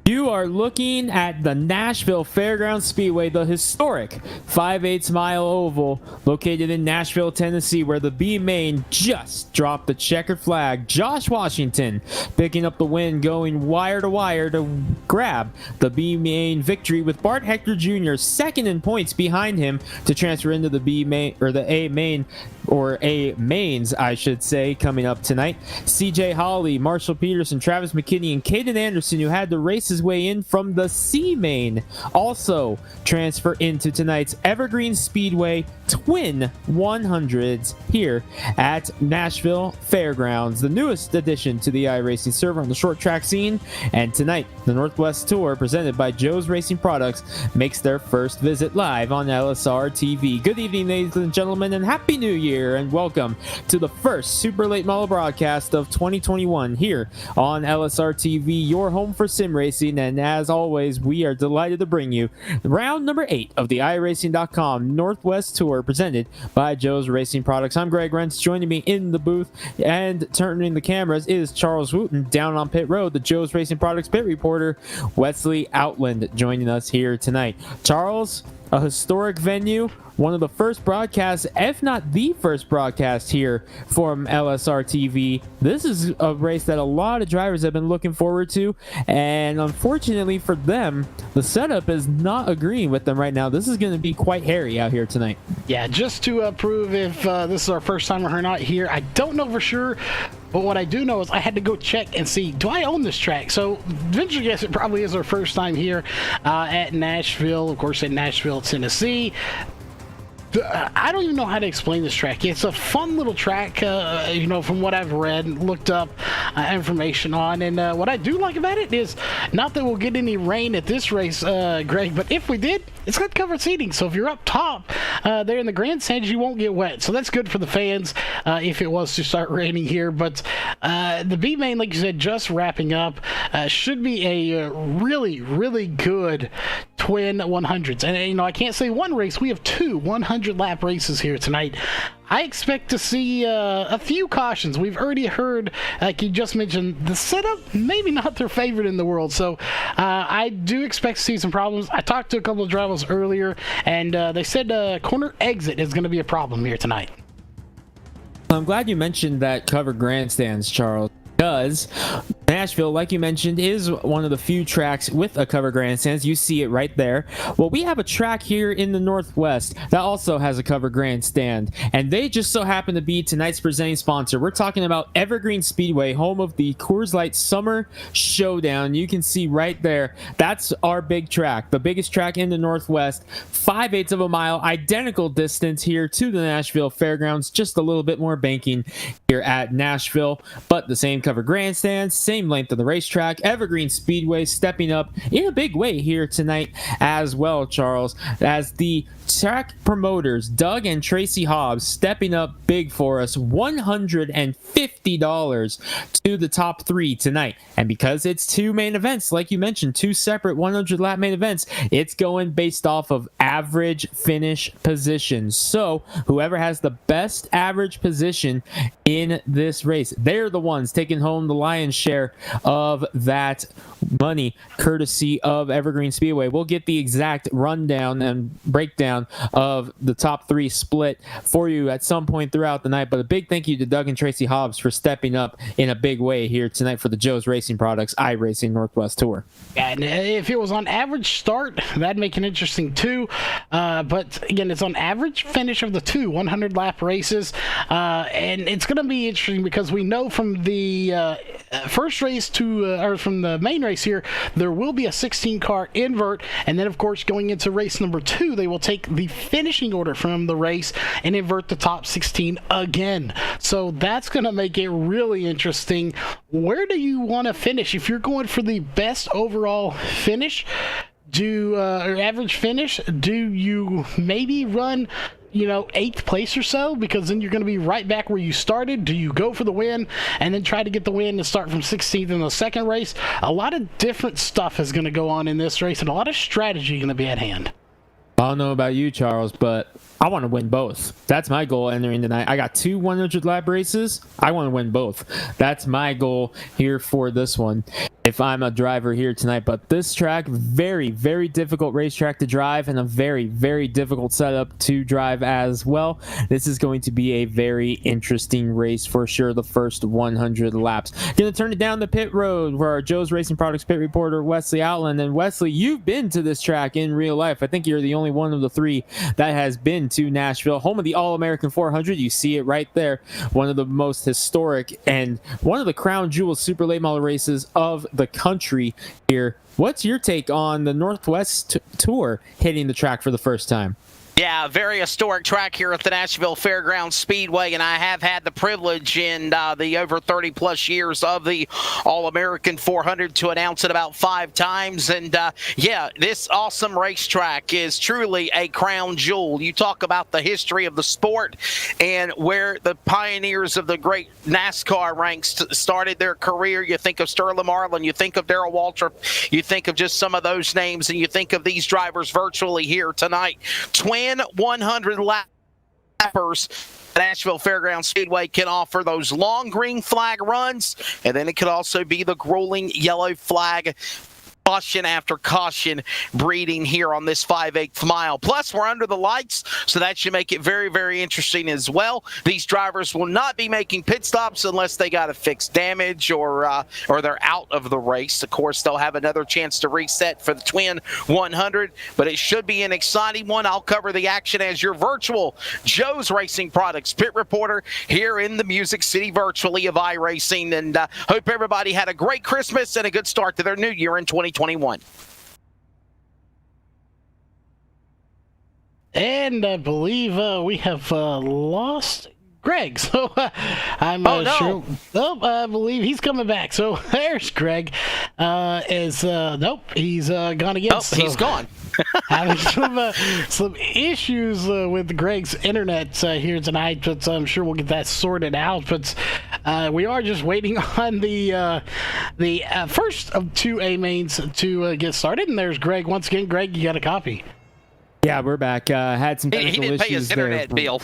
You are looking at the Nashville Fairgrounds Speedway, the historic 5/8 mile oval located in Nashville, Tennessee, where the B main just dropped the checkered flag. Josh Washington picking up the win, going wire to wire to grab the B main victory, with Bart Hector Jr. second in points behind him to transfer into the B main, or the A main, or A mains, I should say, coming up tonight. CJ Hawley, Marshall Peterson, Travis McKinney, and Caden Anderson, who had to race his way in from the C main, also transfer into tonight's Evergreen Speedway Twin 100s here at Nashville Fairgrounds, the newest addition to the iRacing server on the short track scene. And tonight, the Northwest Tour, presented by Joe's Racing Products, makes their first visit live on LSR TV. Good evening, ladies and gentlemen, and Happy New Year, and welcome to the first Super Late Model broadcast of 2021 here on LSR TV, your home for sim racing. And as always, we are delighted to bring you round number 8 of the iRacing.com Northwest Tour, presented by Joe's Racing Products. I'm Greg Rentz. Joining me in the booth and turning the cameras is Charles Wooten. Down on pit road, the Joe's Racing Products pit reporter Wesley Outland joining us here tonight. Charles, a historic venue, one of the first broadcasts, if not the first broadcast here from LSR TV. This is a race that a lot of drivers have been looking forward to, and unfortunately for them, the setup is not agreeing with them right now. This is going to be quite hairy out here tonight. Yeah, just to prove if this is our first time or not here, I don't know for sure. But what I do know is I had to go check and see, do I own this track? So venture guess it probably is our first time here at Nashville, of course, in Nashville, Tennessee. I don't even know how to explain this track. It's a fun little track, from what I've read, looked up information on. And what I do like about it is, not that we'll get any rain at this race, Greg, but if we did, it's got covered seating. So if you're up top there in the grandstands, you won't get wet. So that's good for the fans if it was to start raining here. But the B main, like you said, just wrapping up, should be a really, really good twin 100s. And, I can't say one race. We have two 100-lap races here tonight. I expect to see a few cautions. We've already heard, like you just mentioned, the setup, maybe not their favorite in the world. So I do expect to see some problems. I talked to a couple of drivers earlier, and they said corner exit is going to be a problem here tonight. I'm glad you mentioned that covered grandstands, Charles, because Nashville, like you mentioned, is one of the few tracks with a covered grandstands. You see it right there. Well, we have a track here in the Northwest that also has a covered grandstand, and they just so happen to be tonight's presenting sponsor. We're talking about Evergreen Speedway, home of the Coors Light Summer Showdown. You can see right there, that's our big track, the biggest track in the Northwest. 5/8 of a mile, identical distance here to the Nashville Fairgrounds, just a little bit more banking here at Nashville, but the same covered grandstands, same length of the racetrack. Evergreen Speedway stepping up in a big way here tonight as well, Charles, as the track promoters Doug and Tracy Hobbs stepping up big for us. $150 to the top 3 tonight, and because it's two main events, like you mentioned, two separate 100-lap main events, it's going based off of average finish positions. So whoever has the best average position in this race, they're the ones taking home the lion's share of that money, courtesy of Evergreen Speedway. We'll get the exact rundown and breakdown of the top 3 split for you at some point throughout the night, but a big thank you to Doug and Tracy Hobbs for stepping up in a big way here tonight for the Joe's Racing Products iRacing Northwest Tour. And if it was on average start, that'd make it interesting too, but again, it's on average finish of the two 100-lap races, and it's going to be interesting because we know from the first race or from the main race here, there will be a 16-car invert, and then of course going into race number 2, they will take the finishing order from the race and invert the top 16 again. So that's going to make it really interesting. Where do you want to finish? If you're going for the best overall finish, or average finish, do you maybe run 8th place or so, because then you're going to be right back where you started? Do you go for the win and then try to get the win and start from 16th in the second race? A lot of different stuff is going to go on in this race, and a lot of strategy going to be at hand. I don't know about you, Charles, but I want to win both. That's my goal entering tonight. I got two 100-lap races. I want to win both. That's my goal here for this one. if I'm a driver here tonight. But this track, very, very difficult racetrack to drive and a very, very difficult setup to drive as well. This is going to be a very interesting race for sure, the first 100 laps. Going to turn it down the pit road for our Joe's Racing Products pit reporter, Wesley Outland. And Wesley, you've been to this track in real life. I think you're the only one of the three that has been to Nashville, home of the All-American 400. You see it right there. One of the most historic and one of the crown jewel super late model races of the country here. What's your take on the Northwest Tour hitting the track for the first time? Yeah, very historic track here at the Nashville Fairgrounds Speedway, and I have had the privilege in the over 30-plus years of the All-American 400 to announce it about 5 times. And, yeah, this awesome racetrack is truly a crown jewel. You talk about the history of the sport and where the pioneers of the great NASCAR ranks started their career. You think of Sterling Marlin, you think of Darrell Waltrip, you think of just some of those names, and you think of these drivers virtually here tonight. 100 lappers. Nashville Fairgrounds Speedway can offer those long green flag runs, and then it could also be the grueling yellow flag, caution after caution breeding here on this 5/8 mile. Plus, we're under the lights, so that should make it very, very interesting as well. These drivers will not be making pit stops unless they got to fix damage or they're out of the race. Of course, they'll have another chance to reset for the Twin 100, but it should be an exciting one. I'll cover the action as your virtual Joe's Racing Products pit reporter here in the Music City virtually of iRacing, and hope everybody had a great Christmas and a good start to their new year in 2021. And I believe we have lost Greg. So I'm sure. Oh, I believe he's coming back. So there's Greg. Nope, he's gone again. Oh, so he's gone. Having some issues with Greg's internet here tonight, but I'm sure we'll get that sorted out. But we are just waiting on the first of 2 A mains to get started. And there's Greg once again. Greg, you got a copy? Yeah, we're back. Had some technical he didn't pay his internet bill.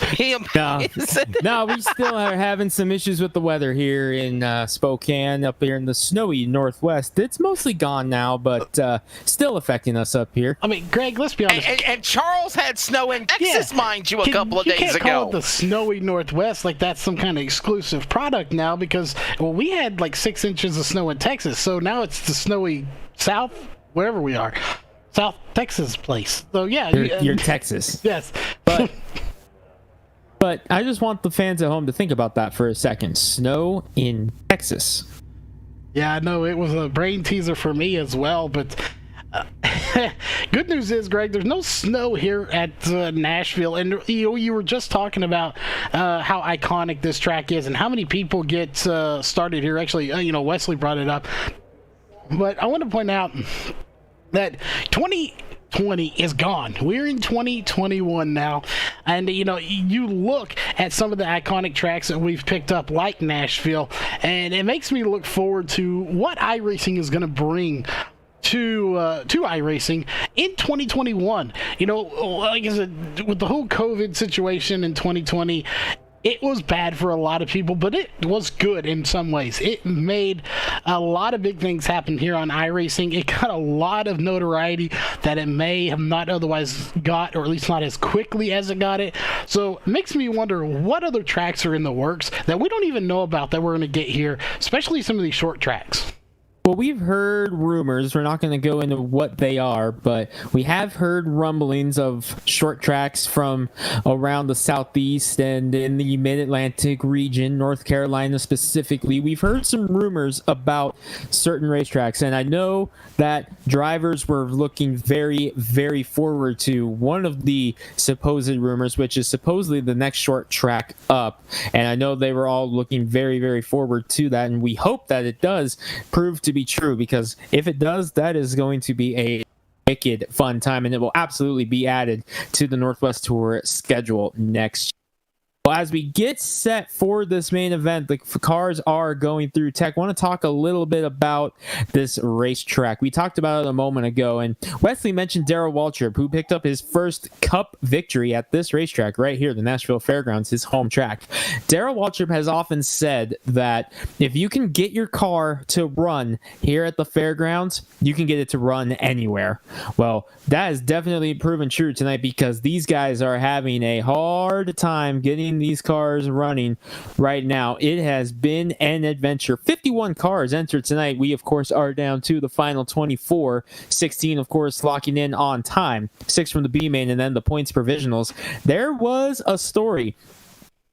No, we still are having some issues with the weather here in Spokane, up here in the snowy Northwest. It's mostly gone now, but still affecting us up here. I mean, Greg, let's be honest. And Charles had snow in Texas, mind you, a couple of days ago. You can't call it the snowy Northwest like that's some kind of exclusive product now, because, well, we had like 6 inches of snow in Texas, so now it's the snowy South, wherever we are. South Texas place. So yeah, you're Texas. Yes, but I just want the fans at home to think about that for a second. Snow in Texas. Yeah, no, it was a brain teaser for me as well. But good news is, Greg, there's no snow here at Nashville, and you were just talking about how iconic this track is and how many people get started here. Actually, Wesley brought it up, but I want to point out that 2020 is gone. We're in 2021 now, and you look at some of the iconic tracks that we've picked up, like Nashville, and it makes me look forward to what iRacing is going to bring to iRacing in 2021. Like I said, with the whole COVID situation in 2020, it was bad for a lot of people, but it was good in some ways. It made a lot of big things happen here on iRacing. It got a lot of notoriety that it may have not otherwise got, or at least not as quickly as it got it. So it makes me wonder what other tracks are in the works that we don't even know about that we're going to get here, especially some of these short tracks. Well, we've heard rumors. We're not going to go into what they are, but we have heard rumblings of short tracks from around the Southeast and in the Mid-Atlantic region, North Carolina specifically. We've heard some rumors about certain racetracks, and I know that drivers were looking very, very forward to one of the supposed rumors, which is supposedly the next short track up. And I know they were all looking very, very forward to that, and we hope that it does prove to be true, because if it does, that is going to be a wicked fun time, and it will absolutely be added to the Northwest Tour schedule next year. Well, as we get set for this main event, the cars are going through tech. I want to talk a little bit about this racetrack. We talked about it a moment ago, and Wesley mentioned Darrell Waltrip, who picked up his first Cup victory at this racetrack right here, the Nashville Fairgrounds, his home track. Darrell Waltrip has often said that if you can get your car to run here at the fairgrounds, you can get it to run anywhere. Well, that is definitely proven true tonight because these guys are having a hard time getting these cars running right now. It has been an adventure. 51 cars entered tonight. We, of course, are down to the final 24. 16, of course, locking in on time. 6 from the B main and then the points provisionals. There was a story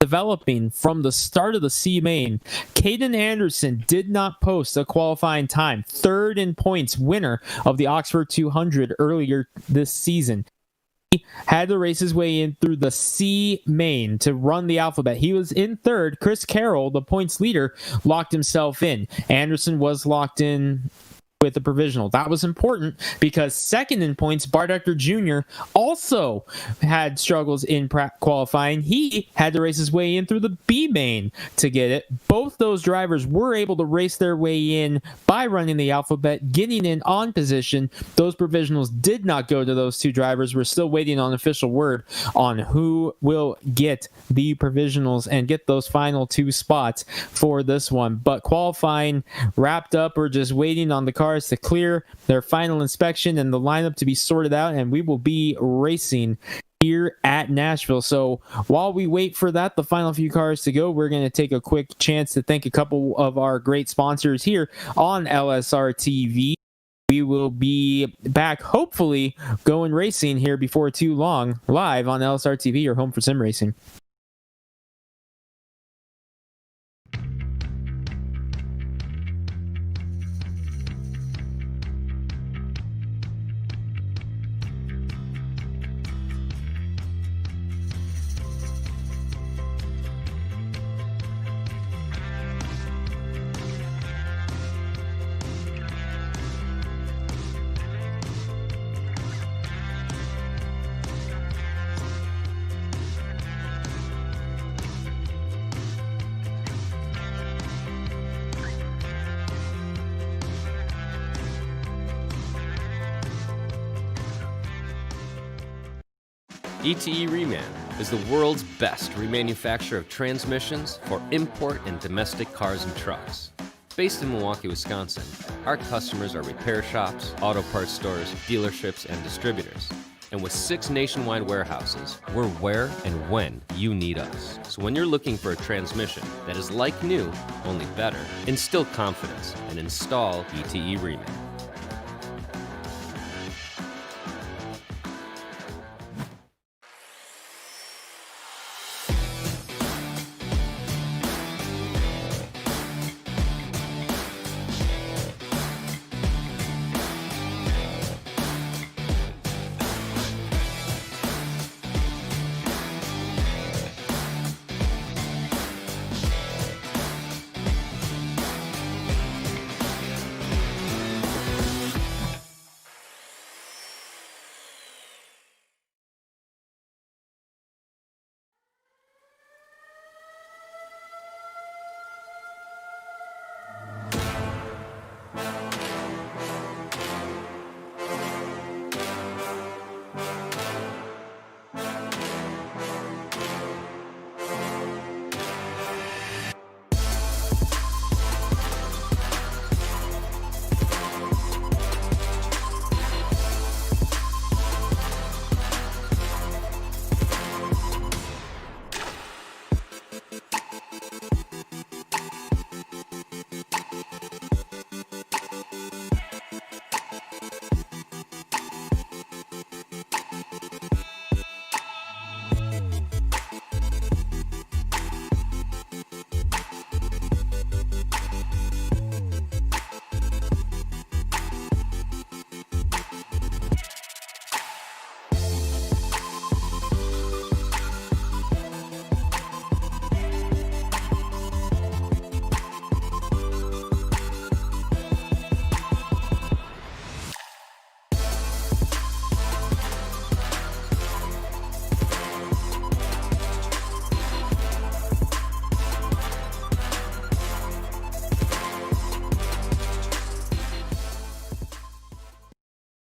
developing from the start of the C main. Caden Anderson did not post a qualifying time. 3rd in points, winner of the Oxford 200 earlier this season. He had to race his way in through the C main to run the alphabet. He was in 3rd. Chris Carroll, the points leader, locked himself in. Anderson was locked in with the provisional. That was important because 2nd in points, Bardector Jr. also had struggles in qualifying. He had to race his way in through the B main to get it. Both those drivers were able to race their way in by running the alphabet, getting in on position. Those provisionals did not go to those 2 drivers. We're still waiting on official word on who will get the provisionals and get those final 2 spots for this one. But qualifying wrapped up. We're just waiting on the cars to clear their final inspection and the lineup to be sorted out, and we will be racing here at Nashville. So while we wait for that, the final few cars to go, we're going to take a quick chance to thank a couple of our great sponsors here on LSR TV. We will be back, hopefully, going racing here before too long, live on LSR TV, your home for sim racing. ETE Reman is the world's best remanufacturer of transmissions for import and domestic cars and trucks. Based in Milwaukee, Wisconsin, our customers are repair shops, auto parts stores, dealerships, and distributors. And with 6 nationwide warehouses, we're where and when you need us. So when you're looking for a transmission that is like new, only better, instill confidence and install ETE Reman.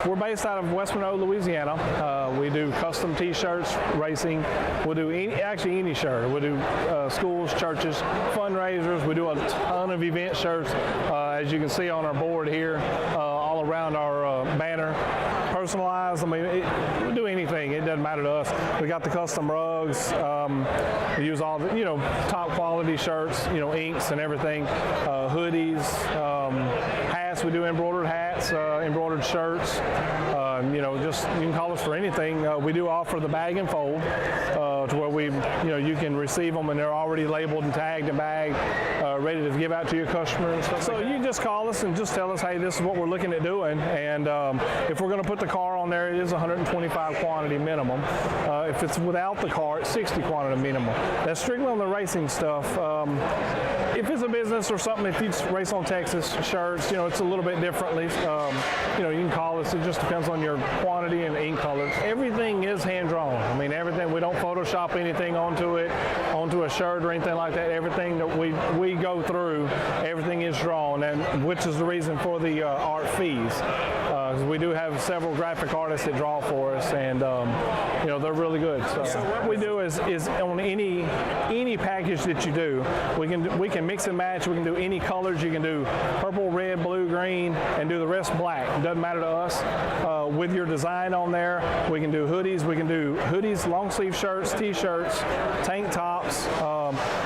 We're based out of West Monroe, Louisiana. We do custom T-shirts, racing. We'll do any shirt. We'll do schools, churches, fundraisers. We do a ton of event shirts, as you can see on our board here, all around our banner. Personalized. I mean, we'll do anything. It doesn't matter to us. We got the custom rugs. We use all the, top quality shirts, inks and everything. Hoodies, hats. We do embroidered hats, embroidered shirts. Just you can call us for anything. We do offer the bag and fold, to where you can receive them and they're already labeled and tagged and bagged, ready to give out to your customers. So you just call us and just tell us, hey, this is what we're looking at doing, and if we're going to put the car on there, it is 125 quantity minimum. If it's without the car, it's 60 quantity minimum. That's strictly on the racing stuff. If it's a business or something, if you race on Texas shirts, it's a little bit differently. You can call us. It just depends on your quantity and ink colors. Everything is hand drawn. I mean, everything. We don't Photoshop anything onto a shirt or anything like that. Everything that we go through, everything is drawn, and which is the reason for the art fees. We do have several graphic artists that draw for us, and they're really good. So what we do is on any package that you do, we can mix and match. We can do any colors. You can do purple, red, blue, green, and do the rest black. It doesn't matter to us. With your design on there, we can do hoodies. We can do hoodies, long sleeve shirts, t-shirts, tank tops.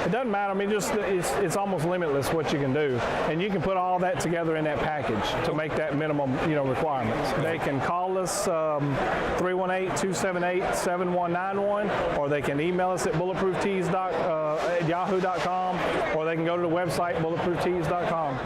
It doesn't matter. I mean, it's almost limitless what you can do, and you can put all that together in that package to make that minimum requirements. They can call us 318-278-7191, or they can email us at bulletprooftees@yahoo.com, or they can go to the website bulletprooftees.com.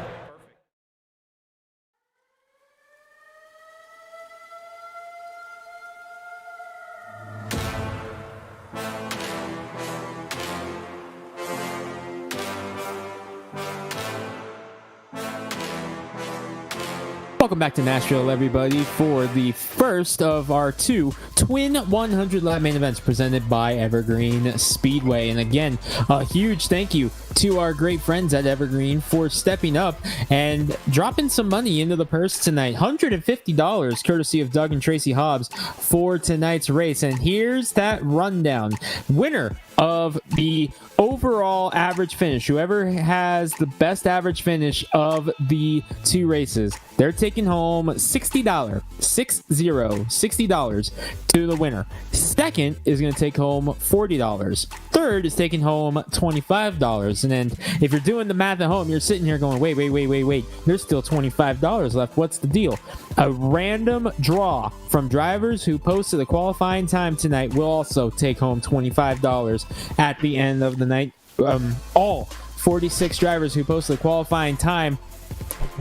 Welcome back to Nashville, everybody, for the first of our two twin 100 lap main events presented by Evergreen Speedway. And again, a huge thank you to our great friends at Evergreen for stepping up and dropping some money into the purse tonight. $150 courtesy of Doug and Tracy Hobbs for tonight's race. And here's that rundown. Winner of the overall average finish, whoever has the best average finish of the two races, they're taking home $60 to the winner. Second is going to take home $40. Third is taking home $25. And then if you're doing the math at home, you're sitting here going, wait, there's still $25 left. What's the deal? A random draw from drivers who posted a qualifying time tonight will also take home $25 at the end of the night. All 46 drivers who posted a qualifying time,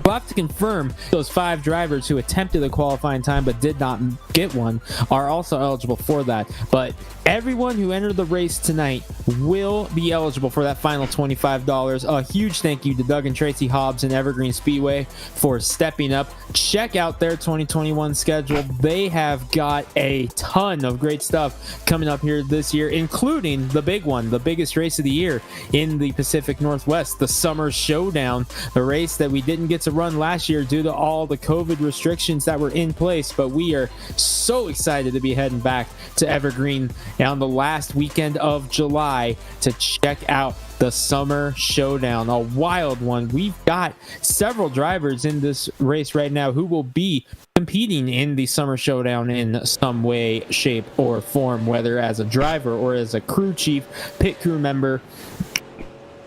we'll have to confirm those 5 drivers who attempted a qualifying time but did not get one are also eligible for that. But everyone who entered the race tonight will be eligible for that final $25. A huge thank you to Doug and Tracy Hobbs and Evergreen Speedway for stepping up. Check out their 2021 schedule. They have got a ton of great stuff coming up here this year, including the big one, the biggest race of the year in the Pacific Northwest, the Summer Showdown, the race that we didn't get to run last year due to all the COVID restrictions that were in place. But we are so excited to be heading back to Evergreen on the last weekend of July to check out the Summer Showdown, a wild one. We've got several drivers in this race right now who will be competing in the Summer Showdown in some way, shape, or form, whether as a driver or as a crew chief, pit crew member.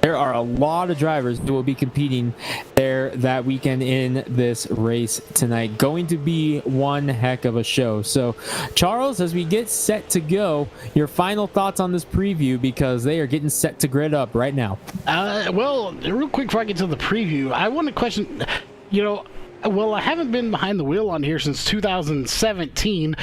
There are a lot of drivers who will be competing there that weekend in this race tonight. Going to be one heck of a show. So, Charles, as we get set to go, your final thoughts on this preview, because they are getting set to grid up right now. Well, real quick before I get to the preview, I want to question, well, I haven't been behind the wheel on here since 2017.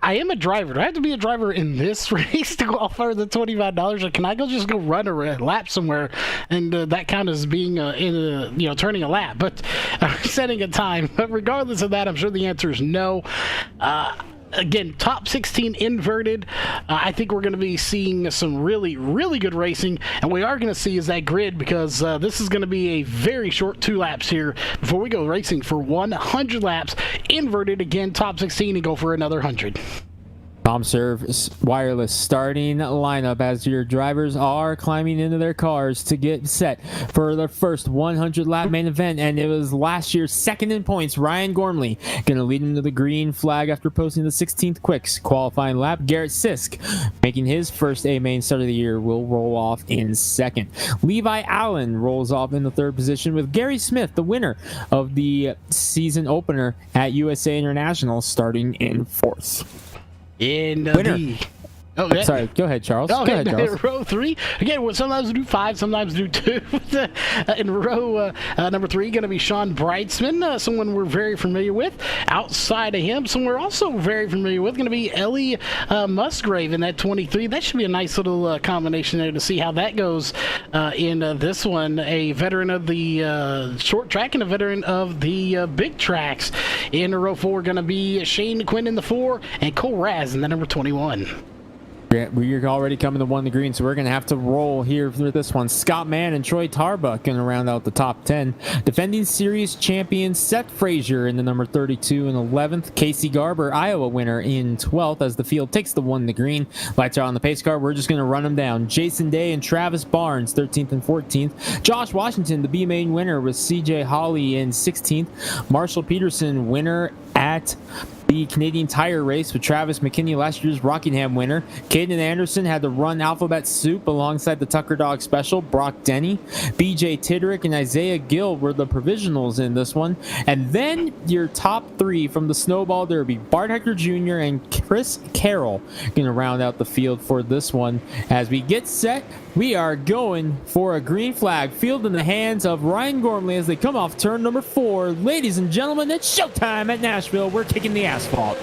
I am a driver. Do I have to be a driver in this race to qualify for the $25, or can I just go run a lap somewhere and that count as being turning a lap, but setting a time? But regardless of that, I'm sure the answer is no. again, top 16 inverted. I think we're going to be seeing some really, really good racing, and we are going to see is that grid, because this is going to be a very short 2 laps here before we go racing for 100 laps. Inverted again, top 16, and go for another 100. ComServe Wireless starting lineup as your drivers are climbing into their cars to get set for their first 100 lap main event, and it was last year's second in points, Ryan Gormley, going to lead him to the green flag after posting the 16th quicks qualifying lap. Garrett Sisk, making his first A main start of the year, will roll off in second. Levi Allen rolls off in the third position, with Gary Smith, the winner of the season opener at USA International, starting in fourth. In Winner. Oh, yeah. Sorry, go ahead, Charles. Oh, go ahead, Charles. row 3. Again, well, sometimes we do 5, sometimes we do 2. In row number 3, going to be Sean Breitzman, someone we're very familiar with. Outside of him, someone we're also very familiar with, going to be Ellie Musgrave in that 23. That should be a nice little combination there to see how that goes in this one. A veteran of the short track and a veteran of the big tracks. In row 4, going to be Shane Quinn in the 4 and Cole Raz in the number 21. We're already coming to 1 to green, so we're going to have to roll here for this one. Scott Mann and Troy Tarbuck going to round out the top 10. Defending series champion Seth Frazier in the number 32 and 11th. Casey Garber, Iowa winner, in 12th as the field takes the 1 to green. Lights are on the pace car. We're just going to run them down. Jason Day and Travis Barnes, 13th and 14th. Josh Washington, the B main winner, with CJ Hawley in 16th. Marshall Peterson, winner at the Canadian Tire Race with Travis McKinney, last year's Rockingham winner. Caden Anderson had to run Alphabet Soup alongside the Tucker Dog Special. Brock Denny, BJ Tidderick, and Isaiah Gill were the provisionals in this one. And then your top 3 from the Snowball Derby, Bart Hector Jr. and Chris Carroll, going to round out the field for this one. As we get set, we are going for a green flag. Field in the hands of Ryan Gormley as they come off turn number 4. Ladies and gentlemen, it's showtime at Nashville. We're kicking the asphalt.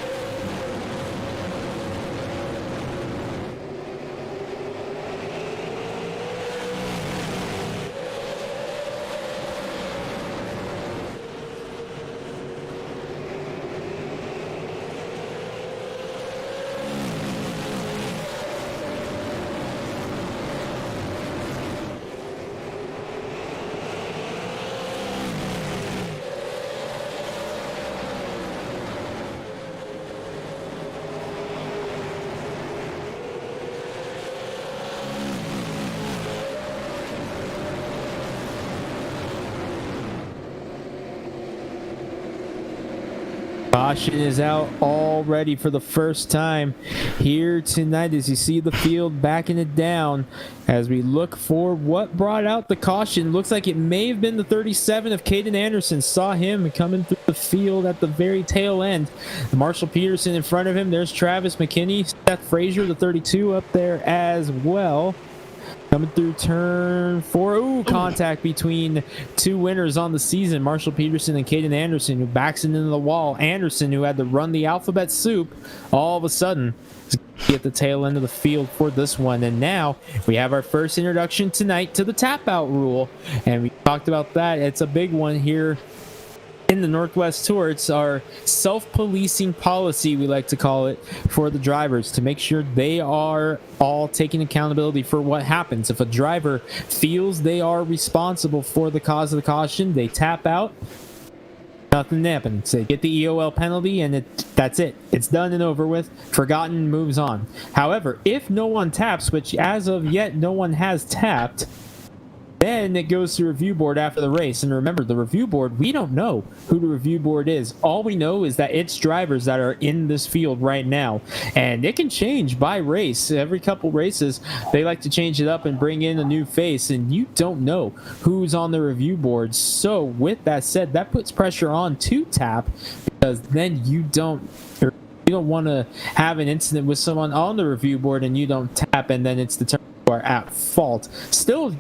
Caution is out already for the first time here tonight as you see the field backing it down as we look for what brought out the caution. Looks like it may have been the 37 of Caden Anderson. Saw him coming through the field at the very tail end. Marshall Peterson in front of him. There's Travis McKinney. Seth Frazier, the 32, up there as well. Coming through turn 4. Ooh, contact between 2 winners on the season. Marshall Peterson and Caden Anderson, who backs it into the wall. Anderson, who had to run the Alphabet Soup, all of a sudden is at the tail end of the field for this one. And now we have our first introduction tonight to the tap out rule. And we talked about that. It's a big one here in the Northwest Tour. It's our self-policing policy, we like to call it, for the drivers to make sure they are all taking accountability for what happens. If a driver feels they are responsible for the cause of the caution, they tap out. Nothing happens. They get the EOL penalty, and that's it. It's done and over with. Forgotten, moves on. However, if no one taps, which as of yet no one has tapped, then it goes to review board after the race. And remember, the review board, we don't know who the review board is. All we know is that it's drivers that are in this field right now. And it can change by race. Every couple races, they like to change it up and bring in a new face. And you don't know who's on the review board. So with that said, that puts pressure on to tap, because then you don't want to have an incident with someone on the review board and you don't tap, and then it's determined are at fault. Still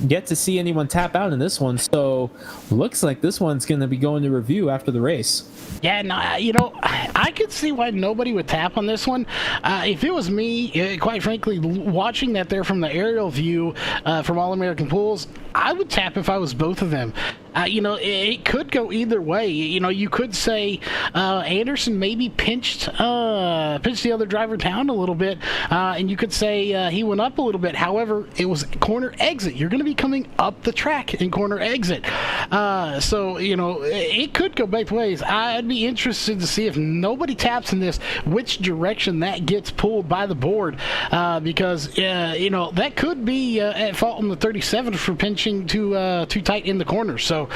get to see anyone tap out in this one, so looks like this one's going to be going to review after the race. Yeah, no, I could see why nobody would tap on this one. If it was me, quite frankly, watching that there from the aerial view from All American Pools, I would tap if I was both of them. It could go either way. You could say Anderson maybe pinched the other driver down a little bit, and you could say he went up a little bit. However, it was corner exit. You're going to be coming up the track in corner exit. So it could go both ways. I'd be interested to see if nobody taps in this, which direction that gets pulled by the board, because that could be at fault on the 37 for pinching too tight in the corner. So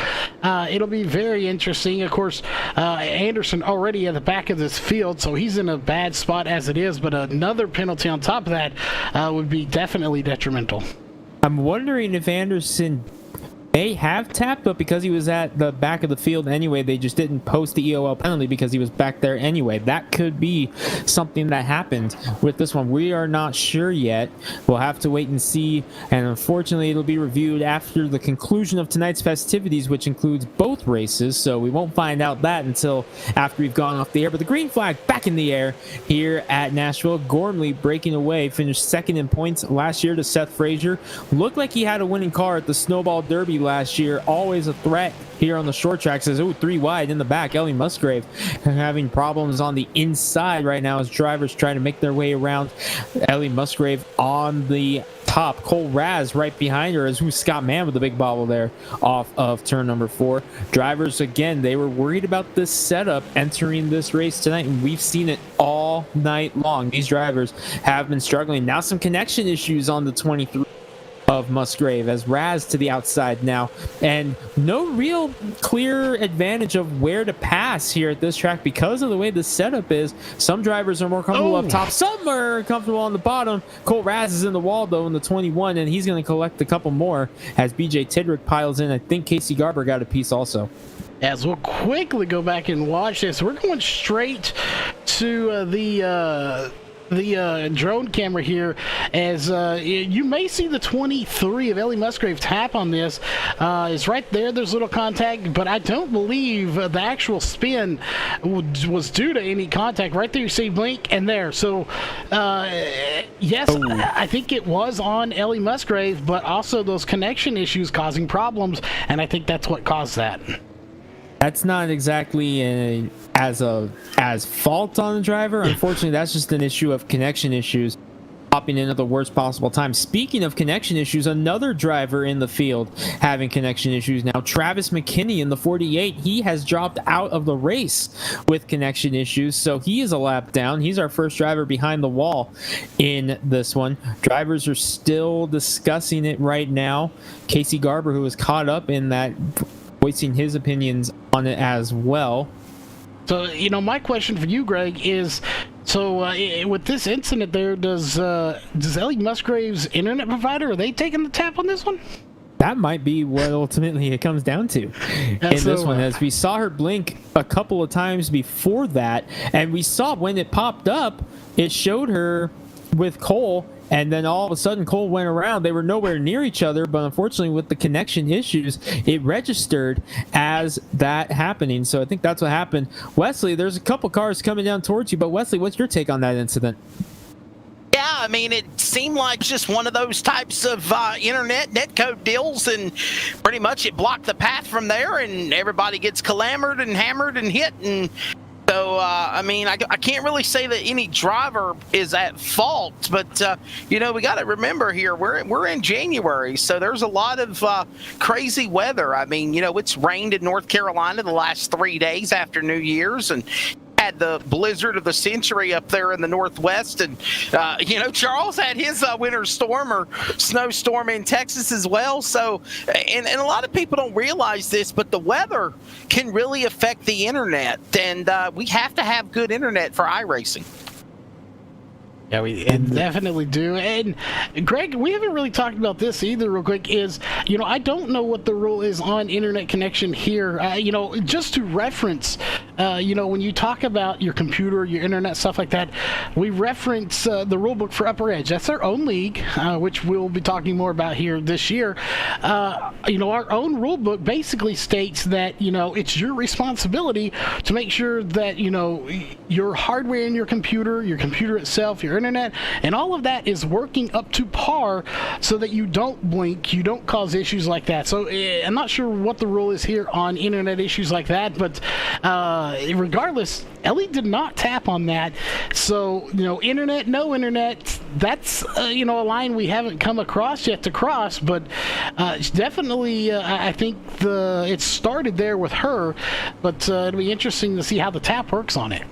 it'll be very interesting. Of course, Anderson already at the back of this field, so he's in a bad spot as it is, but another penalty on top of that would be definitely detrimental. I'm wondering if Anderson may have tapped, but because he was at the back of the field anyway, they just didn't post the EOL penalty because he was back there anyway. That could be something that happened with this one. We are not sure yet. We'll have to wait and see, and unfortunately it'll be reviewed after the conclusion of tonight's festivities, which includes both races, so we won't find out that until after we've gone off the air. But the green flag back in the air here at Nashville. Gormley breaking away, finished second in points last year to Seth Frazier. Looked like he had a winning car at the Snowball Derby last year. Always a threat here on the short track. Says, oh, 3 wide in the back. Ellie Musgrave having problems on the inside right now as drivers try to make their way around. Ellie Musgrave on the top. Cole Raz right behind her, as who's Scott Mann with the big bobble there off of turn number 4. Drivers, again, they were worried about this setup entering this race tonight, and we've seen it all night long. These drivers have been struggling. Now some connection issues on the 23 of Musgrave as Raz to the outside now, and no real clear advantage of where to pass here at this track because of the way the setup is. Some drivers are more comfortable up top, some are comfortable on the bottom. Cole Raz is in the wall though in the 21, and he's going to collect a couple more as BJ Tidrick piles in. I think Casey Garber got a piece also. As we'll quickly go back and watch this, we're going straight to the drone camera here, as you may see the 23 of Ellie Musgrave tap on this. It's right there. There's a little contact, but I don't believe the actual spin was due to any contact. Right there you see blink and there. So yes, I think it was on Ellie Musgrave, but also those connection issues causing problems, and I think that's what caused that. That's not exactly as fault on the driver. Unfortunately, that's just an issue of connection issues popping in at the worst possible time. Speaking of connection issues, another driver in the field having connection issues now. Travis McKinney in the 48. He has dropped out of the race with connection issues, so he is a lap down. He's our first driver behind the wall in this one. Drivers are still discussing it right now. Casey Garber, who was caught up in that, voicing his opinions on it as well. So, my question for you, Greg, is, with this incident there, does Ellie Musgrave's internet provider, are they taking the tap on this one? That might be what ultimately it comes down to in this one, as we saw her blink a couple of times before that, and we saw when it popped up, it showed her with Cole, and then all of a sudden Cole went around. They were nowhere near each other, but unfortunately with the connection issues, it registered as that happening. So I think that's what happened. Wesley, there's a couple cars coming down towards you, but Wesley, what's your take on that incident? Yeah, I mean, it seemed like just one of those types of internet netcode deals, and pretty much it blocked the path from there, and everybody gets clamored and hammered and hit, and so, I mean, I can't really say that any driver is at fault, but, we got to remember here, we're in January, so there's a lot of crazy weather. I mean, it's rained in North Carolina the last 3 days after New Year's, and had the blizzard of the century up there in the Northwest, and Charles had his winter storm or snowstorm in Texas as well. So, and a lot of people don't realize this, but the weather can really affect the internet, and we have to have good internet for iRacing. Yeah, we definitely do. And Greg, we haven't really talked about this either real quick, is, I don't know what the rule is on internet connection here. Just to reference when you talk about your computer, your internet, stuff like that, we reference the rule book for Upper Edge. That's our own league, which we'll be talking more about here this year. Our own rule book basically states that, it's your responsibility to make sure that, your hardware in your computer itself, your internet, and all of that is working up to par so that you don't blink, you don't cause issues like that. So I'm not sure what the rule is here on internet issues like that, but regardless, Ellie did not tap on that. So, internet, no internet, that's, a line we haven't come across yet to cross, but definitely, I think it started there with her, but it'll be interesting to see how the tap works on it.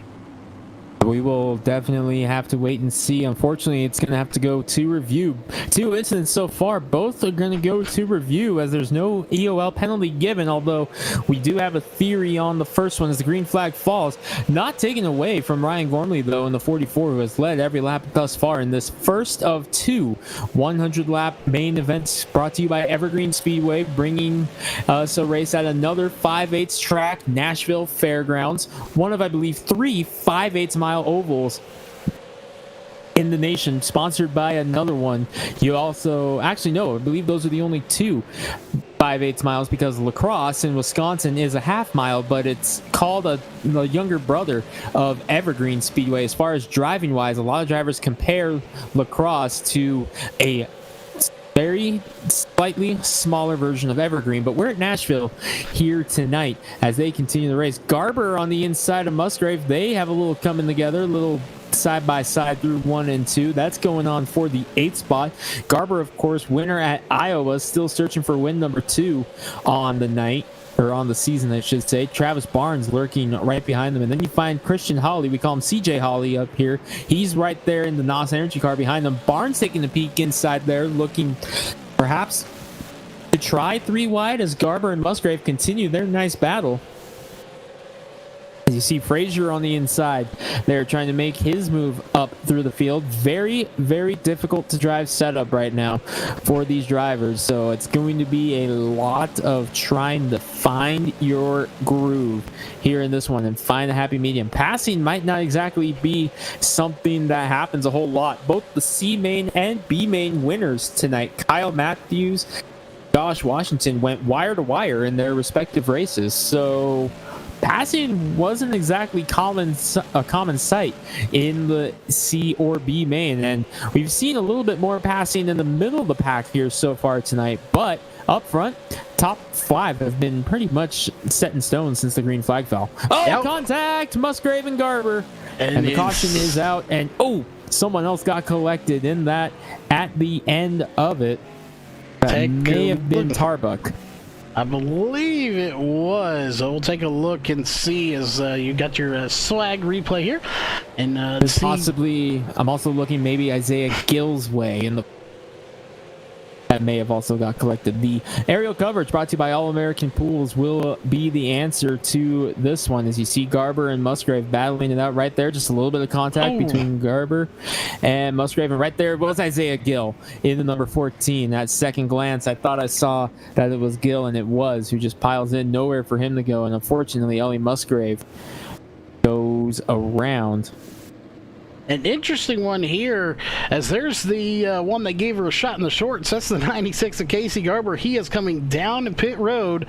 We will definitely have to wait and see. Unfortunately, it's going to have to go to review. 2 incidents so far. Both are going to go to review as there's no EOL penalty given, although we do have a theory on the first one as the green flag falls. Not taken away from Ryan Gormley, though, in the 44, who has led every lap thus far in this first of 2 100-lap main events brought to you by Evergreen Speedway, bringing us a race at another 5/8 track, Nashville Fairgrounds. One of, I believe, 3 5/8 mile ovals in the nation, sponsored by another one. You also, actually no, I believe those are the only 2 5/8 miles, because La Crosse in Wisconsin is a half mile, but it's called the younger brother of Evergreen Speedway. As far as driving wise, a lot of drivers compare La Crosse to a very slightly smaller version of Evergreen, but we're at Nashville here tonight as they continue the race. Garber on the inside of Musgrave. They have a little coming together, a little side by side through 1 and 2. That's going on for the 8th spot. Garber, of course, winner at Iowa, still searching for win number 2 on the night. Or on the season, I should say. Travis Barnes lurking right behind them. And then you find Christian Hawley. We call him CJ Hawley up here. He's right there in the NOS Energy car behind them. Barnes taking a peek inside there, looking perhaps to try 3 wide as Garber and Musgrave continue their nice battle. As you see Frazier on the inside, they're trying to make his move up through the field. Very, very difficult to drive setup right now for these drivers. So it's going to be a lot of trying to find your groove here in this one and find a happy medium. Passing might not exactly be something that happens a whole lot. Both the C main and B main winners tonight, Kyle Matthews, Josh Washington, went wire to wire in their respective races. So passing wasn't exactly a common sight in the C or B main, and we've seen a little bit more passing in the middle of the pack here so far tonight, but up front, top 5 have been pretty much set in stone since the green flag fell. Oh, yep. Contact! Musgrave and Garber, and the caution is out, and someone else got collected in that at the end of it. That may have been Tarbuck. I believe it was. We'll take a look and see as you got your swag replay here. And possibly, I'm also looking maybe Isaiah Gill's way in the that may have also got collected. The aerial coverage brought to you by All American Pools will be the answer to this one, as you see Garber and Musgrave battling it out right there. Just a little bit of contact between Garber and Musgrave, and right there was Isaiah Gill in the number 14. At second glance, I thought I saw that it was Gill, and it was, who just piles in. Nowhere for him to go, and unfortunately Ellie Musgrave goes around. An interesting one here, as there's the one that gave her a shot in the shorts. That's the 96 of Casey Garber. He is coming down to pit road.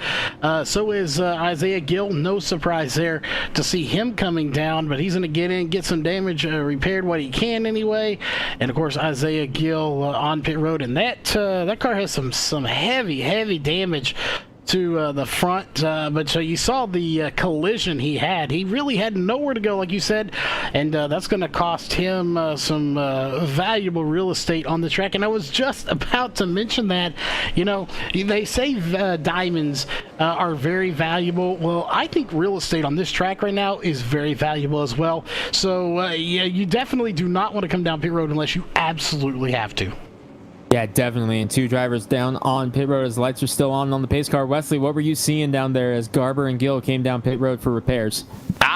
So is Isaiah Gill. No surprise there to see him coming down, but he's going to get in, get some damage repaired what he can anyway. And of course, Isaiah Gill on pit road, and that car has some heavy damage to the front, but so you saw the collision he had. He really had nowhere to go, like you said, and that's going to cost him some valuable real estate on the track. And I was just about to mention that, they say diamonds are very valuable. Well, I think real estate on this track right now is very valuable as well. So yeah, you definitely do not want to come down pit road unless you absolutely have to. Yeah, definitely. And 2 drivers down on pit road as lights are still on the pace car. Wesley, what were you seeing down there as Garber and Gill came down pit road for repairs?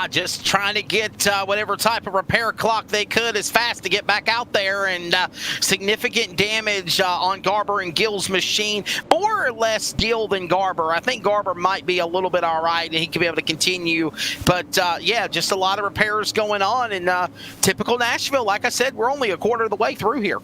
Just trying to get whatever type of repair clock they could as fast to get back out there, and significant damage on Garber and Gill's machine. More or less Gill than Garber. I think Garber might be a little bit all right, and he could be able to continue. But yeah, just a lot of repairs going on, and typical Nashville. Like I said, we're only a quarter of the way through here.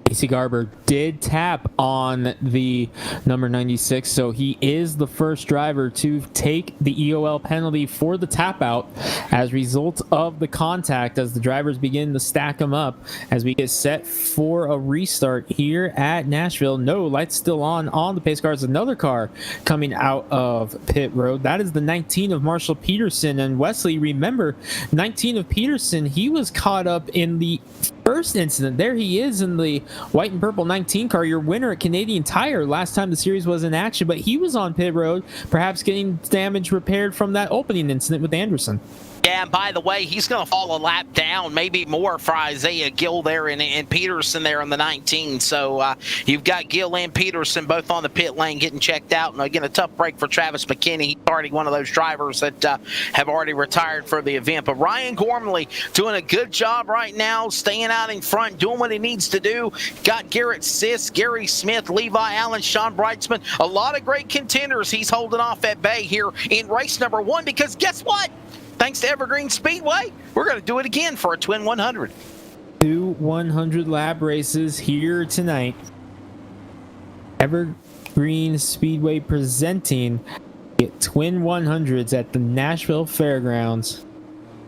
Casey Garber did tap on the number 96, so he is the first driver to take the EOL penalty for the tap out as a result of the contact, as the drivers begin to stack them up as we get set for a restart here at Nashville. No lights still on the pace cars. Another car coming out of pit road. That is the 19 of Marshall Peterson. And Wesley, remember, 19 of Peterson, he was caught up in the first incident. There he is in the white and purple 19 car, your winner at Canadian Tire last time the series was in action, but he was on pit road, perhaps getting damage repaired from that opening incident with Anderson. Yeah, and by the way, he's going to fall a lap down, maybe more for Isaiah Gill there and Peterson there on the 19. So you've got Gill and Peterson both on the pit lane getting checked out. And again, a tough break for Travis McKinney. He's already one of those drivers that have already retired for the event. But Ryan Gormley doing a good job right now, staying out in front, doing what he needs to do. Got Garrett Sisk, Gary Smith, Levi Allen, Sean Breitzman. A lot of great contenders he's holding off at bay here in race number 1, because guess what? Thanks to Evergreen Speedway, we're going to do it again for a Twin 100. 2 100 lap races here tonight. Evergreen Speedway presenting Twin 100s at the Nashville Fairgrounds.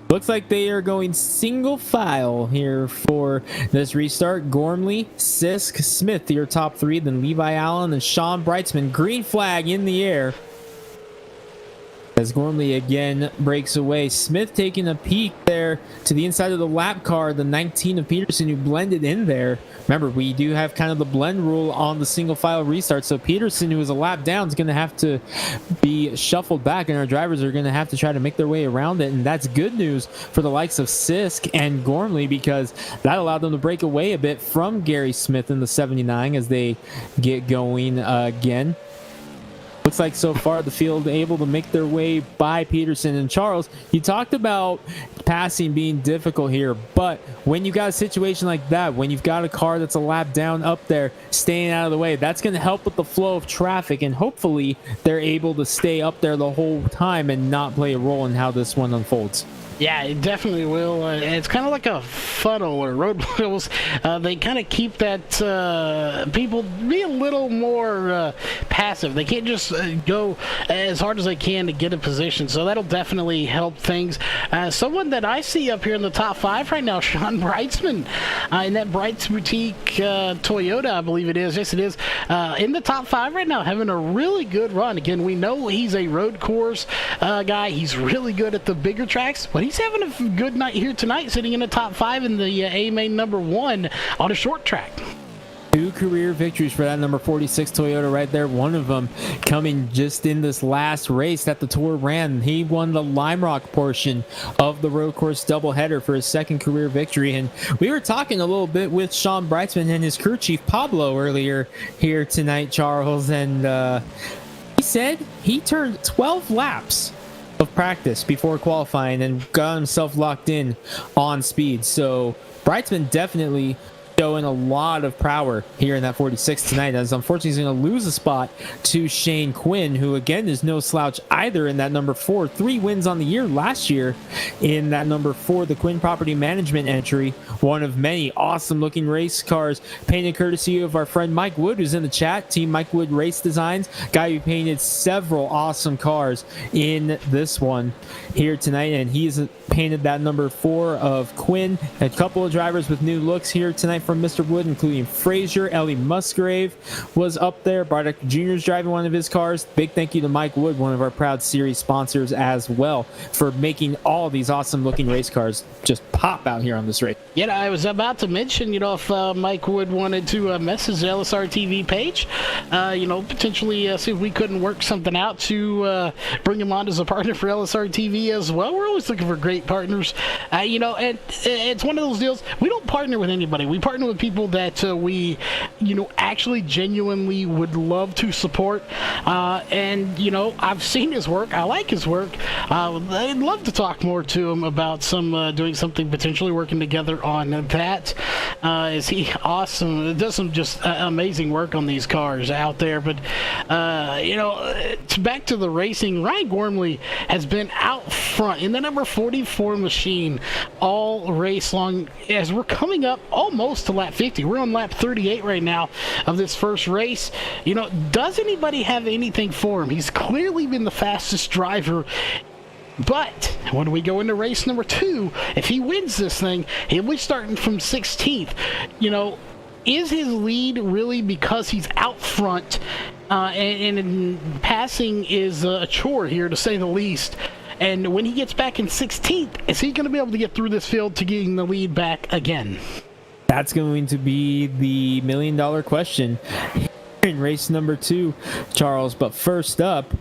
Looks like they are going single file here for this restart. Gormley, Sisk, Smith, your top 3, then Levi Allen and Sean Breitzman. Green flag in the air as Gormley again breaks away. Smith taking a peek there to the inside of the lap car, the 19 of Peterson, who blended in there. Remember, we do have kind of the blend rule on the single file restart, so Peterson, who is a lap down, is going to have to be shuffled back, and our drivers are going to have to try to make their way around it. And that's good news for the likes of Sisk and Gormley, because that allowed them to break away a bit from Gary Smith in the 79 as they get going again. Looks like so far the field able to make their way by Peterson. And Charles, you talked about passing being difficult here, but when you got a situation like that, when you've got a car that's a lap down up there, staying out of the way, that's going to help with the flow of traffic, and hopefully they're able to stay up there the whole time and not play a role in how this one unfolds. Yeah, it definitely will. It's kind of like a funnel or road wheels. They kind of keep that people be a little more passive. They can't just go as hard as they can to get a position. So that'll definitely help things. Someone that I see up here in the top 5 right now, Sean Breitzman, in that Breitz Boutique Toyota, I believe it is. Yes, it is. In the top 5 right now, having a really good run. Again, we know he's a road course guy. He's really good at the bigger tracks, but he's having a good night here tonight, sitting in the top 5 in the A-Main number 1 on a short track. 2 career victories for that number 46 Toyota right there. One of them coming just in this last race that the Tour ran. He won the Lime Rock portion of the road course doubleheader for his 2nd career victory. And we were talking a little bit with Sean Breitzman and his crew chief Pablo earlier here tonight, Charles, and he said he turned 12 laps of practice before qualifying and got himself locked in on speed. So Breitzman definitely showing a lot of power here in that 46 tonight, as unfortunately he's going to lose a spot to Shane Quinn, who again is no slouch either in that number 4. 3 wins on the year last year in that number 4, the Quinn Property Management entry. One of many awesome looking race cars painted courtesy of our friend Mike Wood, who's in the chat. Team Mike Wood Race Designs, guy who painted several awesome cars in this one here tonight, and he's painted that number 4 of Quinn. A couple of drivers with new looks here tonight from Mr. Wood, including Frazier. Ellie Musgrave was up there. Bartek Jr. is driving one of his cars. Big thank you to Mike Wood, one of our proud series sponsors as well, for making all of these awesome looking race cars just pop out here on this race. Yeah, I was about to mention, if Mike Wood wanted to message the LSR TV page, potentially see if we couldn't work something out to bring him on as a partner for LSR TV as well. We're always looking for great partners, and it's one of those deals. We don't partner with anybody. We partner with people that we, actually genuinely would love to support. And I've seen his work. I like his work. I'd love to talk more to him about doing something, potentially working together on that. Is he awesome? Does some just amazing work on these cars out there. But back to the racing, Ryan Gormley has been out front in the number 44 machine all race long. As we're coming up almost to lap 50, we're on lap 38 right now of this first race. Does anybody have anything for him? He's clearly been the fastest driver. But when we go into race number 2, if he wins this thing, he'll be starting from 16th. Is his lead really because he's out front and passing is a chore here, to say the least? And when he gets back in 16th, is he going to be able to get through this field to getting the lead back again? That's going to be the million-dollar question in race number 2, Charles. But first up,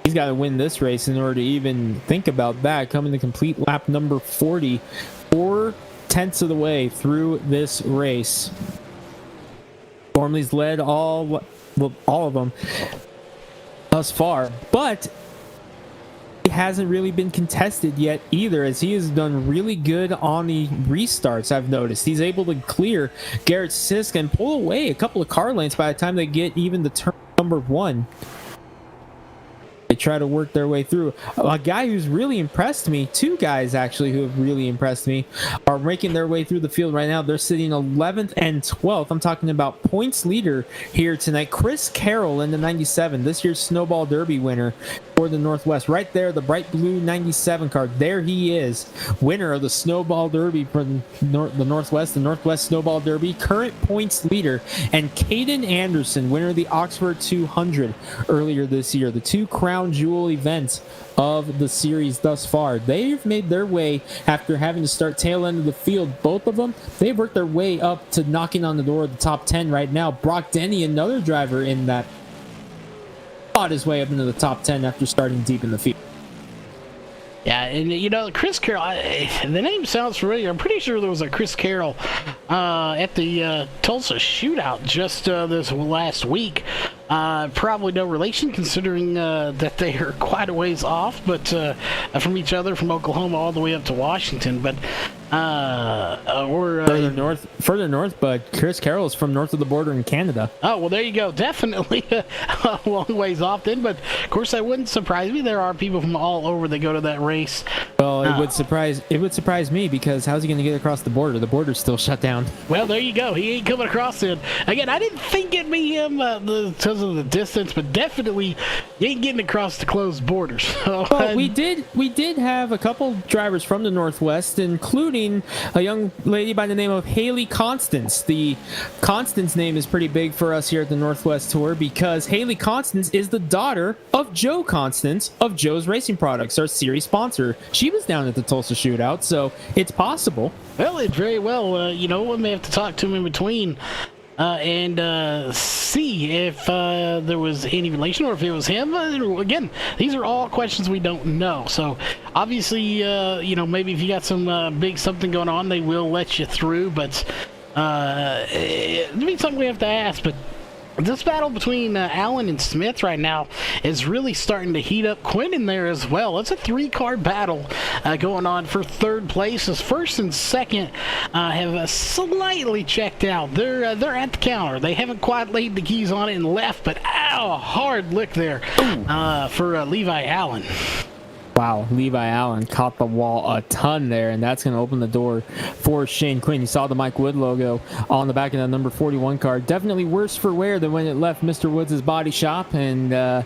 he's got to win this race in order to even think about that. Coming to complete lap number 40, 4/10 of the way through this race. Gormley's led all of them thus far, but he hasn't really been contested yet either, as he has done really good on the restarts. I've noticed he's able to clear Garrett Sisk and pull away a couple of car lanes by the time they get even to turn number 1. They try to work their way through. A guy who's really impressed me, 2 guys actually who have really impressed me, are making their way through the field right now. They're sitting 11th and 12th. I'm talking about points leader here tonight. Chris Carroll in the 97, this year's Snowball Derby winner for the Northwest. Right there, the bright blue 97 car. There he is, winner of the Snowball Derby for the Northwest, the Northwest Snowball Derby, current points leader. And Caden Anderson, winner of the Oxford 200 earlier this year. The 2 crown jewel events of the series thus far. They've made their way after having to start tail end of the field. Both of them, they've worked their way up to knocking on the door of the top 10 right now. Brock Denny, another driver in that, fought his way up into the top 10 after starting deep in the field. Yeah, and Chris Carroll, the name sounds familiar. I'm pretty sure there was a Chris Carroll at the Tulsa shootout just this last week. Probably no relation, considering that they are quite a ways off, but from each other, from Oklahoma all the way up to Washington. But we're further north. But Chris Carroll is from north of the border in Canada. Oh well, there you go. Definitely a long ways off then. But of course, that wouldn't surprise me. There are people from all over that go to that race. Well, it would surprise me, because how's he going to get across the border? The border's still shut down. Well, there you go. He ain't coming across it again. I didn't think it'd be him because of the distance, but definitely he ain't getting across the closed borders. Well, we did have a couple drivers from the Northwest, including a young lady by the name of Haley Constance. The Constance name is pretty big for us here at the Northwest Tour, because Haley Constance is the daughter of Joe Constance of Joe's Racing Products, our series sponsor. She was down at the Tulsa shootout, so it's possible. Well, it very well. We may have to talk to him in between and see if there was any relation, or if it was him. Again, these are all questions we don't know. So obviously, maybe if you got some big something going on, they will let you through. But it'd be something we have to ask. But this battle between Allen and Smith right now is really starting to heat up. Quinn in there as well. It's a 3-car battle going on for third place, as first and second have slightly checked out. They're at the counter. They haven't quite laid the keys on it and left, but a hard lick there for Levi Allen. Wow, Levi Allen caught the wall a ton there, and that's going to open the door for Shane Quinn. You saw the Mike Wood logo on the back of that number 41 car. Definitely worse for wear than when it left Mr. Woods' body shop, and going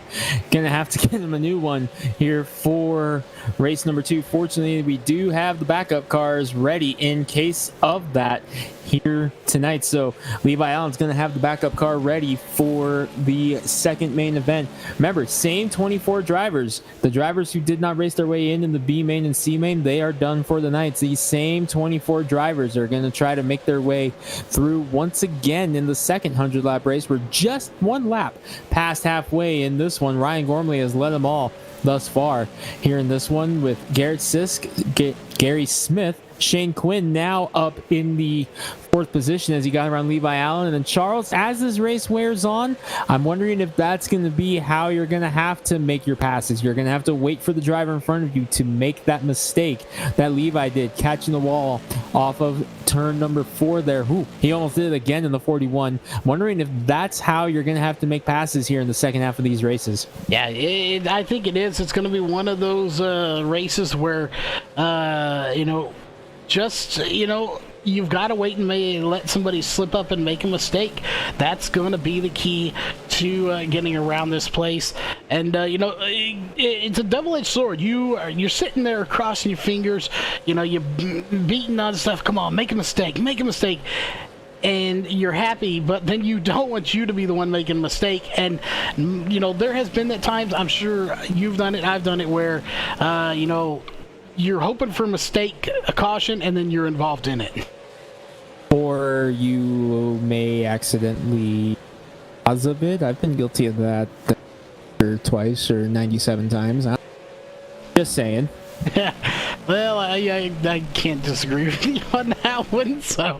to have to get him a new one here for race number 2. Fortunately, we do have the backup cars ready in case of that here tonight. So Levi Allen's going to have the backup car ready for the second main event. Remember, same 24 drivers. The drivers who did not race race their way in the B main and C main, they are done for the night. These same 24 drivers are going to try to make their way through once again in the second 100-lap race. We're just one lap past halfway in this one. Ryan Gormley has led them all thus far here in this one with Garrett Sisk, Gary Smith, Shane Quinn now up in the fourth position as he got around Levi Allen. And then Charles, as this race wears on, I'm wondering if that's going to be how you're going to have to make your passes. You're going to have to wait for the driver in front of you to make that mistake that Levi did, catching the wall off of turn number 4 there. Ooh, he almost did it again in the 41. I'm wondering if that's how you're going to have to make passes here in the second half of these races. Yeah, I think it is. It's going to be one of those races where, you've got to wait and let somebody slip up and make a mistake. That's going to be the key to getting around this place. And it's a double-edged sword. You're sitting there crossing your fingers. You're beating on stuff. Come on, make a mistake. And you're happy, but then you don't want you to be the one making a mistake. And there has been at times, I'm sure you've done it, I've done it, where you're hoping for a caution, and then you're involved in it. Or you may accidentally cause a bit. I've been guilty of that twice or 97 times. Just saying. Well, I can't disagree with you on that one. So,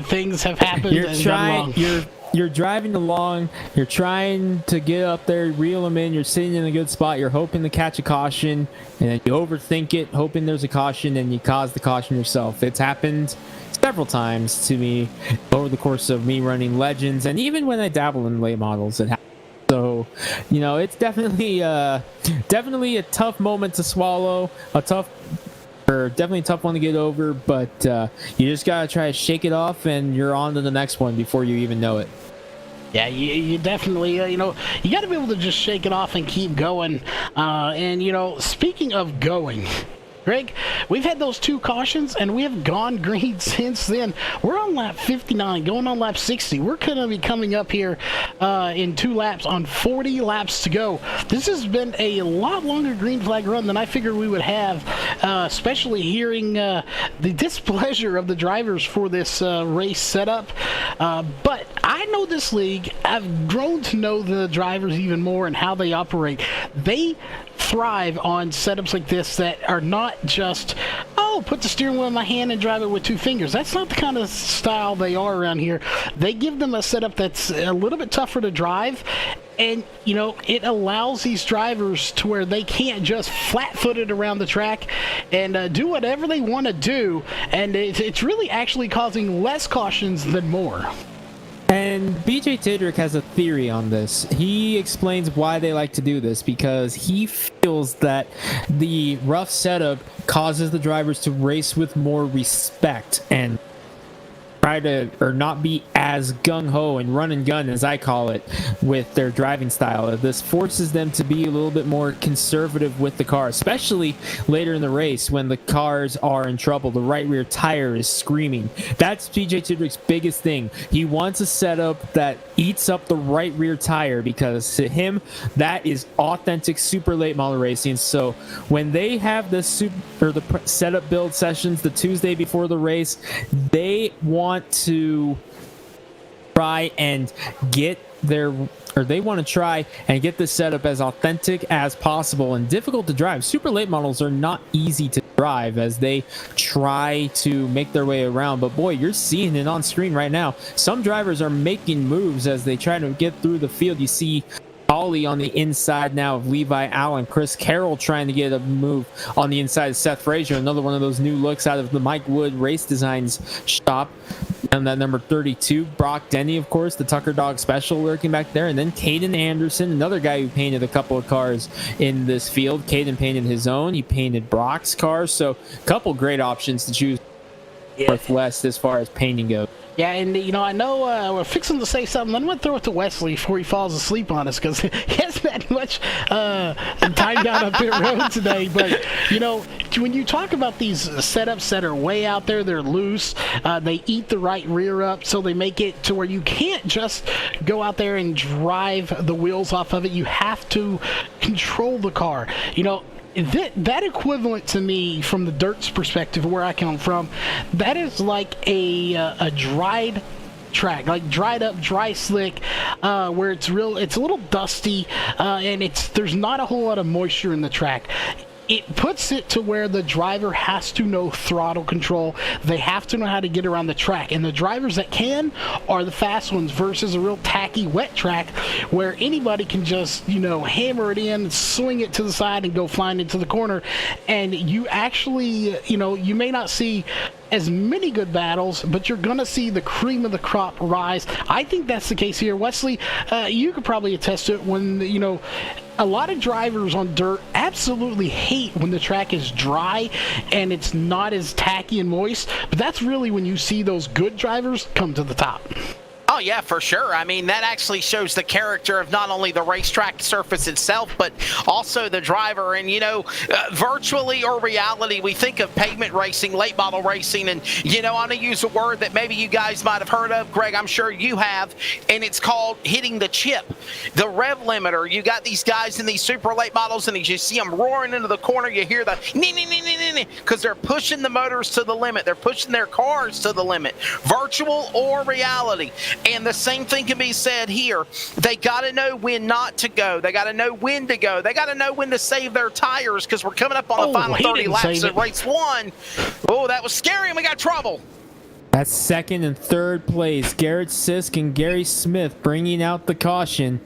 things have happened. You're driving along, you're trying to get up there, reel them in, you're sitting in a good spot, you're hoping to catch a caution, and then you overthink it, hoping there's a caution, and you cause the caution yourself. It's happened several times to me over the course of me running Legends, and even when I dabble in late models, it happens. So, it's definitely a tough moment to swallow, definitely a tough one to get over, but you just gotta try to shake it off, and you're on to the next one before you even know it. Yeah, you definitely, you got to be able to just shake it off and keep going. And speaking of going, Greg, we've had those 2 cautions, and we have gone green since then. We're on lap 59, going on lap 60. We're going to be coming up here in 2 laps on 40 laps to go. This has been a lot longer green flag run than I figured we would have, especially hearing the displeasure of the drivers for this race setup. But I know this league. I've grown to know the drivers even more and how they operate. They thrive on setups like this that are not just, put the steering wheel in my hand and drive it with 2 fingers. That's not the kind of style they are around here. They give them a setup that's a little bit tougher to drive, and it allows these drivers to where they can't just flat-footed around the track and do whatever they want to do, and it's really actually causing less cautions than more. And BJ Tidrick has a theory on this. He explains why they like to do this, because he feels that the rough setup causes the drivers to race with more respect and try to, or not be as gung-ho and run and gun, as I call it, with their driving style. This forces them to be a little bit more conservative with the car, especially later in the race when the cars are in trouble. The right rear tire is screaming. That's BJ Tidrick's biggest thing. He wants a setup that eats up the right rear tire, because to him, that is authentic super late model racing. So when they have the setup build sessions the Tuesday before the race, they want to try and get this setup as authentic as possible and difficult to drive. Super late models are not easy to drive as they try to make their way around, but boy, you're seeing it on screen right now. Some drivers are making moves as they try to get through the field. You see Ollie on the inside now of Levi Allen. Chris Carroll trying to get a move on the inside of Seth Frazier. Another one of those new looks out of the Mike Wood Race Designs shop. And that number 32, Brock Denny, of course, the Tucker Dog Special lurking back there. And then Caden Anderson, another guy who painted a couple of cars in this field. Caden painted his own. He painted Brock's cars. So a couple great options to choose Northwest as far as painting goes. Yeah, and I know we're fixing to say something. I'm going to throw it to Wesley before he falls asleep on us, because he hasn't had much time down up pit road today. But, when you talk about these setups that are way out there, they're loose, they eat the right rear up, so they make it to where you can't just go out there and drive the wheels off of it. You have to control the car. You know, that equivalent to me, from the dirt's perspective, where I come from, that is like a dried track, like dried up, dry slick, where it's a little dusty, and there's not a whole lot of moisture in the track. It puts it to where the driver has to know throttle control. They have to know how to get around the track. And the drivers that can are the fast ones, versus a real tacky, wet track where anybody can just, you know, hammer it in, swing it to the side, and go flying into the corner. And you actually, you know, you may not see as many good battles, but you're going to see the cream of the crop rise. I think that's the case here. Wesley, you could probably attest to it when, you know, a lot of drivers on dirt absolutely hate when the track is dry and it's not as tacky and moist, but that's really when you see those good drivers come to the top. Oh, yeah, for sure. I mean, that actually shows the character of not only the racetrack surface itself, but also the driver. And, you know, virtually or reality, we think of pavement racing, late model racing, and, you know, I'm going to use a word that maybe you guys might have heard of. Greg, I'm sure you have, and it's called hitting the chip. The rev limiter. You got these guys in these super late models, and you see them roaring into the corner. You hear the because they're pushing the motors to the limit. They're pushing their cars to the limit, virtual or reality. And the same thing can be said here. They got to know when not to go. They got to know when to go. They got to know when to save their tires, because we're coming up on the final 30 laps of race 1. Oh, that was scary, and we got trouble. That's second and third place. Garrett Sisk and Gary Smith bringing out the caution.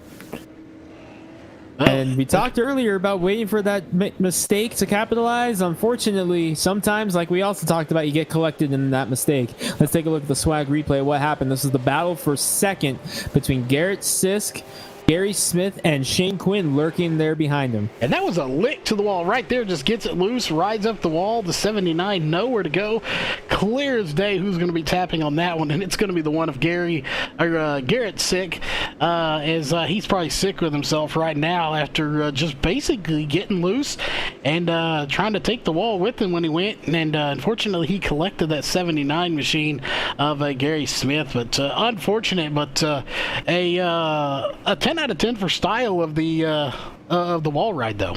And we talked earlier about waiting for that mistake to capitalize. Unfortunately, sometimes, like we also talked about, you get collected in that mistake. Let's take a look at the swag replay of what happened. This is the battle for second between Garrett Sisk, Gary Smith, and Shane Quinn lurking there behind him. And that was a lick to the wall right there. Just gets it loose, rides up the wall. The 79, nowhere to go. Clear as day who's going to be tapping on that one, and it's going to be the one of Garrett Sick, as he's probably sick with himself right now after just basically getting loose and trying to take the wall with him when he went. And unfortunately, he collected that 79 machine of Gary Smith. But unfortunate, but a 10 out of 10 for style of the wall ride, though.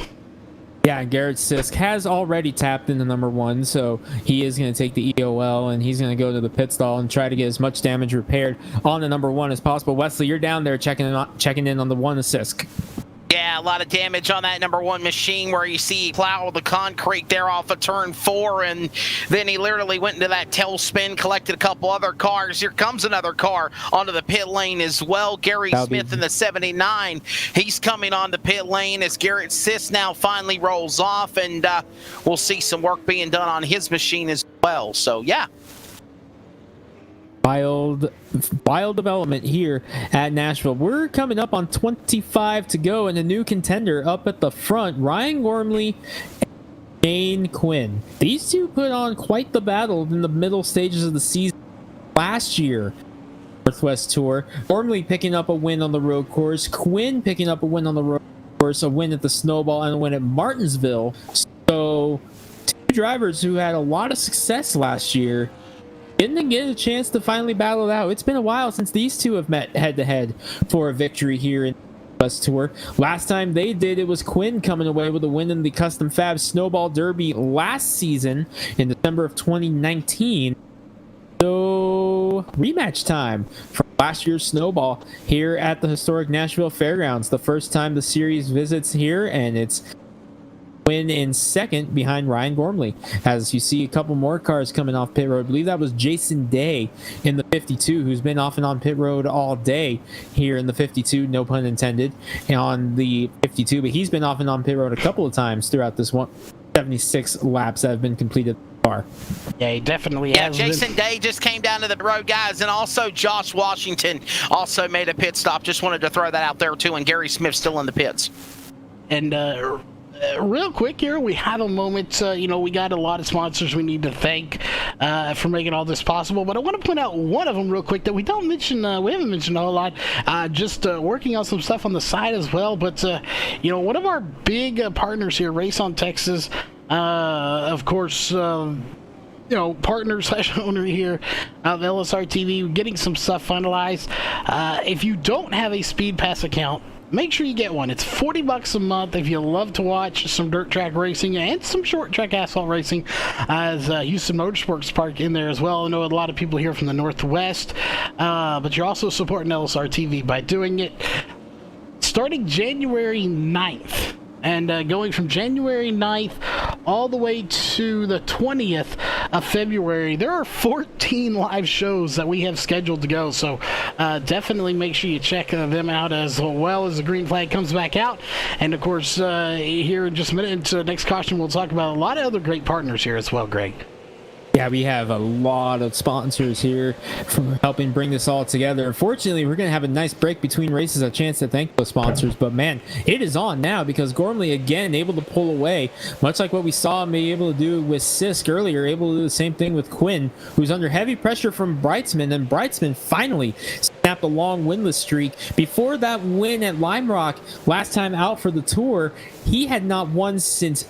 Yeah, Garrett Sisk has already tapped into number 1, so he is going to take the EOL, and he's going to go to the pit stall and try to get as much damage repaired on the number 1 as possible. Wesley, you're down there checking in on the 1 of Sisk. Yeah, a lot of damage on that number 1 machine, where you see plow the concrete there off of turn 4, and then he literally went into that tailspin, collected a couple other cars. Here comes another car onto the pit lane as well. Gary Smith in the 79. He's coming on the pit lane as Garrett Sisk now finally rolls off, and we'll see some work being done on his machine as well. So, yeah. Wild development here at Nashville. We're coming up on 25 to go, and a new contender up at the front, Ryan Gormley and Shane Quinn. These two put on quite the battle in the middle stages of the season last year. Northwest Tour. Gormley picking up a win on the road course, Quinn picking up a win on the road course, a win at the Snowball, and a win at Martinsville. So, two drivers who had a lot of success last year didn't get a chance to finally battle it out. It's been a while since these two have met head-to-head for a victory here in the West Tour. Last time they did, it was Quinn coming away with a win in the Custom Fab Snowball Derby last season in December of 2019. So, rematch time from last year's Snowball here at the historic Nashville Fairgrounds. The first time the series visits here, and it's Quinn in second behind Ryan Gormley. As you see a couple more cars coming off pit road. I believe that was Jason Day in the 52, who's been off and on pit road all day here in the 52, no pun intended, on the 52, but he's been off and on pit road a couple of times throughout this 76 laps that have been completed so far. Yeah, he definitely has. Yeah, Jason Day just came down to the road, guys, and also Josh Washington also made a pit stop. Just wanted to throw that out there, too, and Gary Smith still in the pits. And real quick here, we have a moment. We got a lot of sponsors we need to thank for making all this possible, but I want to point out one of them real quick that we don't mention. We haven't mentioned a whole lot. Just working on some stuff on the side as well. But one of our big partners here, Race on Texas, Of course, partner / owner here of LSR TV, getting some stuff finalized. If you don't have a Speed Pass account, make sure you get one. It's $40 a month if you love to watch some dirt track racing and some short track asphalt racing, as Houston Motorsports Park in there as well. I know a lot of people here from the Northwest, but you're also supporting LSR TV by doing it. Starting January 9th, and going from January 9th all the way to the 20th of February, there are 14 live shows that we have scheduled to go. So definitely make sure you check them out, as well as the green flag comes back out. And of course, here in just a minute, next caution, we'll talk about a lot of other great partners here as well, Greg. Yeah, we have a lot of sponsors here for helping bring this all together. Unfortunately, we're going to have a nice break between races, a chance to thank those sponsors. But man, it is on now, because Gormley, again, able to pull away, much like what we saw him be able to do with Sisk earlier, able to do the same thing with Quinn, who's under heavy pressure from Brightsman. And Brightsman finally snapped a long winless streak. Before that win at Lime Rock, last time out for the tour, he had not won since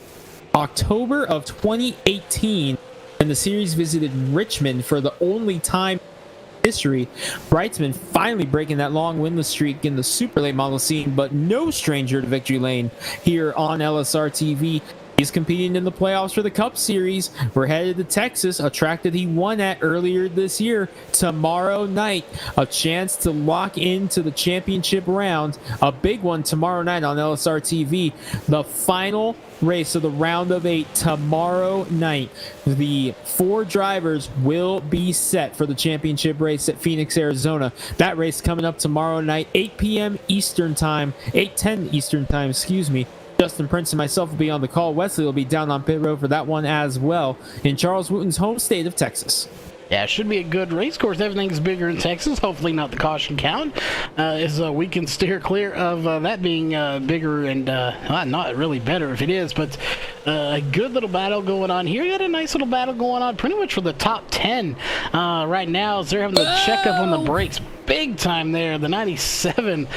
October of 2018. And the series visited Richmond for the only time in history. Brightsman finally breaking that long winless streak in the super late model scene, but no stranger to victory lane here on LSR TV. He's competing in the playoffs for the Cup Series. We're headed to Texas, a track that he won at earlier this year. Tomorrow night, a chance to lock into the championship round. A big one tomorrow night on LSR TV. The final race of the round of 8 tomorrow night. The 4 drivers will be set for the championship race at Phoenix, Arizona. That race coming up tomorrow night, 8 p.m. Eastern time, 8:10 Eastern time, excuse me. Justin Prince and myself will be on the call. Wesley will be down on pit road for that one as well, in Charles Wooten's home state of Texas. Yeah, it should be a good race course. Everything's bigger in Texas. Hopefully not the caution count. We can steer clear of that being bigger, and not really better if it is, but a good little battle going on here. You got a nice little battle going on pretty much for the top 10 right now, as they're having to check up on the brakes big time there. The 97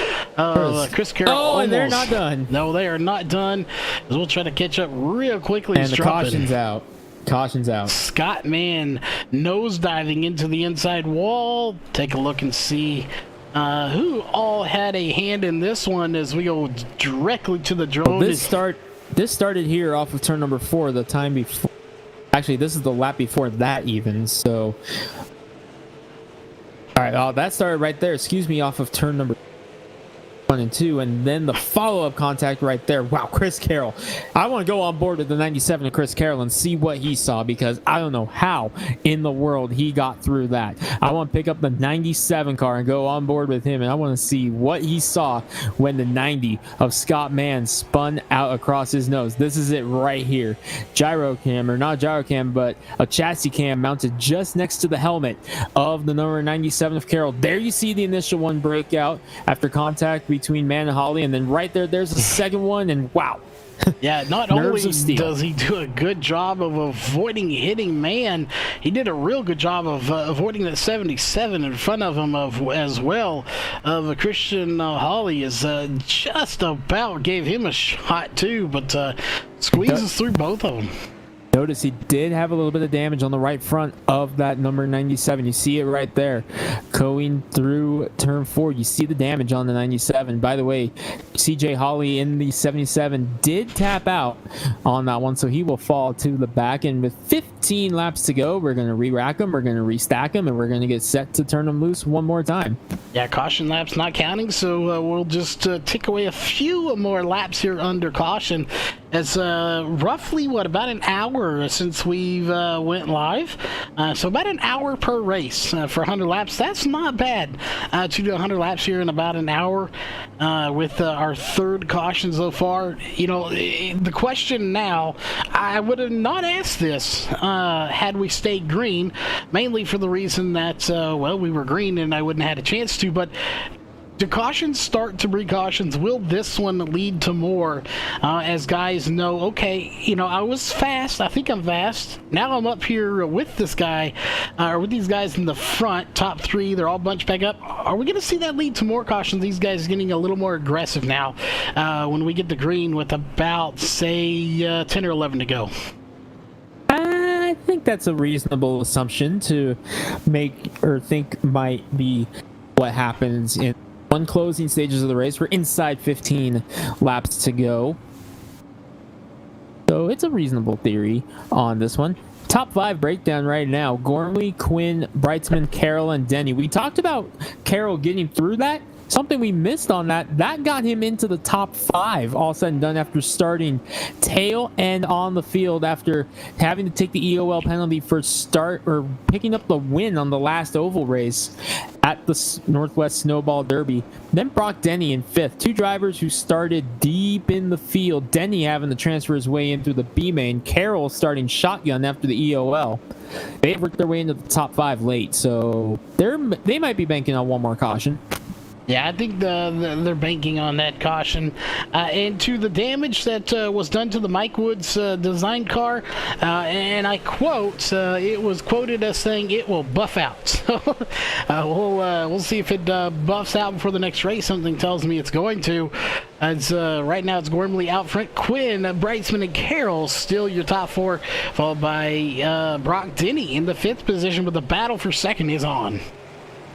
Chris Carroll. Oh, and they're not done. No, they are not done, as we'll try to catch up real quickly. And the caution's out. Caution's out. Scott Mann nosediving into the inside wall. Take a look and see who all had a hand in this one, as we go directly to the drone. This started here off of turn number 4, the time before. Actually, this is the lap before that even, so. All right, that started right there, excuse me, off of turn number 1 and 2, and then the follow-up contact right there. Wow, Chris Carroll. I want to go on board with the 97 of Chris Carroll and see what he saw, because I don't know how in the world he got through that. I want to pick up the 97 car and go on board with him, and I want to see what he saw when the 90 of Scott Mann spun out across his nose. This is it right here. Gyro cam, or not gyro cam, but a chassis cam mounted just next to the helmet of the number 97 of Carroll. There you see the initial one breakout after contact between Mann and Holly, and then right there's the second one, and wow. Yeah, not only does he do a good job of avoiding hitting Mann, he did a real good job of avoiding that 77 in front of him as well. Christian Holly is just about gave him a shot too, but squeezes through both of them. Notice he did have a little bit of damage on the right front of that number 97. You see it right there. Going through turn 4, you see the damage on the 97. By the way, CJ Holly in the 77 did tap out on that one, so he will fall to the back. And with 15 laps to go, we're going to re-rack him, we're going to restack him, and we're going to get set to turn him loose one more time. Yeah, caution laps not counting, so we'll just tick away a few more laps here under caution. It's roughly, about an hour since we've went live. So about an hour per race for 100 laps. That's not bad to do 100 laps here in about an hour with our third caution so far. You know, the question now, I would have not asked this had we stayed green, mainly for the reason that, we were green and I wouldn't have had a chance to, but Do cautions start to bring cautions? Will this one lead to more as guys know, okay, you know, I was fast. I think I'm fast. Now I'm up here with this guy, or with these guys in the front, top three. They're all bunched back up. Are we going to see that lead to more cautions? These guys getting a little more aggressive now when we get the green with about, say, 10 or 11 to go. I think that's a reasonable assumption to make or think might be what happens in one closing stages of the race. We're inside 15 laps to go, so it's a reasonable theory on this one. Top 5 breakdown right now: Gormley, Quinn, Brightsman, Carroll, and Denny. We talked about Carroll getting through that. Something we missed on that got him into the top 5 all said and done after starting tail end on the field after having to take the EOL penalty for picking up the win on the last oval race at the Northwest Snowball Derby. Then Brock Denny in 5th. 2 drivers who started deep in the field. Denny having to transfer his way in through the B main. Carroll starting shotgun after the EOL. They worked their way into the top 5 late, so they might be banking on one more caution. Yeah, I think they're banking on that caution. And to the damage that was done to the Mike Woods design car, and I quote, it was quoted as saying it will buff out. So we'll see if it buffs out before the next race. Something tells me it's going to. As right now it's Gormley out front, Quinn, Brightsman, and Carroll still your top 4, followed by Brock Denny in the 5th position, but the battle for second is on.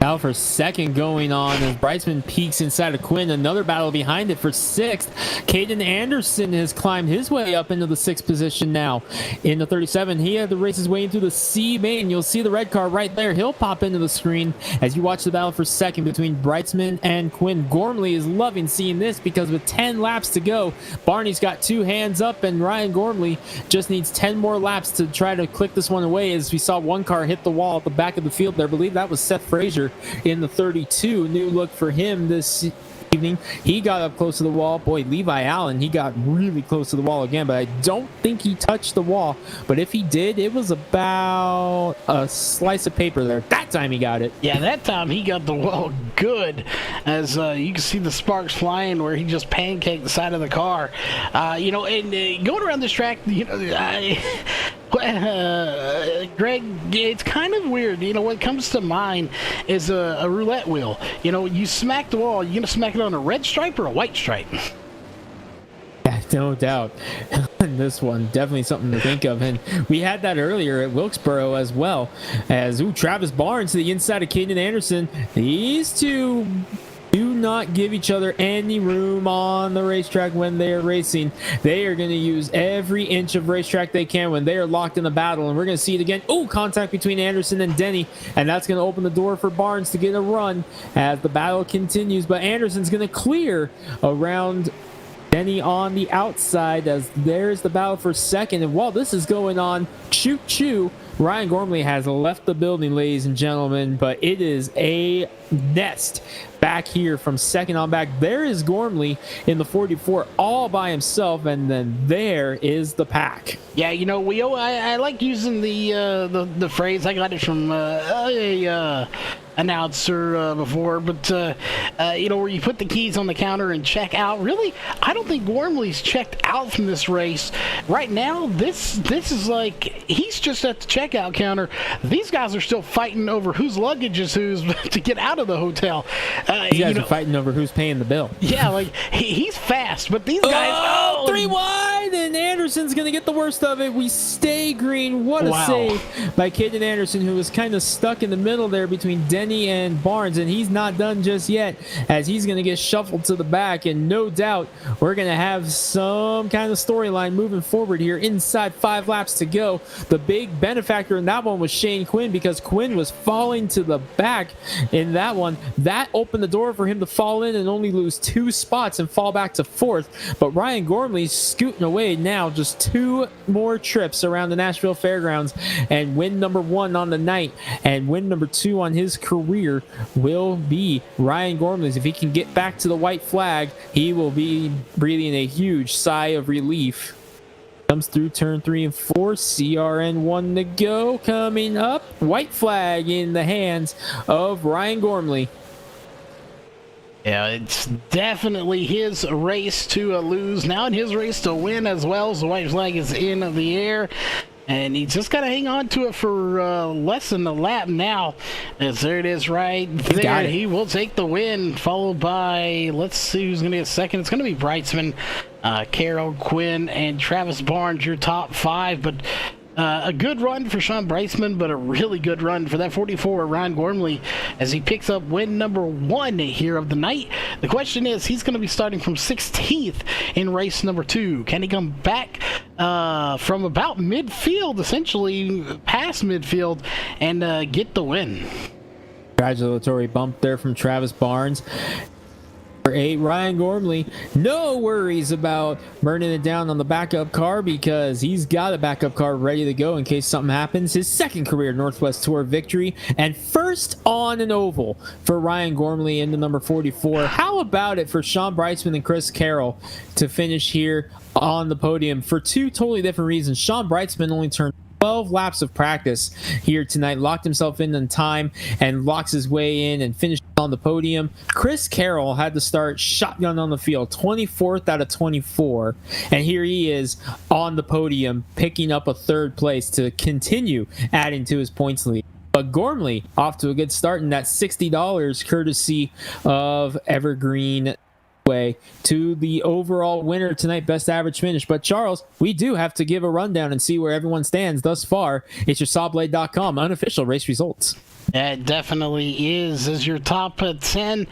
Battle for second going on as Brightsman peeks inside of Quinn. Another battle behind it for 6th. Caden Anderson has climbed his way up into the 6th position now. In the 37, he had to race his way into the C main. You'll see the red car right there. He'll pop into the screen as you watch the battle for second between Brightsman and Quinn. Gormley is loving seeing this because with 10 laps to go, Barney's got 2 hands up, and Ryan Gormley just needs 10 more laps to try to click this one away. As we saw one car hit the wall at the back of the field there. I believe that was Seth Frazier in the 32. New look for him this evening. He got up close to the wall. Boy, Levi Allen, he got really close to the wall again, but I don't think he touched the wall. But if he did, it was about a slice of paper there. That time he got it. Yeah, that time he got the wall good, as you can see the sparks flying where he just pancaked the side of the car. You know, and going around this track, you know, Greg, it's kind of weird. You know, what comes to mind is a roulette wheel. You know, you smack the wall, you're going to smack it on a red stripe or a white stripe? Yeah, no doubt. This one, definitely something to think of. And we had that earlier at Wilkesboro as well. As Travis Barnes to the inside of Caden Anderson. These two do not give each other any room on the racetrack when they are racing. They are going to use every inch of racetrack they can when they are locked in a battle, and we're going to see it again. Oh, contact between Anderson and Denny, and that's going to open the door for Barnes to get a run as the battle continues, but Anderson's going to clear around Denny on the outside as there's the battle for second. And while this is going on, choo-choo, Ryan Gormley has left the building, ladies and gentlemen, but it is a nest back here from second on back. There is Gormley in the 44 all by himself, and then there is the pack. Yeah, you know, I like using the phrase. I got it from a announcer before, but you know, where you put the keys on the counter and check out. Really, I don't think Gormley's checked out from this race right now. This is like he's just at the checkout counter. These guys are still fighting over whose luggage is whose to get out of the hotel. These guys are fighting over who's paying the bill. Yeah, like he's fast, but these guys 3 wide, and Anderson's gonna get the worst of it. We stay green. What a save by Caden Anderson, who was kind of stuck in the middle there between Denny and Barnes, and he's not done just yet, as he's gonna get shuffled to the back. And no doubt we're gonna have some kind of storyline moving forward here. Inside 5 laps to go. The big benefactor in that one was Shane Quinn, because Quinn was falling to the back in that one. That opened the door for him to fall in and only lose 2 spots and fall back to 4th. But Ryan Gormley's scooting away now, just 2 more trips around the Nashville Fairgrounds, and win number 1 on the night and win number 2 on his career will be Ryan Gormley's. If he can get back to the white flag, he will be breathing a huge sigh of relief. Comes through turn 3 and 4. CRN1 to go. Coming up, white flag in the hands of Ryan Gormley. Yeah, it's definitely his race to lose now, and his race to win as well. So the white flag is in the air, and he's just got to hang on to it for less than a lap now. As there it is right there. He will take the win, followed by, let's see who's going to get second. It's going to be Brightsman, Carroll, Quinn, and Travis Barnes, your top five. But a good run for Sean Brightsman, but a really good run for that 44 Ryan Gormley as he picks up win number 1 here of the night. The question is, he's going to be starting from 16th in race number 2. Can he come back from about midfield, essentially past midfield, and get the win? Congratulatory bump there from Travis Barnes. Number 8, Ryan Gormley, no worries about burning it down on the backup car because he's got a backup car ready to go in case something happens. His second career Northwest Tour victory and first on an oval for Ryan Gormley in the number 44. How about it for Sean Brightsman and Chris Carroll to finish here on the podium for two totally different reasons. Sean Brightsman only turned 12 laps of practice here tonight, locked himself in time and locks his way in and finished on the podium. Chris Carroll had to start shotgun on the field, 24th out of 24, and here he is on the podium picking up a third place to continue adding to his points lead. But Gormley off to a good start in that $60 courtesy of Evergreen way to the overall winner tonight, best average finish. But Charles, we do have to give a rundown and see where everyone stands thus far. It's your sawblade.com unofficial race results. It definitely is your top 10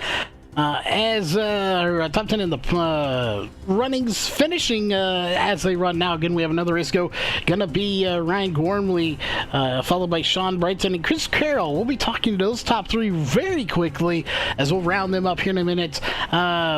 top 10 in the runnings, finishing as they run now. Again, we have another race gonna be Ryan Gormley, followed by Sean Brightson and Chris Carroll. We'll be talking to those top 3 very quickly as we'll round them up here in a minute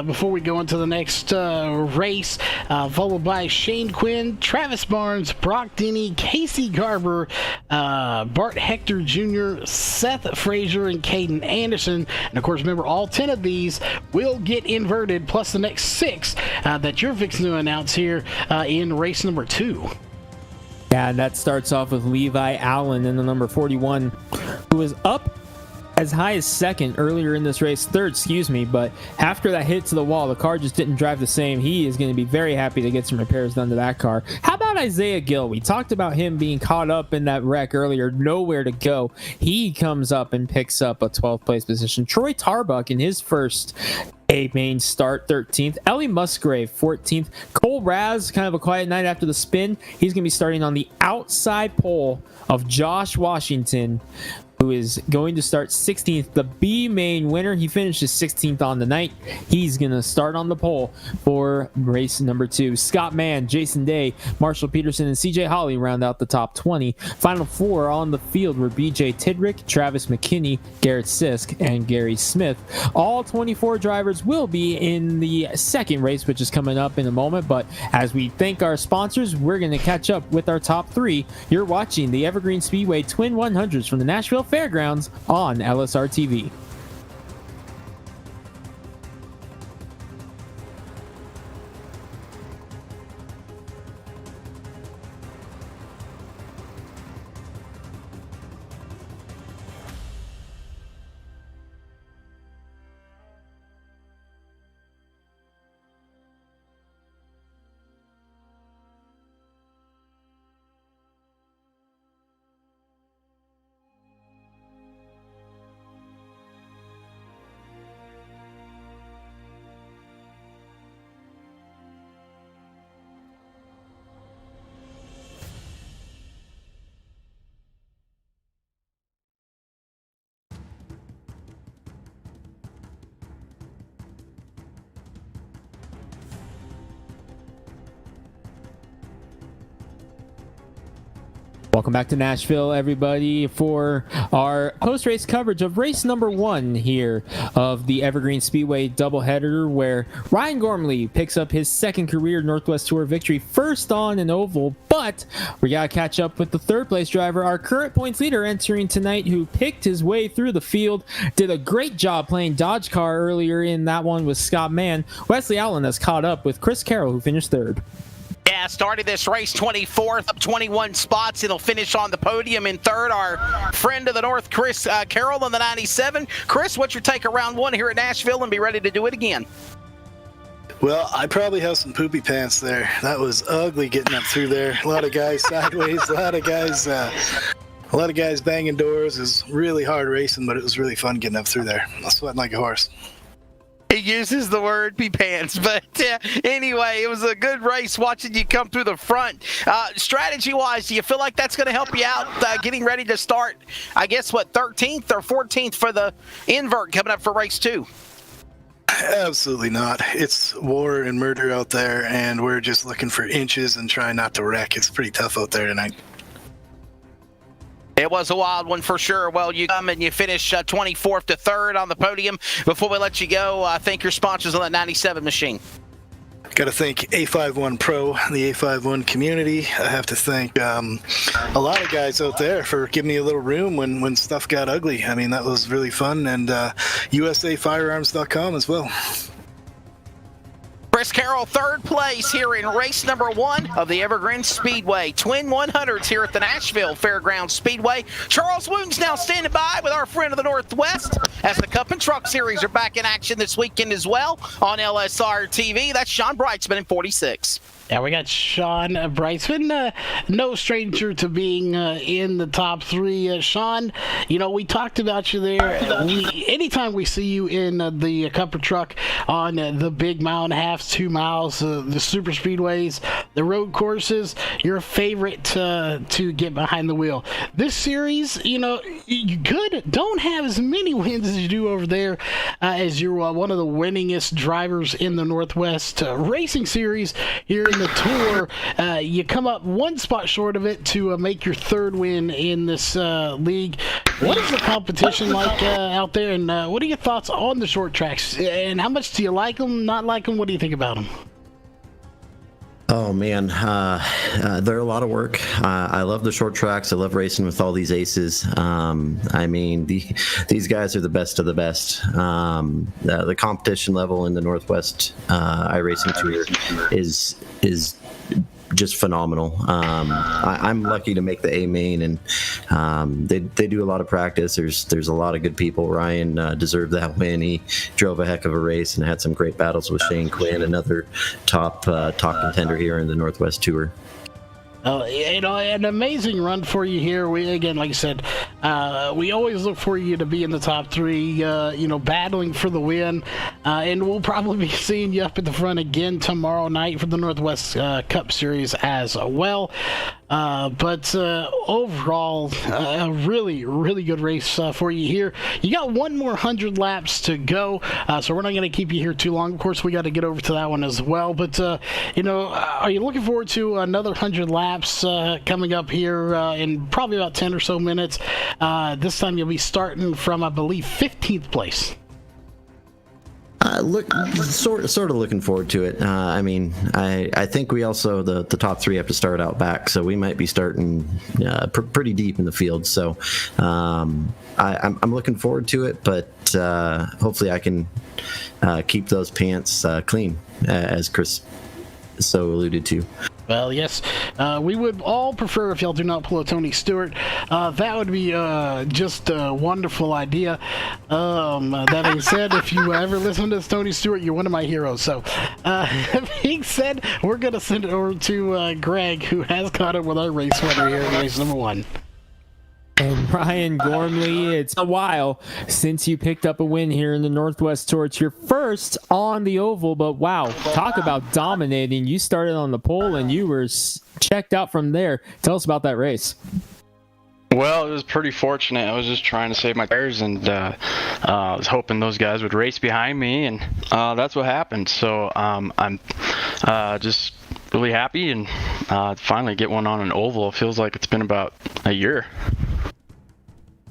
before we go into the next race, followed by Shane Quinn, Travis Barnes, Brock Denny, Casey Garber, Bart Hector Jr., Seth Frazier, and Caden Anderson. And of course, remember, all 10 of these will get inverted, plus the next 6 that you're fixing to announce here in race number 2. Yeah, and that starts off with Levi Allen in the number 41, who was up as high as second earlier in this race, third, excuse me, but after that hit to the wall, the car just didn't drive the same. He is going to be very happy to get some repairs done to that car. How about Isaiah Gill? We talked about him being caught up in that wreck earlier, nowhere to go. He comes up and picks up a 12th place position. Troy Tarbuck in his first main start, 13th. Ellie Musgrave, 14th. Cole Raz, kind of a quiet night after the spin. He's going to be starting on the outside pole of Josh Washington, who is going to start 16th. The B main winner, he finishes 16th on the night. He's going to start on the pole for race number 2. Scott Mann, Jason Day, Marshall Peterson, and CJ Holly round out the top 20. Final 4 on the field were BJ Tidrick, Travis McKinney, Garrett Sisk, and Gary Smith. All 24 drivers will be in the second race, which is coming up in a moment. But as we thank our sponsors, we're going to catch up with our top 3. You're watching the Evergreen Speedway Twin 100s from the Nashville Fairgrounds on LSR TV. Welcome back to Nashville, everybody, for our post-race coverage of race number 1 here of the Evergreen Speedway doubleheader, where Ryan Gormley picks up his second career Northwest Tour victory, first on an oval. But we got to catch up with the third place driver, our current points leader entering tonight, who picked his way through the field, did a great job playing Dodge car earlier in that one with Scott Mann. Wesley Allen has caught up with Chris Carroll, who finished third. Yeah, started this race 24th, up 21 spots. It'll finish on the podium in third. Our friend of the North, Chris Carroll, in the 97. Chris, what's your take of round one here at Nashville, and be ready to do it again? Well, I probably have some poopy pants there. That was ugly getting up through there. A lot of guys sideways, a lot of guys banging doors. It was really hard racing, but it was really fun getting up through there. I was sweating like a horse. He uses the word pee pants, but anyway, it was a good race watching you come through the front. Strategy-wise, do you feel like that's going to help you out getting ready to start, I guess, 13th or 14th for the invert coming up for race 2? Absolutely not. It's war and murder out there, and we're just looking for inches and trying not to wreck. It's pretty tough out there tonight. It was a wild one for sure. Well, you come and you finish 24th to 3rd on the podium. Before we let you go, thank your sponsors on that 97 machine. Got to thank A51 Pro, the A51 community. I have to thank a lot of guys out there for giving me a little room when stuff got ugly. I mean, that was really fun. And USAFirearms.com as well. Chris Carroll, 3rd place here in race number 1 of the Evergreen Speedway. Twin 100s here at the Nashville Fairgrounds Speedway. Charles Wooten's now standing by with our friend of the Northwest as the Cup and Truck Series are back in action this weekend as well on LSR TV. That's Sean Brightsman in 46. Yeah, we got Sean Brightsman, no stranger to being in the top 3. Sean, you know, we talked about you there. Anytime we see you in the Cup Truck on the big mile and a half, 2 miles, the super speedways, the road courses, you're a favorite to get behind the wheel. This series, you know, you don't have as many wins as you do over there, as you're one of the winningest drivers in the Northwest Racing Series here in the Tour. You come up 1 spot short of it to make your 3rd win in this league. What is the competition like out there, and what are your thoughts on the short tracks, and how much do you like them, not like them? What do you think about them? Oh man, they're a lot of work. I love the short tracks. I love racing with all these aces. I mean, these guys are the best of the best. The competition level in the Northwest iRacing Tour is just phenomenal. I'm lucky to make the A main, and they do a lot of practice. There's a lot of good people. Ryan deserved that win. He drove a heck of a race and had some great battles with Shane Quinn, another top contender here in the Northwest Tour. You know, an amazing run for you here. We, again, like I said, we always look for you to be in the top 3, you know, battling for the win. And we'll probably be seeing you up at the front again tomorrow night for the Northwest Cup Series as well. But overall, a really, really good race for you here. You got 1 more 100 laps to go, so we're not going to keep you here too long. Of course, we got to get over to that one as well. But, you know, are you looking forward to another 100 laps coming up here in probably about 10 or so minutes? This time you'll be starting from, I believe, 15th place. Sort of looking forward to it. I mean, I think we also the top 3 have to start out back, so we might be starting pretty deep in the field. So I'm looking forward to it, but hopefully I can keep those pants clean, as Chris so alluded to. Well, yes, we would all prefer if y'all do not pull a Tony Stewart. That would be just a wonderful idea. That being said, if you ever listen to this Tony Stewart, you're one of my heroes. So, being said, we're going to send it over to Greg, who has caught up with our race winner here in race number 1. And Ryan Gormley, it's a while since you picked up a win here in the Northwest Tour. It's your first on the oval, but wow, talk about dominating. You started on the pole and you were checked out from there. Tell us about that race. Well, it was pretty fortunate. I was just trying to save my tires, and I was hoping those guys would race behind me, and that's what happened. So I'm just really happy, and finally get one on an oval. It feels like it's been about a year.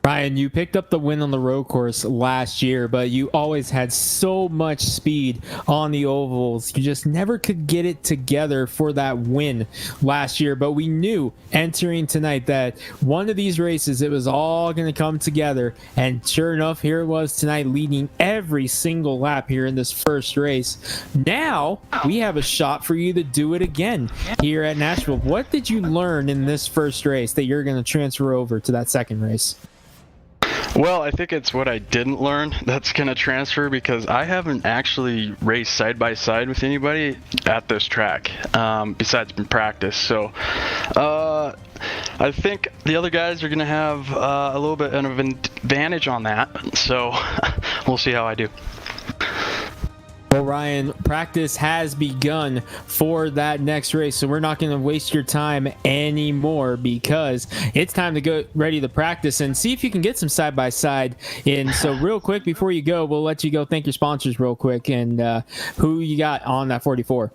Ryan, you picked up the win on the road course last year, but you always had so much speed on the ovals. You just never could get it together for that win last year. But we knew entering tonight that one of these races, it was all going to come together. And sure enough, here it was tonight, leading every single lap here in this first race. Now we have a shot for you to do it again here at Nashville. What did you learn in this first race that you're going to transfer over to that second race? Well, I think it's what I didn't learn that's going to transfer, because I haven't actually raced side by side with anybody at this track besides in practice. So I think the other guys are going to have a little bit of an advantage on that. So we'll see how I do. Well, Ryan, practice has begun for that next race, so we're not going to waste your time anymore, because it's time to go ready to practice and see if you can get some side-by-side in. So real quick, before you go, we'll let you go thank your sponsors real quick, and who you got on that 44.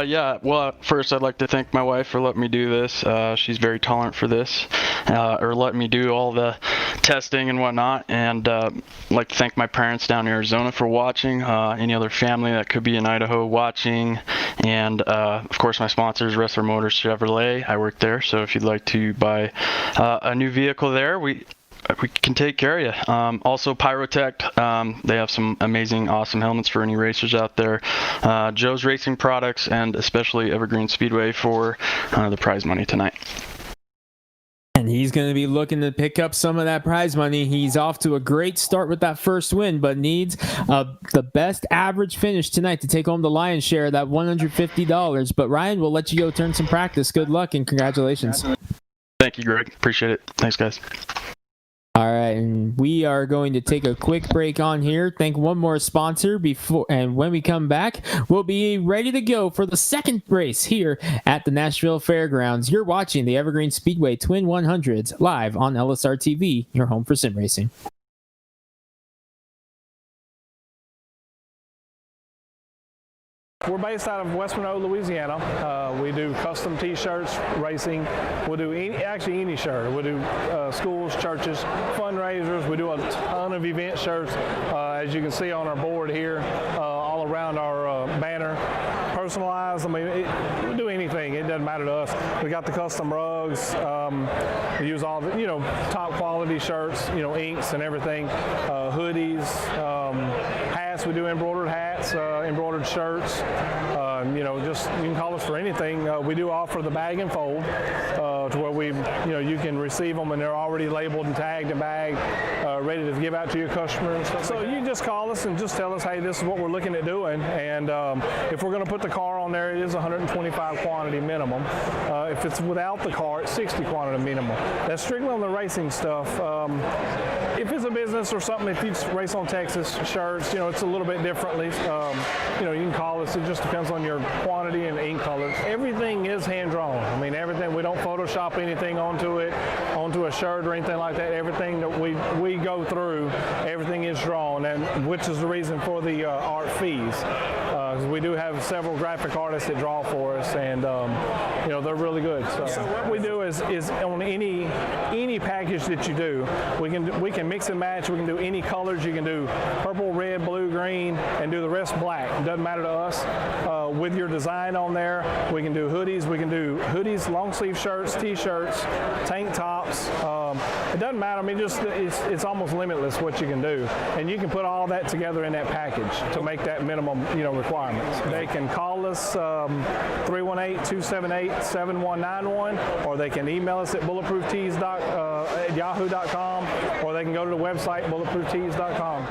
Yeah, well, first I'd like to thank my wife for letting me do this. She's very tolerant for this, or letting me do all the testing and whatnot. And I'd like to thank my parents down in Arizona for watching, any other family that could be in Idaho watching, and of course my sponsors, Wrestler Motors Chevrolet. I work there, so if you'd like to buy a new vehicle there, we can take care of you. Also Pyrotech, they have some amazing, awesome helmets for any racers out there. Joe's Racing Products, and especially Evergreen Speedway for the prize money tonight. And he's going to be looking to pick up some of that prize money. He's off to a great start with that first win, but needs the best average finish tonight to take home the lion's share of that $150. But Ryan, we'll let you go turn some practice. Good luck and congratulations. Thank you, Greg. Appreciate it. Thanks, guys. All right, and we are going to take a quick break on here. Thank one more sponsor before, and when we come back, we'll be ready to go for the second race here at the Nashville Fairgrounds. You're watching the Evergreen Speedway Twin 100s live on LSR TV, your home for sim racing. We're based out of West Monroe, Louisiana. We do custom T-shirts, racing. We'll do any shirt. We'll do schools, churches, fundraisers. We do a ton of event shirts, as you can see on our board here, all around our banner. Personalized. I mean, we do anything. It doesn't matter to us. We got the custom rugs. We use all the, top quality shirts, inks and everything. Hoodies, hats. We do embroidered hats, embroidered shirts. Just you can call us for anything. We do offer the bag and fold, to where you can receive them and they're already labeled and tagged and bagged, ready to give out to your customers. So you just call us and just tell us, hey, this is what we're looking at doing, and if we're going to put the car on there, it is 125 quantity minimum. If it's without the car, it's 60 quantity minimum. That's strictly on the racing stuff. If it's a business or something, if you race on Texas shirts, it's a little bit differently. You can call us. It just depends on your quantity and ink color. Everything is hand drawn. I mean, everything. We don't Photoshop anything onto a shirt or anything like that. Everything that we go through, everything is drawn, and which is the reason for the art fees. We do have several graphic artists that draw for us, and they're really good. So what we do is on any package that you do, we can mix and match. We can do any colors. You can do purple, red, blue, green, and do the rest black. It doesn't matter to us. With your design on there, we can do hoodies. We can do hoodies, long sleeve shirts, t-shirts, tank tops. It doesn't matter. I mean, it's almost limitless what you can do, and you can put all that together in that package to make that minimum requirements. They can call us 318-278-7191, or they can email us at bulletprooftees@yahoo.com, or they can go to the website bulletprooftees.com.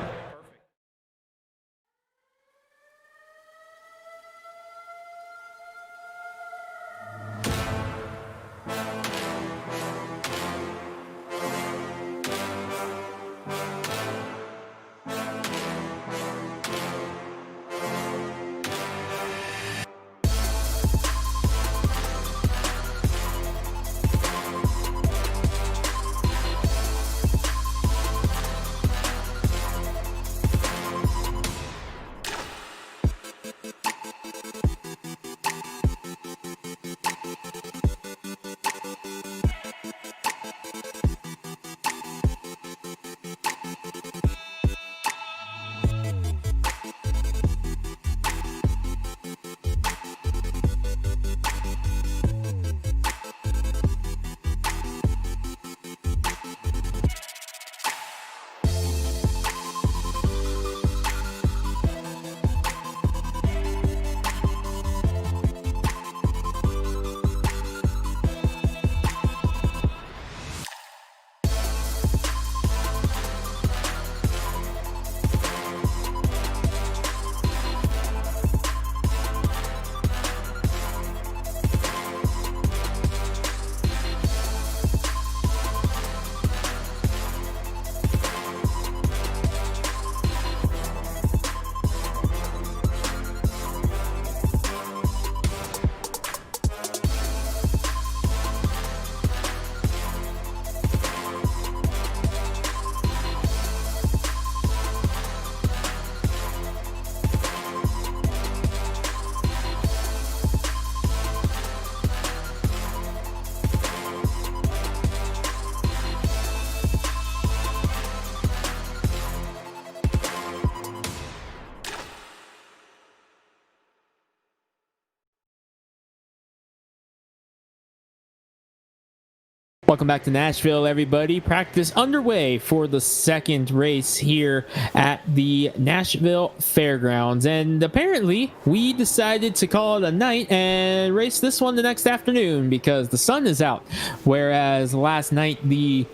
Welcome back to Nashville, everybody. Practice underway for the second race here at the Nashville Fairgrounds. And apparently, we decided to call it a night and race this one the next afternoon because the sun is out. Whereas last night, the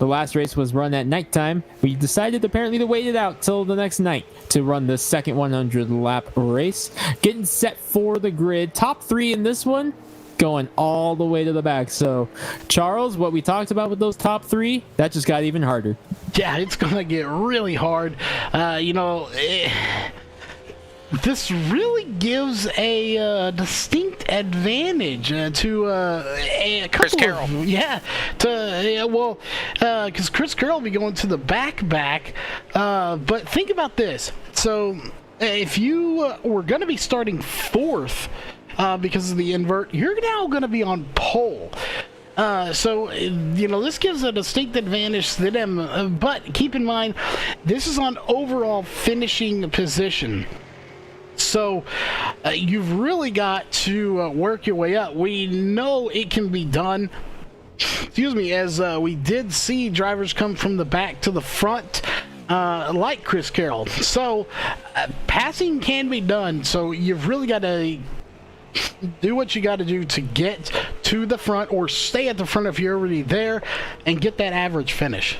last race was run at nighttime. We decided apparently to wait it out till the next night to run the second 100 lap race. Getting set for the grid. Top 3 in this one, going all the way to the back. So, Charles, what we talked about with those top 3, that just got even harder. Yeah, it's going to get really hard. This really gives a distinct advantage to a couple Chris Carroll. Because Chris Carroll will be going to the back. But think about this. So, if you were going to be starting 4th, because of the invert, you're now going to be on pole. This gives a distinct advantage to them. But keep in mind, this is on overall finishing position. So you've really got to work your way up. We know it can be done. As we did see drivers come from the back to the front. Like Chris Carroll. So passing can be done. So you've really got to do what you got to do to get to the front or stay at the front if you're already there and get that average finish.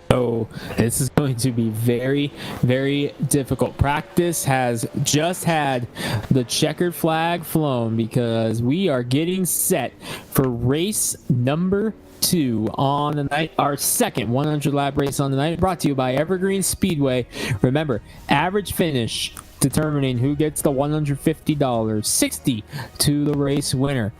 So this is going to be very, very difficult. Practice has just had the checkered flag flown because we are getting set for race number 2 on the night, our second 100 lap race on the night, brought to you by Evergreen Speedway. Remember, average finish determining who gets the $150, 60 to the race winner,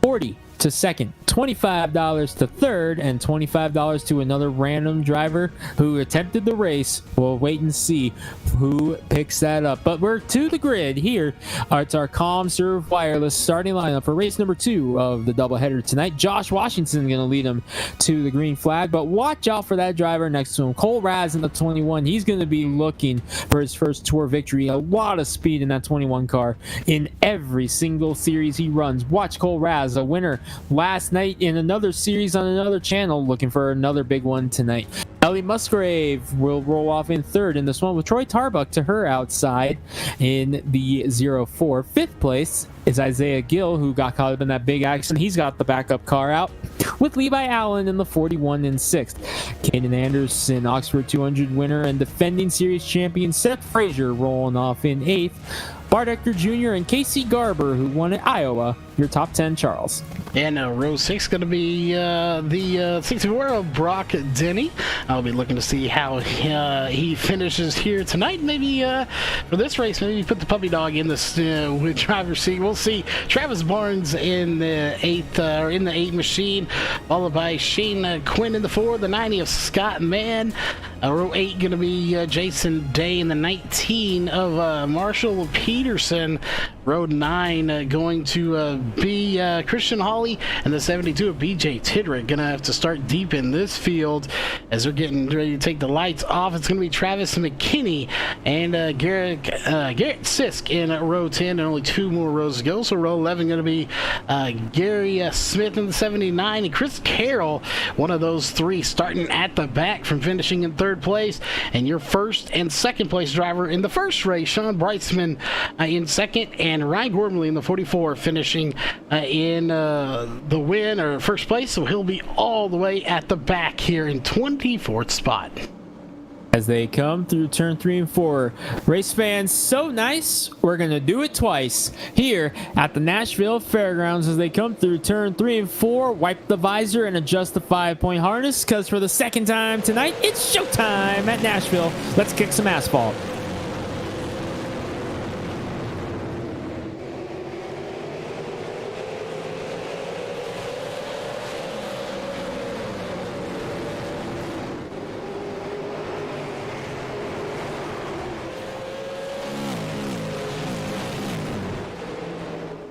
40 to second, $25 to third, and $25 to another random driver who attempted the race. We'll wait and see who picks that up. But we're to the grid here. It's our ComServe Wireless starting lineup for race number 2 of the doubleheader tonight. Josh Washington going to lead him to the green flag, but watch out for that driver next to him, Cole Raz in the 21. He's going to be looking for his first tour victory. A lot of speed in that 21 car in every single series he runs. Watch Cole Raz, a winner last night in another series on another channel, looking for another big one tonight. Ellie Musgrave will roll off in third in this one with Troy Tarbuck to her outside in the 0-4. Fifth place is Isaiah Gill, who got caught up in that big accident. He's got the backup car out with Levi Allen in the 41 in 6th. Caden Anderson, Oxford 200 winner and defending series champion Seth Frazier rolling off in 8th. Bart Ector Jr. and Casey Garber, who won at Iowa, your top 10, Charles. And row 6 going to be the 64 Brock Denny. I'll be looking to see how he finishes here tonight. Maybe for this race, maybe put the puppy dog in the with driver's seat. We'll see. Travis Barnes in the 8 machine, followed by Shane Quinn in the 4, the 90 of Scott Mann. Row 8 going to be Jason Day in the 19 of Marshall Peterson. Row 9 going to be Christian Hawley, and the 72 of BJ Tidrick. Gonna have to start deep in this field as they're getting ready to take the lights off. It's gonna be Travis McKinney and Garrett Sisk in row 10, and only 2 more rows to go. So row 11 gonna be Gary Smith in the 79, and Chris Carroll, one of those 3, starting at the back from finishing in 3rd place. And your 1st and 2nd place driver in the first race, Sean Breitzman in 2nd, and Ryan Gormley in the 44 finishing in the win or 1st place. So he'll be all the way at the back here in 24th spot. As they come through turn 3 and 4. Race fans, so nice, we're going to do it twice here at the Nashville Fairgrounds as they come through turn 3 and 4. Wipe the visor and adjust the 5-point harness, because for the second time tonight, it's showtime at Nashville. Let's kick some asphalt.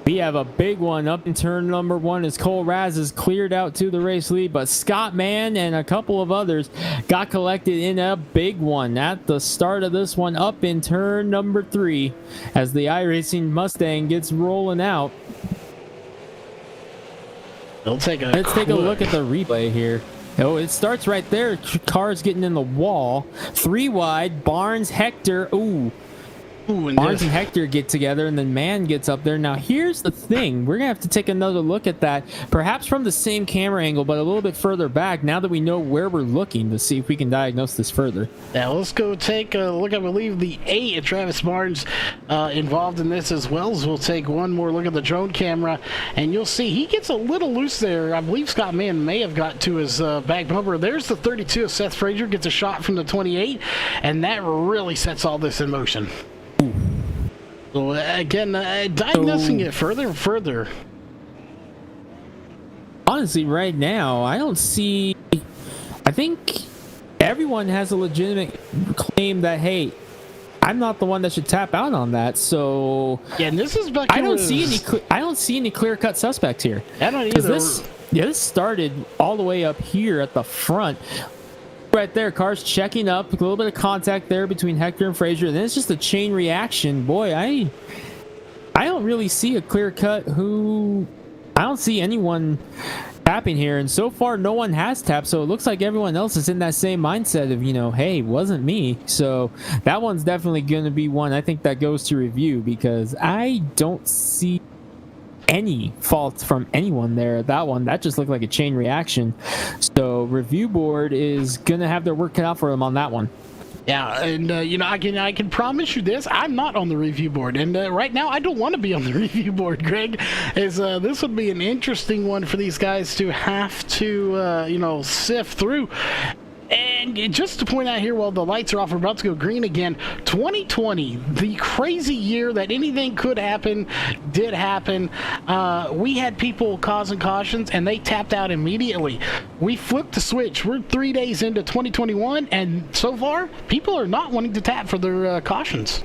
We have a big one up in turn number 1 as Cole Raz is cleared out to the race lead, but Scott Mann and a couple of others got collected in a big one at the start of this one up in turn number 3 as the iRacing Mustang gets rolling out. Let's take a look at the replay here. Oh, it starts right there. Cars getting in the wall. 3 wide. Barnes, Hector. Ooh, Barnes and Hector get together, and then Man gets up there. Now, here's the thing. We're going to have to take another look at that, perhaps from the same camera angle, but a little bit further back, now that we know where we're looking, to see if we can diagnose this further. Now, let's go take a look. I believe the 8 of Travis Barnes involved in this as well. So we'll take one more look at the drone camera, and you'll see he gets a little loose there. I believe Scott Mann may have got to his back bumper. There's the 32 of Seth Frazier, gets a shot from the 28, and that really sets all this in motion. So again, diagnosing it further and further. Honestly, right now, I don't see... I think everyone has a legitimate claim that, hey, I'm not the one that should tap out on that. So yeah, and this is back. I don't see any clear-cut suspects here. I don't either. This started all the way up here at the front. Right there, cars checking up, a little bit of contact there between Hector and Frazier, and then it's just a chain reaction. Boy, I don't really see a clear cut I don't see anyone tapping here, and so far no one has tapped, so it looks like everyone else is in that same mindset of, you know, hey, wasn't me. So that one's definitely going to be one I think that goes to review, because I don't see any faults from anyone there. That one, that just looked like a chain reaction. So review board is gonna have their work cut out for them on that one. Yeah, and you know, I can promise you this: I'm not on the review board, and right now I don't want to be on the review board, Greg. As this would be an interesting one for these guys to have to you know, sift through. And just to point out here, while the lights are off, we're about to go green again. 2020, the crazy year that anything could happen, did happen. We had people causing cautions, and they tapped out immediately. We flipped the switch. We're 3 days into 2021, and so far, people are not wanting to tap for their cautions.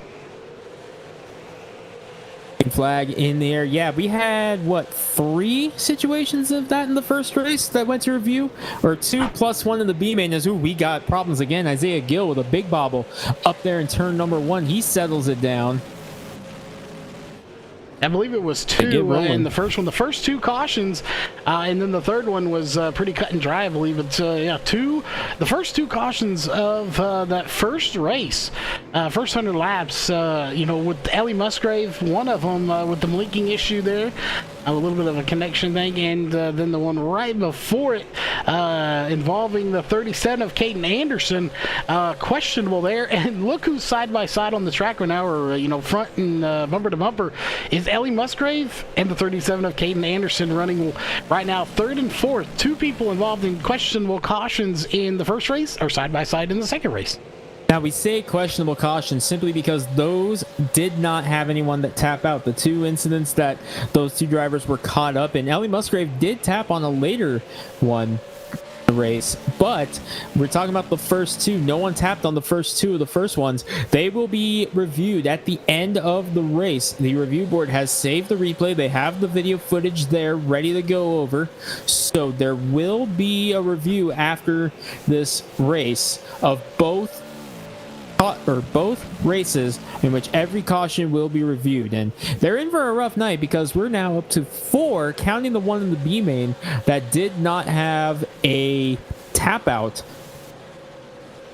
Flag in the air. Yeah, we had, what, 3 situations of that in the first race that went to review? Or 2 plus 1 in the B main. As we got problems again. Isaiah Gill with a big bobble up there in turn number 1. He settles it down. I believe it was 2 in the first one. The first 2 cautions, and then the third one was pretty cut and dry, I believe. It's yeah, 2. The first 2 cautions of that first race, first 100 laps. You know, with Ellie Musgrave, one of them with the blinking issue there, a little bit of a connection thing, and then the one right before it involving the 37 of Caden Anderson, questionable there. And look who's side by side on the track right now, or you know, front and bumper to bumper, is Ellie Musgrave and the 37 of Caden Anderson running right now 3rd and 4th. 2 people involved in questionable cautions in the first race are side by side in the second race. Now, we say questionable caution simply because those did not have anyone that tap out. The 2 incidents that those 2 drivers were caught up in. Ellie Musgrave did tap on a later one race, but we're talking about the first 2. No one tapped on the first 2 of the first ones. They will be reviewed at the end of the race. The review board has saved the replay. They have the video footage there ready to go over, so there will be a review after this race of both races, in which every caution will be reviewed. And they're in for a rough night, because we're now up to 4, counting the one in the B main, that did not have a tap out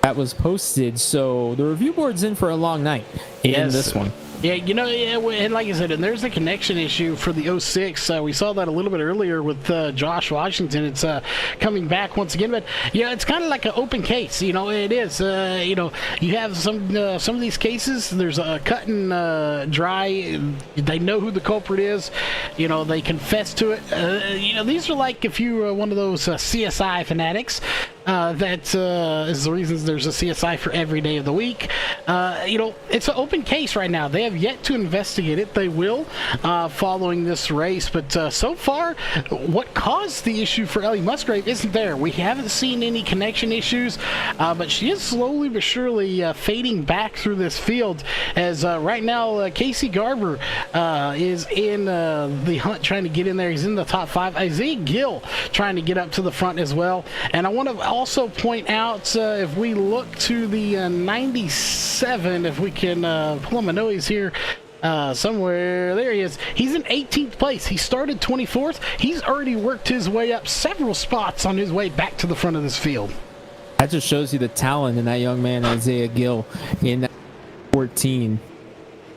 that was posted. So the review board's in for a long night in this one. Yeah, you know, and like I said, and there's a connection issue for the 06. We saw that a little bit earlier with Josh Washington. It's coming back once again, but yeah, it's kind of like an open case. You know, it is. You know, you have some of these cases. There's a cut and dry. They know who the culprit is. You know, they confess to it. You know, these are like if you were one of those CSI fanatics. That is the reasons there's a CSI for every day of the week. You know, it's an open case right now. They have yet to investigate it. They will following this race. But so far, what caused the issue for Ellie Musgrave isn't there. We haven't seen any connection issues, but she is slowly but surely fading back through this field. As right now, Casey Garber is in the hunt, trying to get in there. He's in the top 5. Isaiah Gill trying to get up to the front as well. And I want to also point out, if we look to the 97, if we can pull up my noise here, somewhere. There he is. He's in 18th place. He started 24th. He's already worked his way up several spots on his way back to the front of this field. That just shows you the talent in that young man, Isaiah Gill, in 14.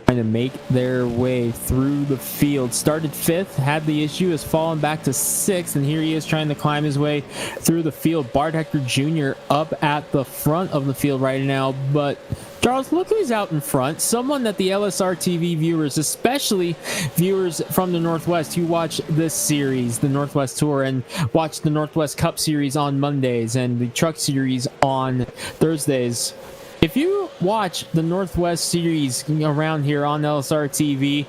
Trying to make their way through the field. Started 5th, had the issue, has fallen back to 6th, and here he is trying to climb his way through the field. Bart Hector Jr. up at the front of the field right now, but Charles, look who's out in front. Someone that the LSR TV viewers, especially viewers from the Northwest who watch this series, the Northwest Tour, and watch the Northwest Cup Series on Mondays and the Truck Series on Thursdays. If you watch the Northwest Series around here on LSR TV,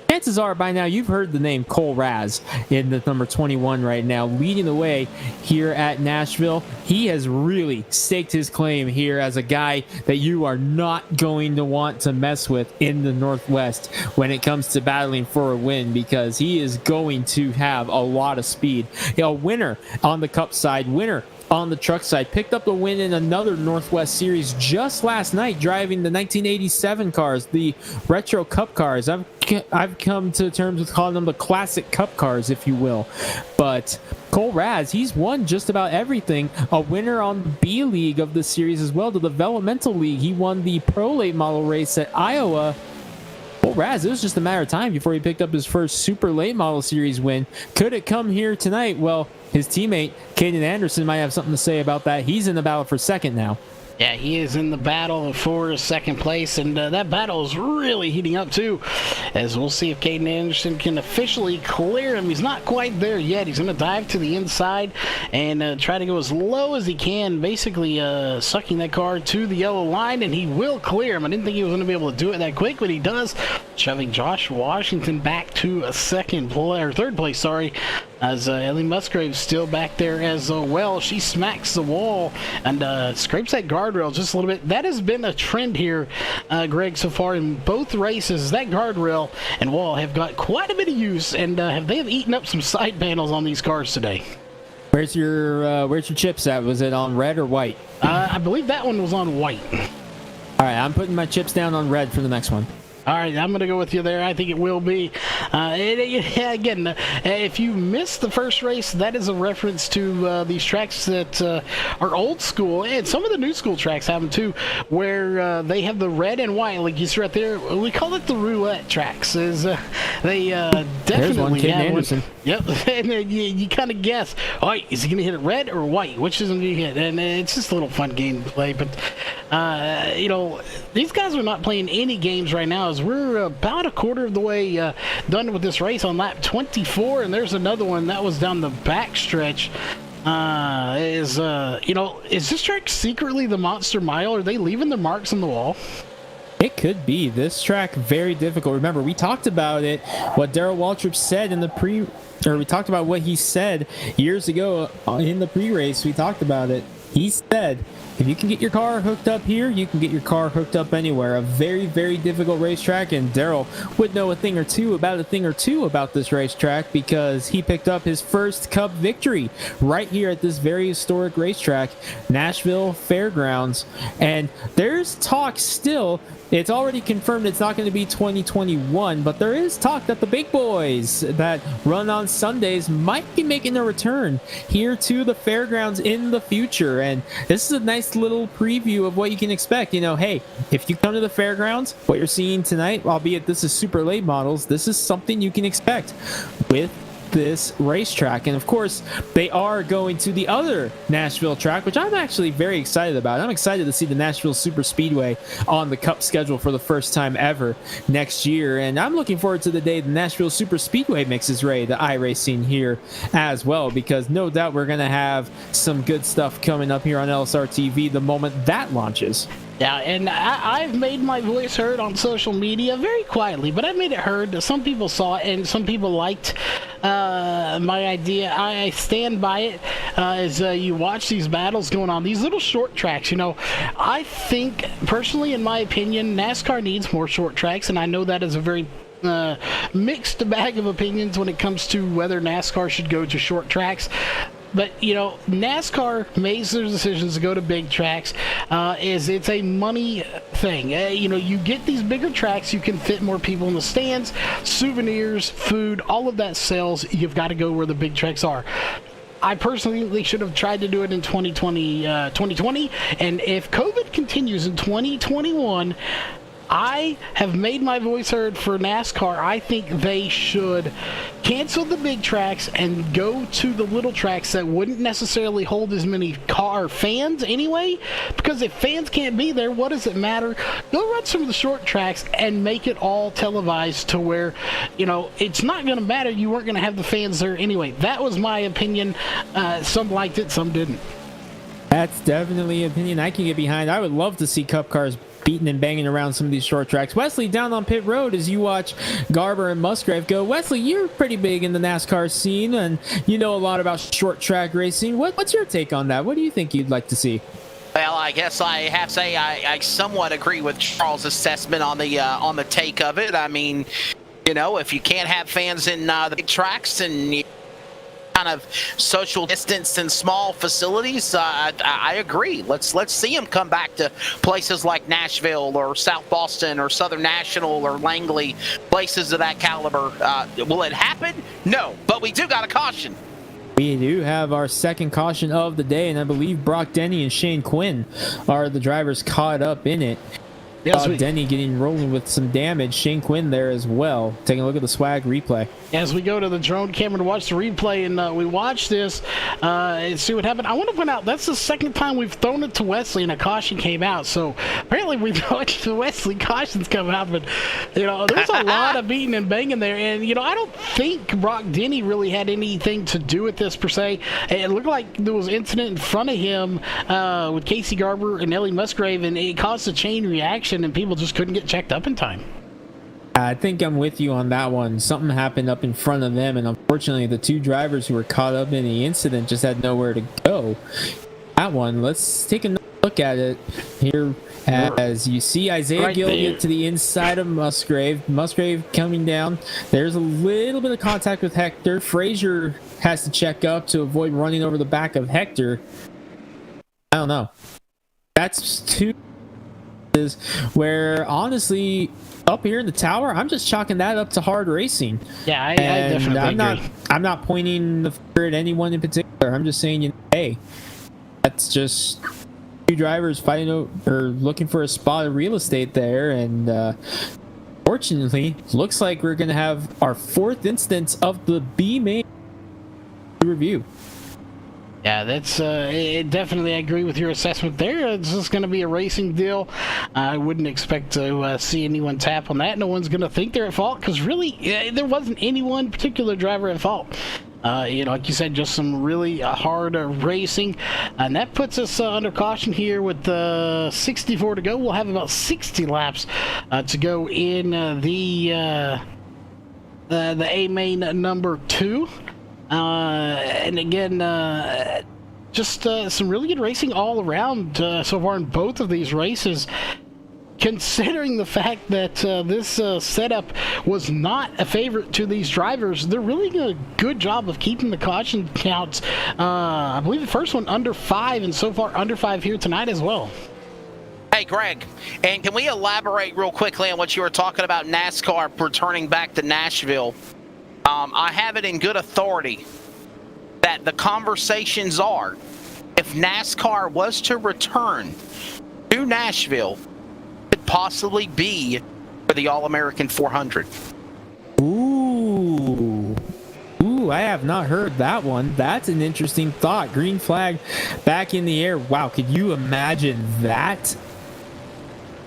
chances are by now you've heard the name Cole Raz in the number 21 right now, leading the way here at Nashville. He has really staked his claim here as a guy that you are not going to want to mess with in the Northwest when it comes to battling for a win, because he is going to have a lot of speed. A winner on the Cup side, winner on the truck side, picked up the win in another Northwest Series just last night, driving the 1987 cars, the Retro Cup cars. I've come to terms with calling them the classic Cup cars, if you will. But Cole Raz, he's won just about everything. A winner on the B League of the series as well, the Developmental League. He won the Pro Late Model race at Iowa. Well, Raz, it was just a matter of time before he picked up his first Super Late Model Series win. Could it come here tonight? Well, his teammate, Caden Anderson, might have something to say about that. He's in the battle for second now. Yeah, he is in the battle for second place, and that battle is really heating up too, as we'll see if Caden Anderson can officially clear him. He's not quite there yet. He's going to dive to the inside and try to go as low as he can, basically sucking that car to the yellow line, and he will clear him. I didn't think he was going to be able to do it that quick, but he does, shoving Josh Washington back to a third place, sorry, as Ellie Musgrave's still back there as well. She smacks the wall and scrapes that guardrail just a little bit. That has been a trend here, Greg, so far in both races. That guardrail and wall have got quite a bit of use, and they have eaten up some side panels on these cars today. Where's your chips at? Was it on red or white? I believe that one was on white. All right, I'm putting my chips down on red for the next one. All right, I'm going to go with you there. I think it will be. Again, if you missed the first race, that is a reference to these tracks that are old school, and some of the new school tracks have them too, where they have the red and white, like you see right there. We call it the roulette tracks. They definitely have one. Yep, and you kind of guess, all right, is he going to hit it red or white? Which is going to hit? And it's just a little fun game to play. But, these guys are not playing any games right now, as we're about a quarter of the way done with this race on lap 24, and there's another one that was down the back stretch. Is this track secretly the Monster Mile? Are they leaving their marks on the wall? It could be. This track, very difficult. Remember, we talked about it, what Darrell Waltrip said in the we talked about what he said years ago in the pre-race. We talked about it. He said, if you can get your car hooked up here, you can get your car hooked up anywhere. A very, very difficult racetrack, and Darrell would know a thing or two about this racetrack, because he picked up his first Cup victory right here at this very historic racetrack, Nashville Fairgrounds. And there's talk still. It's already confirmed it's not going to be 2021, but there is talk that the big boys that run on Sundays might be making a return here to the fairgrounds in the future. And this is a nice little preview of what you can expect. Hey, if you come to the fairgrounds, what you're seeing tonight, albeit this is super late models, this is something you can expect with this racetrack. And of course, they are going to the other Nashville track, which I'm actually very excited about. I'm excited to see the Nashville Super Speedway on the Cup schedule for the first time ever next year. And I'm looking forward to the day the Nashville Super Speedway mixes the iRacing here as well, because no doubt we're going to have some good stuff coming up here on LSR TV the moment that launches. Yeah, and I've made my voice heard on social media very quietly, but I made it heard. Some people saw it, and some people liked my idea. I stand by it as you watch these battles going on, these little short tracks. I think, personally, in my opinion, NASCAR needs more short tracks, and I know that is a very mixed bag of opinions when it comes to whether NASCAR should go to short tracks. but NASCAR makes their decisions to go to big tracks. It's a money thing. You get these bigger tracks, you can fit more people in the stands, souvenirs, food, all of that sells. You've got to go where the big tracks are. I personally think they should have tried to do it in 2020, and if COVID continues in 2021, I have made my voice heard for NASCAR. I think they should cancel the big tracks and go to the little tracks that wouldn't necessarily hold as many car fans anyway, because if fans can't be there, what does it matter? Go run some of the short tracks and make it all televised to where, it's not going to matter. You weren't going to have the fans there anyway. That was my opinion. Some liked it, some didn't. That's definitely an opinion I can get behind. I would love to see Cup cars beating and banging around some of these short tracks. Wesley, down on pit road, as you watch Garber and Musgrave go. Wesley, you're pretty big in the NASCAR scene, and you know a lot about short track racing. What's your take on that? What do you think you'd like to see? Well, I guess I have to say I somewhat agree with Charles' assessment on the take of it. I mean, if you can't have fans in the big tracks and kind of social distance in small facilities, I agree. Let's see them come back to places like Nashville or South Boston or Southern National or Langley, places of that caliber. Will it happen? No, but we do got a caution. We do have our second caution of the day, and I believe Brock Denny and Shane Quinn are the drivers caught up in it. Denny getting rolling with some damage. Shane Quinn there as well. Taking a look at the swag replay. As we go to the drone camera to watch the replay, and we watch this and see what happened. I want to point out that's the second time we've thrown it to Wesley and a caution came out. So apparently we throw it to Wesley, cautions come out, but there's a lot of beating and banging there. And I don't think Brock Denny really had anything to do with this per se. It looked like there was an incident in front of him with Casey Garber and Ellie Musgrave, and it caused a chain reaction, and people just couldn't get checked up in time. I think I'm with you on that one. Something happened up in front of them, and unfortunately the two drivers who were caught up in the incident just had nowhere to go. That one, let's take a look at it here as you see Isaiah Gill get to the inside of Musgrave. Musgrave coming down. There's a little bit of contact with Hector. Frazier has to check up to avoid running over the back of Hector. I don't know. That's two where honestly up here in the tower, I'm just chalking that up to hard racing. Yeah, I definitely agree. I'm not pointing the finger at anyone in particular. I'm just saying, hey, that's just two drivers fighting or looking for a spot of real estate there, and fortunately, looks like we're gonna have our fourth instance of the B main review. Yeah, that's definitely I agree with your assessment there. It's just going to be a racing deal. I wouldn't expect to see anyone tap on that. No one's going to think they're at fault because really there wasn't any one particular driver at fault. Like you said, just some really hard racing. And that puts us under caution here with 64 to go. We'll have about 60 laps to go in the A main number 2. And again, just some really good racing all around so far in both of these races. Considering the fact that this setup was not a favorite to these drivers, they're really doing a good job of keeping the caution counts. I believe the first one under 5, and so far under 5 here tonight as well. Hey, Greg, and can we elaborate real quickly on what you were talking about NASCAR returning back to Nashville? I have it in good authority that the conversations are, if NASCAR was to return to Nashville, it could possibly be for the All-American 400. Ooh, I have not heard that one. That's an interesting thought. Green flag back in the air. Wow, could you imagine that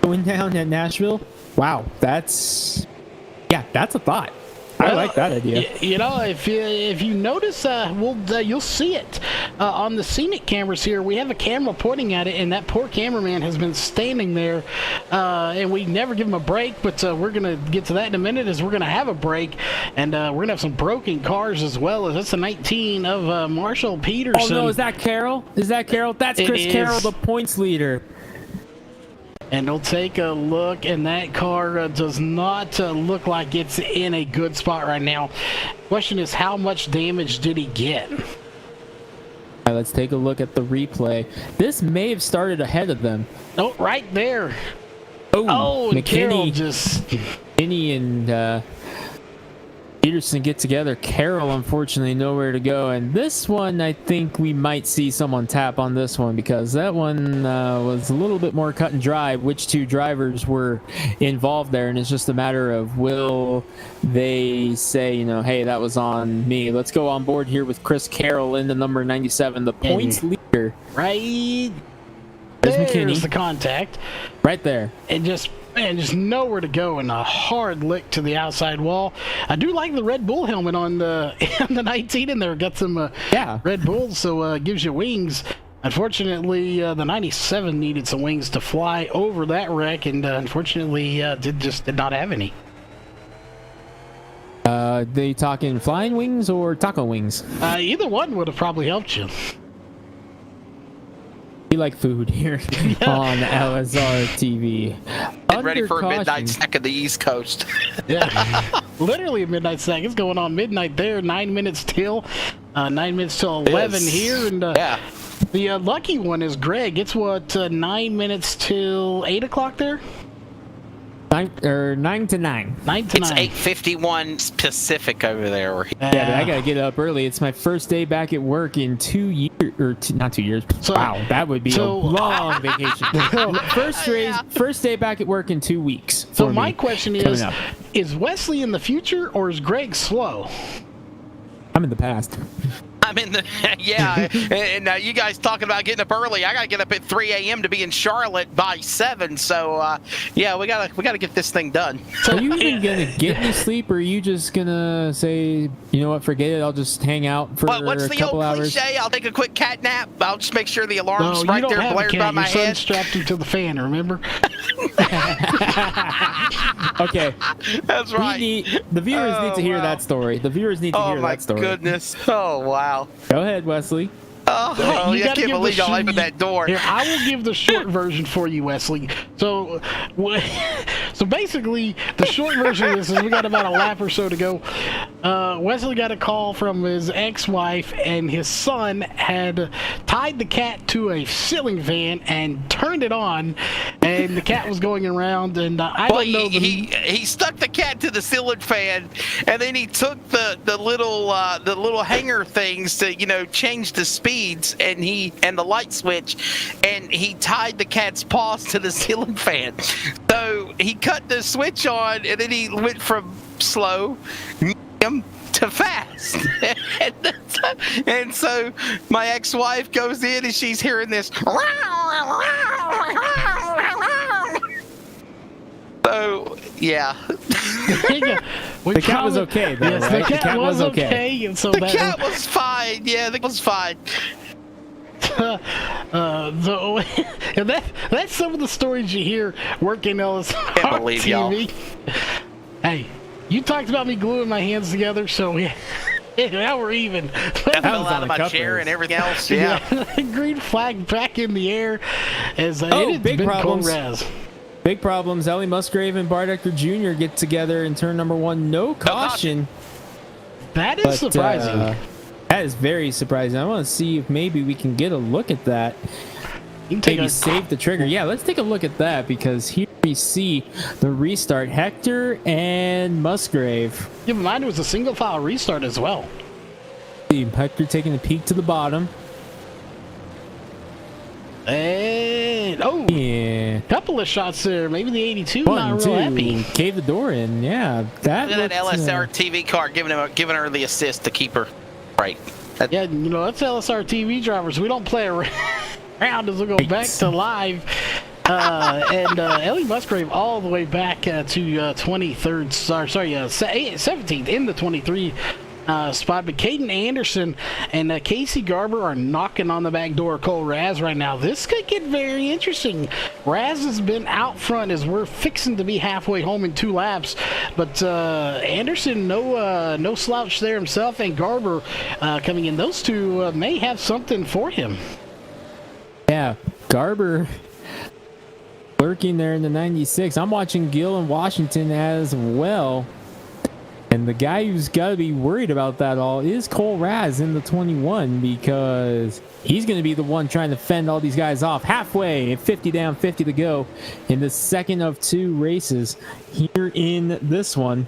going down at Nashville? Wow, that's a thought. I like that idea. If you notice, you'll see it on the scenic cameras here. We have a camera pointing at it, and that poor cameraman has been standing there, and we never give him a break. But we're gonna get to that in a minute, as we're gonna have a break, and we're gonna have some broken cars as well. As that's the 19 of Marshall Peterson. Oh no, is that Carroll? That's Chris Carroll, the points leader. And we'll take a look, and that car does not look like it's in a good spot right now. Question is, how much damage did he get? All right, let's take a look at the replay. This may have started ahead of them. Oh, right there. Oh, and Carroll McKinney, just... McKinney and Peterson get together. Carroll, unfortunately, nowhere to go. And this one, I think we might see someone tap on this one because that one was a little bit more cut and dry, which two drivers were involved there. And it's just a matter of will they say, you know, hey, that was on me. Let's go on board here with Chris Carroll in the number 97, the points leader. Right There's there's McKinney. the contact. Right there. And just nowhere to go, and a hard lick to the outside wall. I do like the Red Bull helmet on the 19 in there. Got some Red Bulls, so gives you wings. Unfortunately, the 97 needed some wings to fly over that wreck, and unfortunately did not have any. They talking flying wings or taco wings? Either one would have probably helped you. We like food here on LSR TV. Get ready for a midnight snack of the East Coast. Yeah, literally a midnight snack. It's going on midnight there. 9 minutes till 9 minutes till 11 here, and the lucky one is Greg. It's what 9 minutes till 8 o'clock there. 9 to 9. 9 to It's 9. 8:51 Pacific over there. Yeah, but I gotta get up early. It's my first day back at work in 2 years, or not 2 years. So- wow, that would be a so- long vacation. First day back at work in 2 weeks. So for my me, question coming up. is Wesley in the future or is Greg slow? I'm in the past. I'm in the and you guys talking about getting up early. I gotta get up at 3 a.m. to be in Charlotte by 7. So we gotta get this thing done. So are you even gonna get any sleep, or are you just gonna say, you know what, forget it, I'll just hang out for What's a the couple old hours? cliche? I'll take a quick cat nap. I'll just make sure the No, alarm's you right don't there have a blared by cat. my Your son head. strapped him to the fan, remember? Okay. That's right. The viewers need to hear that story. The viewers need to Oh hear my that story. goodness. Oh wow. Go ahead, Wesley. Oh, You I gotta can't give the believe y'all short- opened that door. Here, I will give the short version for you, Wesley. So, so basically, the short version of this is we got about a lap or so to go. Wesley got a call from his ex-wife, and his son had tied the cat to a ceiling fan and turned it on, and the cat was going around. And I don't know. He stuck the cat to the ceiling fan, and then he took the little hanger things to change the speeds and the light switch, and he tied the cat's paws to the ceiling fan. So he cut the switch on, and then he went from slow, medium to fast. and so my ex-wife goes in, and she's hearing this. So yeah. The cat was okay, though, Yes, right? the cat was okay. And so The cat was fine. Yeah, it was fine. So, and that's some of the stories you hear working LSR Can't believe y'all. TV. Hey, you talked about me gluing my hands together, so now we're even. I fell out of my chair and everything else. Yeah. Green flag back in the air as it has big been problems. cold Raz. Big problems. Ellie Musgrave and Bart Ector Jr. get together in turn number 1. No caution. That is surprising. That is very surprising. I want to see if maybe we can get a look at that. You can take Maybe a save the trigger. Yeah, let's take a look at that, because here we see the restart. Hector and Musgrave. Keep in mind it was a single file restart as well. See Hector taking a peek to the bottom. And Yeah. couple of shots there. Maybe the 82 1, not 2. real happy. Cave the door in. Yeah. That Look at that looked, LSR TV card giving her the assist to keep her right. Yeah, that's LSR TV drivers. We don't play around as we go back to live. And Ellie Musgrave all the way back to 23rd, 17th in the 23 spot. But Caden Anderson and Casey Garber are knocking on the back door of Cole Raz right now. This could get very interesting. Raz has been out front as we're fixing to be halfway home in 2 laps. But Anderson, no slouch there himself, and Garber coming in. Those two may have something for him. yeah. Garber lurking there in the 96. I'm watching Gill and Washington as well. And the guy who's got to be worried about that all is Cole Raz in the 21, because he's going to be the one trying to fend all these guys off halfway, 50 down, 50 to go in the second of 2 races here in this one.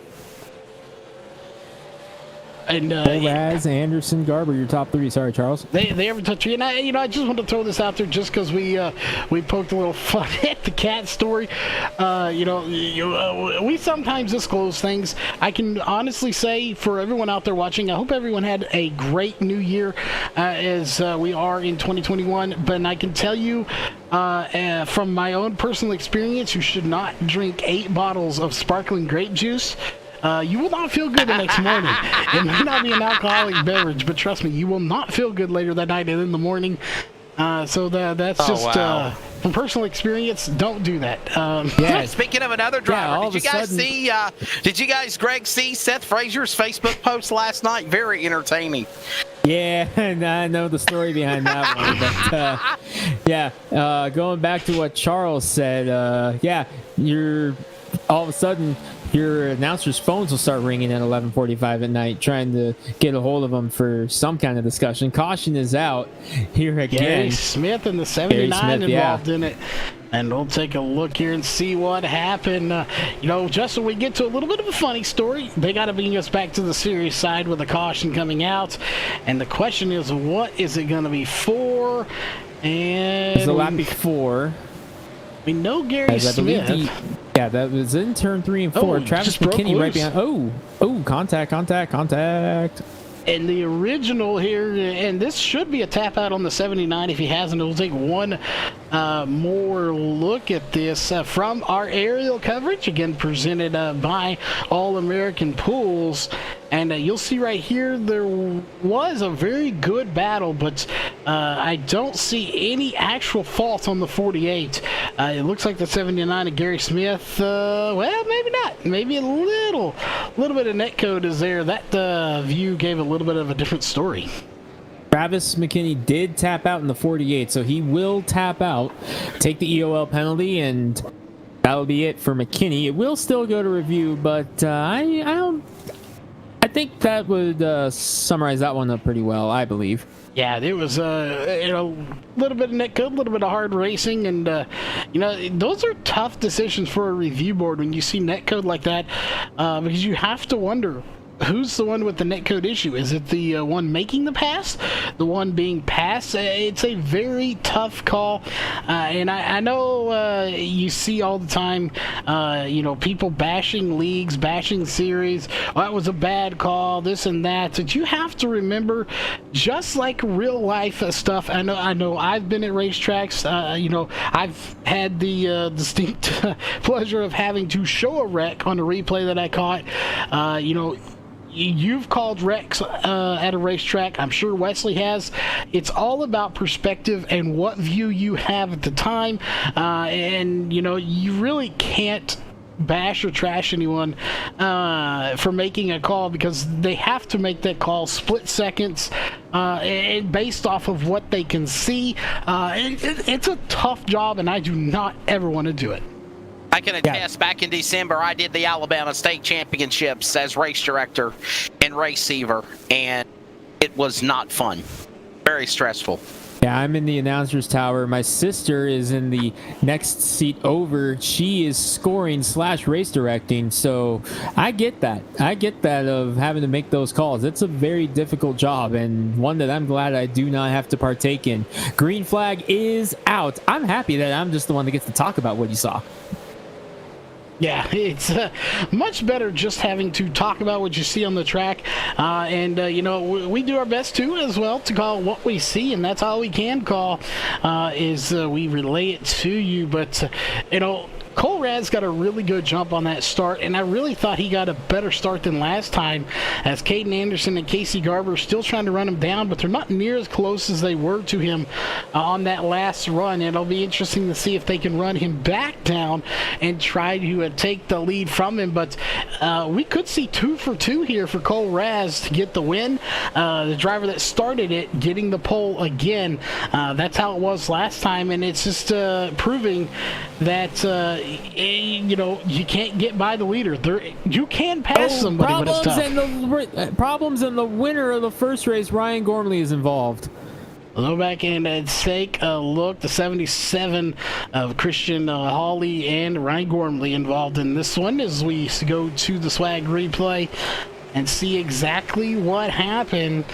And Cole Raz, Anderson, Garber, your top 3. Sorry, Charles. They ever touch you? And I just want to throw this out there just because we poked a little fun at the cat story. We sometimes disclose things. I can honestly say for everyone out there watching, I hope everyone had a great new year as we are in 2021. But I can tell you from my own personal experience, you should not drink 8 bottles of sparkling grape juice. You will not feel good the next morning. It may not be an alcoholic beverage, but trust me, you will not feel good later that night and in the morning. That's from personal experience. Don't do that. Speaking of another driver, did you guys, Greg, see Seth Frazier's Facebook post last night? Very entertaining. Yeah, and I know the story behind that one. But going back to what Charles said, you're all of a sudden your announcers' phones will start ringing at 11:45 at night, trying to get a hold of them for some kind of discussion. Caution is out here again. Gary Smith and the 79 involved in it. And we'll take a look here and see what happened. Just when we get to a little bit of a funny story, they got to bring us back to the serious side with a caution coming out. And the question is, what is it going to be for? And it's a lap before. We know Gary Smith. That was in turn 3 and 4. Travis McKinney right behind. Contact. And the original here, and this should be a tap out on the 79 if he hasn't. We'll take one more look at this from our aerial coverage, again presented by All American Pools. And you'll see right here there was a very good battle, but I don't see any actual fault on the 48. It looks like the 79 of Gary Smith, maybe not. Maybe a little bit of netcode is there. That view gave a little bit of a different story. Travis McKinney did tap out in the 48, so he will tap out, take the EOL penalty, and that'll be it for McKinney. It will still go to review, but I think that would summarize that one up pretty well, I believe. Yeah, it was a little bit of netcode, a little bit of hard racing, and those are tough decisions for a review board when you see netcode like that, because you have to wonder, who's the one with the netcode issue? Is it the one making the pass? The one being passed? It's a very tough call. And I know you see all the time, people bashing leagues, bashing series. Oh, that was a bad call, this and that. But you have to remember, just like real life stuff, I know I've been at racetracks. I've had the distinct pleasure of having to show a wreck on a replay that I caught. You've called wrecks at a racetrack. I'm sure Wesley has. It's all about perspective and what view you have at the time. You really can't bash or trash anyone for making a call, because they have to make that call split seconds and based off of what they can see. It's a tough job, and I do not ever want to do it. I can attest, back in December, I did the Alabama State Championships as race director and receiver, and it was not fun. Very stressful. Yeah, I'm in the announcer's tower. My sister is in the next seat over. She is scoring / race directing, so I get that. Of having to make those calls. It's a very difficult job, and one that I'm glad I do not have to partake in. Green flag is out. I'm happy that I'm just the one that gets to talk about what you saw. Yeah, it's much better just having to talk about what you see on the track. We do our best, too, as well, to call what we see, and that's all we can call is we relay it to you. But, Cole Raz got a really good jump on that start, and I really thought he got a better start than last time, as Caden Anderson and Casey Garber are still trying to run him down, but they're not near as close as they were to him on that last run. It'll be interesting to see if they can run him back down and try to take the lead from him, but we could see 2 for 2 here for Cole Raz to get the win. The driver that started it getting the pole again. That's how it was last time, and it's just proving that you can't get by the leader. You can pass somebody, but it's tough. Problems and the winner of the first race, Ryan Gormley, is involved. We'll go back and take a look. The 77 of Christian Hawley and Ryan Gormley involved in this one as we go to the swag replay and see exactly what happened.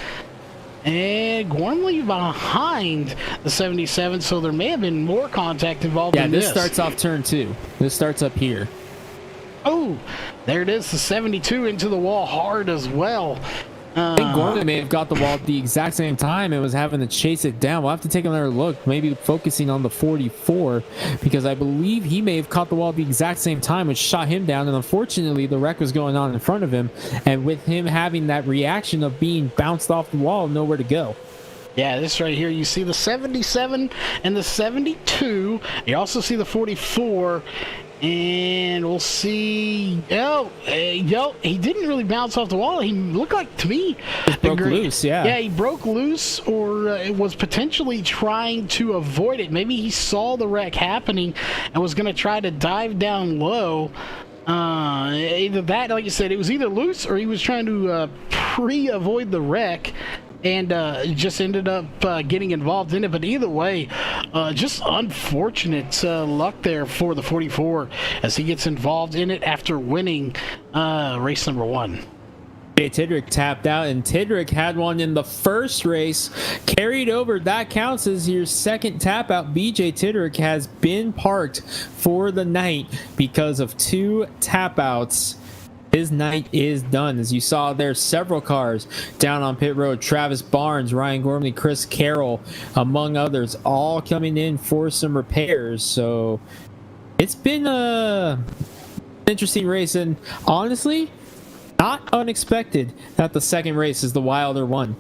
And Gormley behind the 77, so there may have been more contact involved in this. Yeah, this starts off turn 2. This starts up here. Oh, there it is, the 72 into the wall hard as well. I think Gormley may have got the wall at the exact same time and was having to chase it down. We'll have to take another look, maybe focusing on the 44, because I believe he may have caught the wall at the exact same time, which shot him down. And unfortunately, the wreck was going on in front of him. And with him having that reaction of being bounced off the wall, nowhere to go. Yeah, this right here, you see the 77 and the 72. You also see the 44. And we'll see. He didn't really bounce off the wall. He looked like, to me, broke loose. Yeah, he broke loose, or it was potentially trying to avoid it. Maybe he saw the wreck happening and was going to try to dive down low. Either that, like you said, it was either loose or he was trying to avoid the wreck. And just ended up getting involved in it. But either way, just unfortunate luck there for the 44 as he gets involved in it after winning race number 1. Tidrick tapped out, and Tidrick had one in the first race, carried over. That counts as your second tap out. BJ Tidrick has been parked for the night because of 2 tap outs. His night is done. As you saw, there's several cars down on pit road. Travis Barnes, Ryan Gormley, Chris Carroll, among others, all coming in for some repairs. So it's been a interesting race, and honestly, not unexpected that the second race is the wilder one.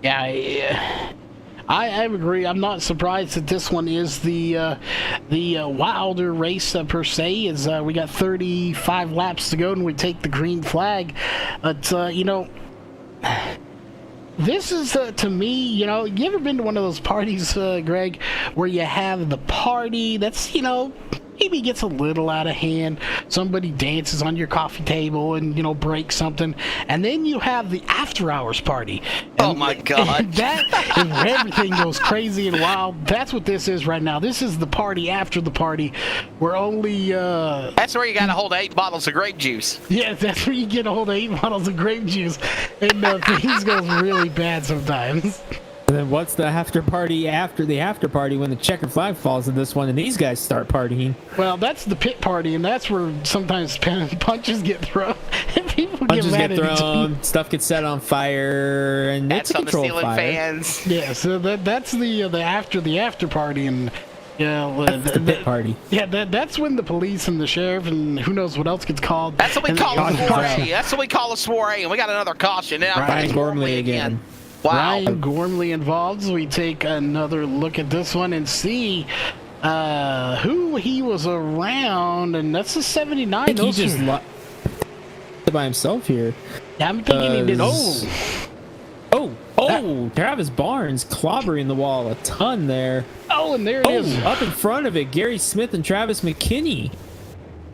Yeah, I agree. I'm not surprised that this one is the wilder race per se. As we got 35 laps to go and we take the green flag. But this is to me, you ever been to one of those parties, Greg, where you have the party that's maybe gets a little out of hand. Somebody dances on your coffee table and, breaks something. And then you have the after hours party. Oh my God. That is where everything goes crazy and wild. That's what this is right now. This is the party after the party where only... That's where you got to hold 8 bottles of grape juice. Yeah, that's where you get a hold of 8 bottles of grape juice. And things go really bad sometimes. And then what's the after party after the after party when the checkered flag falls in this one and these guys start partying? Well, that's the pit party, and that's where sometimes punches get thrown and people punches get mad get at thrown, stuff gets set on fire, and that's it's a on the controlled ceiling fire. fans. Yeah, so that's the after party, and the pit party. Yeah, that's when the police and the sheriff and who knows what else gets called. That's what we call a soiree. That's what we call a soiree, and we got another caution. Now Ryan Gormley again. Wow. Ryan Gormley involved. So we take another look at this one and see who he was around, and that's the 79. I think he just by himself here. Yeah, I'm thinking he did. Travis Barnes clobbering the wall a ton there. Oh, and there it is. Up in front of it, Gary Smith and Travis McKinney.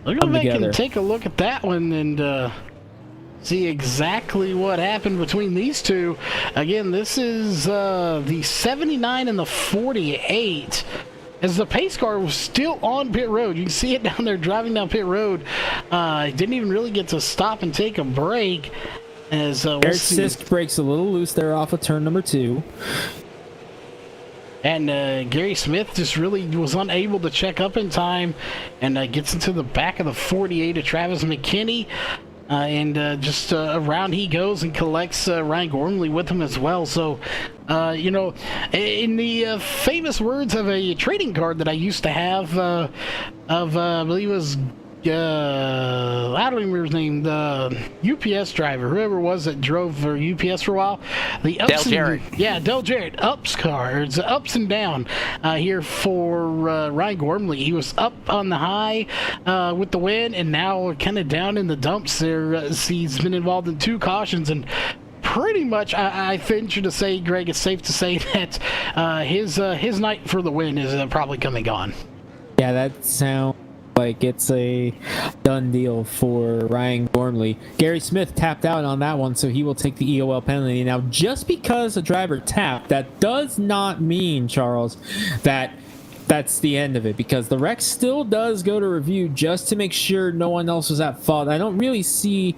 We're going to make him take a look at that one and see exactly what happened between these two. Again, this is the 79 and the 48. As the pace car was still on pit road. You can see it down there driving down pit road. Didn't even really get to stop and take a break. As Eric Sisk breaks a little loose there off of turn number 2. And Gary Smith just really was unable to check up in time and gets into the back of the 48 of Travis McKinney. And just around he goes and collects Ryan Gormley with him as well. So, in the famous words of a trading card that I used to have I believe it was, I don't even remember his name, the UPS driver, whoever it was that drove for UPS for a while. Del Jarrett. Yeah, Del Jarrett. It's ups and down here for Ryan Gormley. He was up on the high with the win, and now kind of down in the dumps there. He's been involved in 2 cautions, and pretty much, I venture to say, Greg, it's safe to say that his night for the win is probably come and gone. Yeah, that sounds like it's a done deal for Ryan Gormley. Gary Smith tapped out on that one, so he will take the EOL penalty. Now, just because a driver tapped, that does not mean, Charles, that that's the end of it, because the wreck still does go to review just to make sure no one else was at fault. I don't really see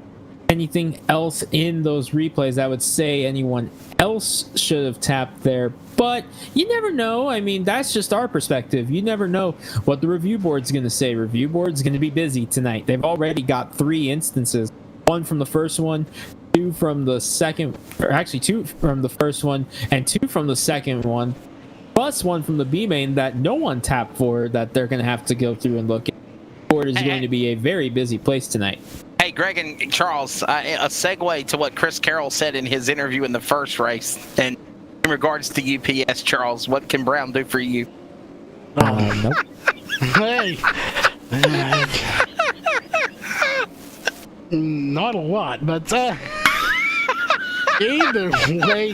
anything else in those replays that would say anyone else should have tapped there, but you never know. I mean, that's just our perspective. You never know what the review board's going to say. Review board's going to be busy tonight. They've already got 3 instances, 1 from the first one, 2 from the second, or actually 2 from the first one and 2 from the second one, plus 1 from the B main that no one tapped for, that they're going to have to go through and look at. The board is going to be a very busy place tonight. Hey, Greg and Charles, a segue to what Chris Carroll said in his interview in the first race. And in regards to UPS, Charles, what can Brown do for you? Nope. Hey. Not a lot, but either way,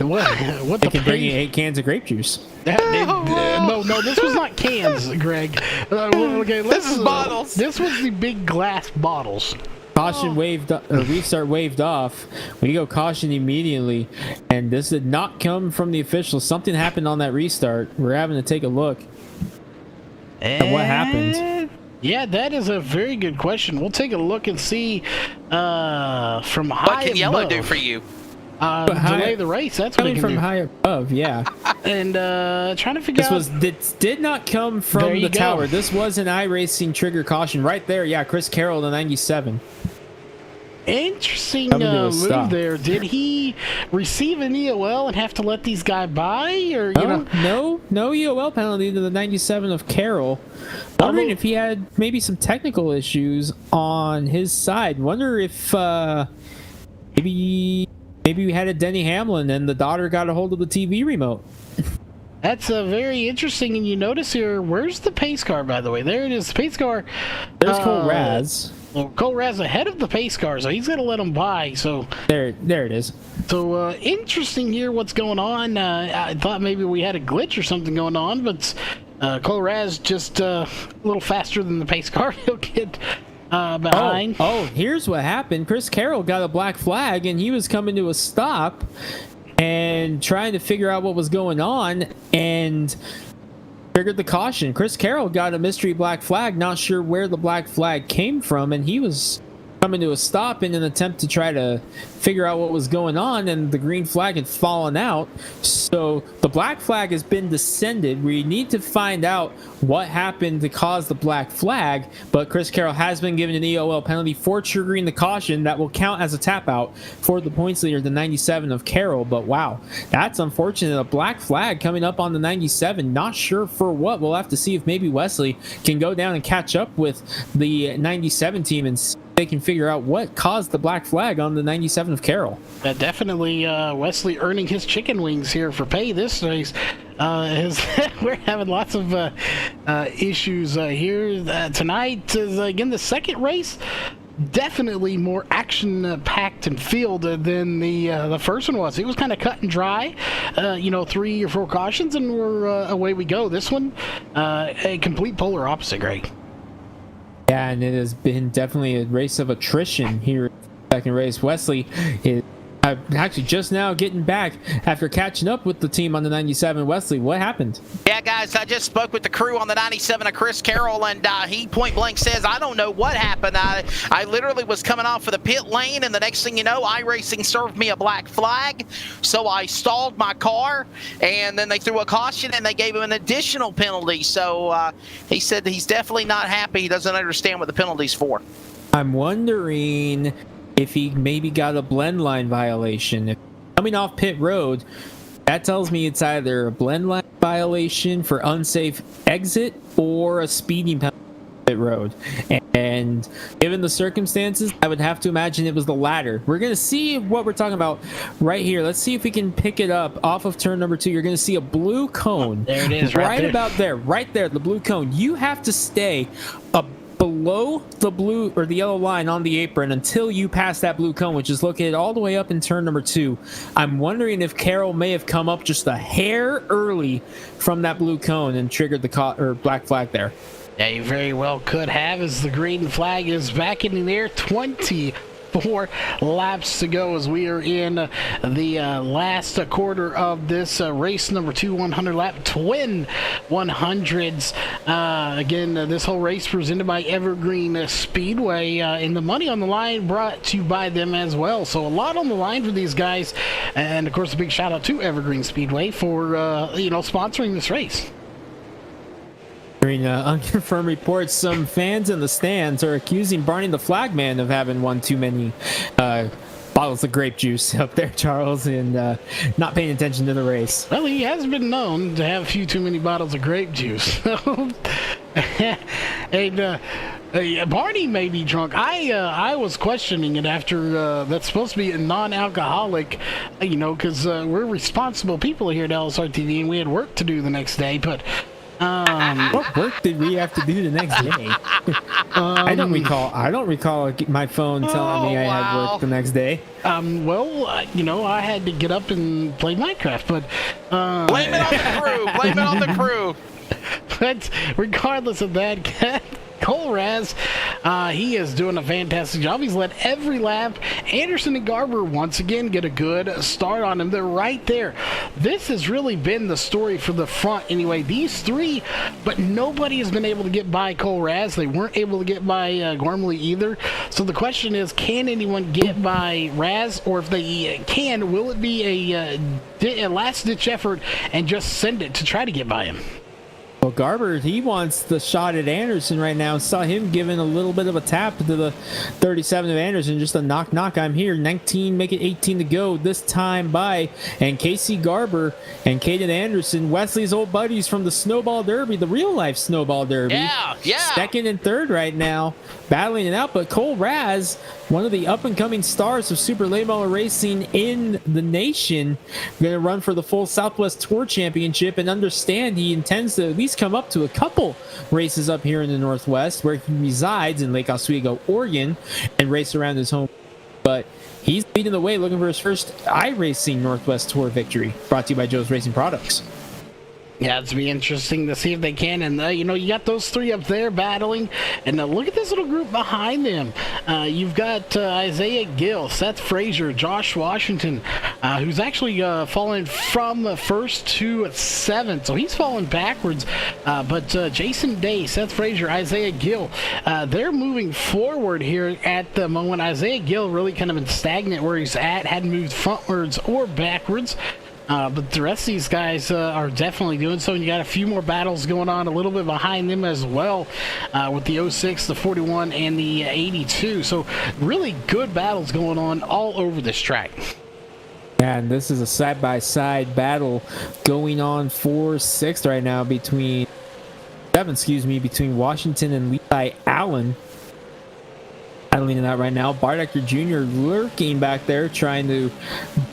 what They the can bring you 8 cans of grape juice. no, this was not cans, Greg. Okay, This is bottles. This was the big glass bottles. Caution waved, or restart waved off. We go caution immediately, and this did not come from the officials. Something happened on that restart. We're having to take a look at what happened. Yeah, that is a very good question. We'll take a look and see from high What can yellow above. do for you? Delay the race. That's what it Coming can from do. high above, yeah. And trying to figure This did not come There from you the go. tower. This was an iRacing trigger caution right there. Yeah, Chris Carroll, the 97. Interesting Coming to a move stop. there. Did he receive an EOL and have to let these guys by, or you know? No EOL penalty to the 97 of Carroll. Wondering Although- if he had maybe some technical issues on his side. Wonder if maybe we had a Denny Hamlin and the daughter got a hold of the TV remote. That's very interesting. And you notice here, where's the pace car? By the way, there it is. The pace car. There's Cole Raz. Well, Cole Raz ahead of the pace car, so he's gonna let him by. So There it is. So interesting here what's going on. I thought maybe we had a glitch or something going on, but Cole Raz just a little faster than the pace car. He'll get behind. Oh, here's what happened. Chris Carroll got a black flag, and he was coming to a stop and trying to figure out what was going on, and triggered the caution. Chris Carroll got a mystery black flag, not sure where the black flag came from, and he was coming to a stop in an attempt to try to figure out what was going on, and the green flag had fallen out. So the black flag has been descended. We need to find out what happened to cause the black flag, but Chris Carroll has been given an EOL penalty for triggering the caution that will count as a tap out for the points leader, the 97 of Carroll. But wow, that's unfortunate. A black flag coming up on the 97, not sure for what. We'll have to see if maybe Wesley can go down and catch up with the 97 team and see if they can figure out what caused the black flag on the 97 of Carroll. Definitely Wesley earning his chicken wings here for pay this race. We're having lots of issues here tonight. Is again the second race. Definitely more action-packed and field than the first one was. It was kind of cut and dry, 3 or 4 cautions, and we're away we go. This one, a complete polar opposite, Greg. Yeah, and it has been definitely a race of attrition here in the second race. Wesley is actually just now getting back after catching up with the team on the 97. Wesley, what happened? Yeah, guys, I just spoke with the crew on the 97 of Chris Carroll, and he point blank says, I don't know what happened. I literally was coming off of the pit lane, and the next thing you know, iRacing served me a black flag, so I stalled my car, and then they threw a caution, and they gave him an additional penalty. So he said that he's definitely not happy. He doesn't understand what the penalty's for. I'm wondering if he maybe got a blend line violation. If coming off pit road, that tells me it's either a blend line violation for unsafe exit or a speeding penalty on pit road. And given the circumstances, I would have to imagine it was the latter. We're going to see what we're talking about right here. Let's see if we can pick it up off of turn number 2. You're going to see a blue cone. There it is, right there. about there, right there, the blue cone. You have to stay below the blue or the yellow line on the apron until you pass that blue cone, which is located all the way up in turn number 2. I'm wondering if Carroll may have come up just a hair early from that blue cone and triggered the black flag there. Yeah, you very well could have, as the green flag is back in the air. 24 laps to go as we are in the last quarter of this race number 2 100 lap twin 100s. Again, this whole race presented by Evergreen Speedway, and the money on the line brought to you by them as well. So a lot on the line for these guys, and of course a big shout out to Evergreen Speedway for sponsoring this race. During unconfirmed reports, some fans in the stands are accusing Barney the Flagman of having one too many bottles of grape juice up there, Charles, and not paying attention to the race. Well, he has been known to have a few too many bottles of grape juice. And Barney may be drunk. I was questioning it after that's supposed to be a non-alcoholic, because we're responsible people here at LSR TV, and we had work to do the next day, but what work did we have to do the next day? I don't recall my phone telling me I had work the next day. I had to get up and play Minecraft, but blame it on the crew. Blame it on the crew. But regardless of that, Cole Raz, he is doing a fantastic job. He's led every lap. Anderson and Garber once again get a good start on him. They're right there. This has really been the story for the front anyway. These three, but nobody has been able to get by Cole Raz. They weren't able to get by Gormley either. So the question is, can anyone get by Raz? Or if they can, will it be a last-ditch effort and just send it to try to get by him? Well, Garber, he wants the shot at Anderson right now. Saw him giving a little bit of a tap to the 37 of Anderson. Just a knock. I'm here. 19, make it 18 to go this time by. And Casey Garber and Caden Anderson, Wesley's old buddies from the Snowball Derby, the real-life Snowball Derby. Yeah. Second and third right now, battling it out. But Cole Raz, one of the up-and-coming stars of Super Late Model Racing in the nation, going to run for the full Southwest Tour Championship, and understand he intends to at least come up to a couple races up here in the Northwest, where he resides in Lake Oswego, Oregon, and race around his home. But he's leading the way, looking for his first iRacing Northwest Tour victory, brought to you by Joe's Racing Products. Yeah, it's be interesting to see if they can. And, you got those three up there battling. And look at this little group behind them. You've got Isaiah Gill, Seth Frazier, Josh Washington, who's actually fallen from first to seventh. So he's fallen backwards. But Jason Day, Seth Frazier, Isaiah Gill, they're moving forward here at the moment. Isaiah Gill really kind of been stagnant where he's at, hadn't moved frontwards or backwards. But the rest of these guys are definitely doing so. And you got a few more battles going on a little bit behind them as well, with the 06, the 41, and the 82. So really good battles going on all over this track. And this is a side-by-side battle going on for sixth right now between Washington and Levi Allen. Battling it out right now. Bart Ector Jr. lurking back there, trying to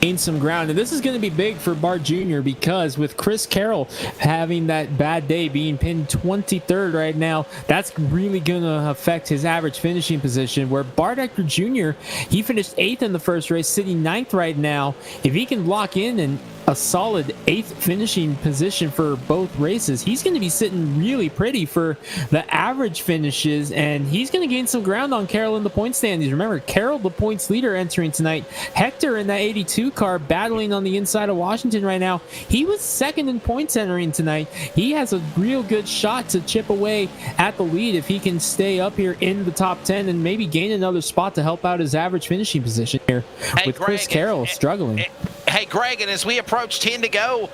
gain some ground. And this is going to be big for Bart Jr. because with Chris Carroll having that bad day, being pinned 23rd right now, that's really going to affect his average finishing position. Where Bart Ector Jr., he finished 8th in the first race, sitting 9th right now. If he can lock in a solid 8th finishing position for both races, he's going to be sitting really pretty for the average finishes, and he's going to gain some ground on Carroll in the point standings. Remember, Carroll, the points leader entering tonight. Hector in that 82 car battling on the inside of Washington right now. He was second in points entering tonight. He has a real good shot to chip away at the lead if he can stay up here in the top 10 and maybe gain another spot to help out his average finishing position here, with Chris Carroll struggling. Hey, Greg, and as we approach 10 to go,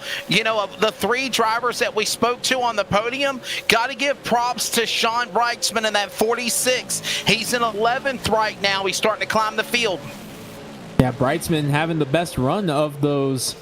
of the three drivers that we spoke to on the podium, got to give props to Sean Brightsman in that 46. He's in 11th right now. He's starting to climb the field. Yeah, Brightsman having the best run of those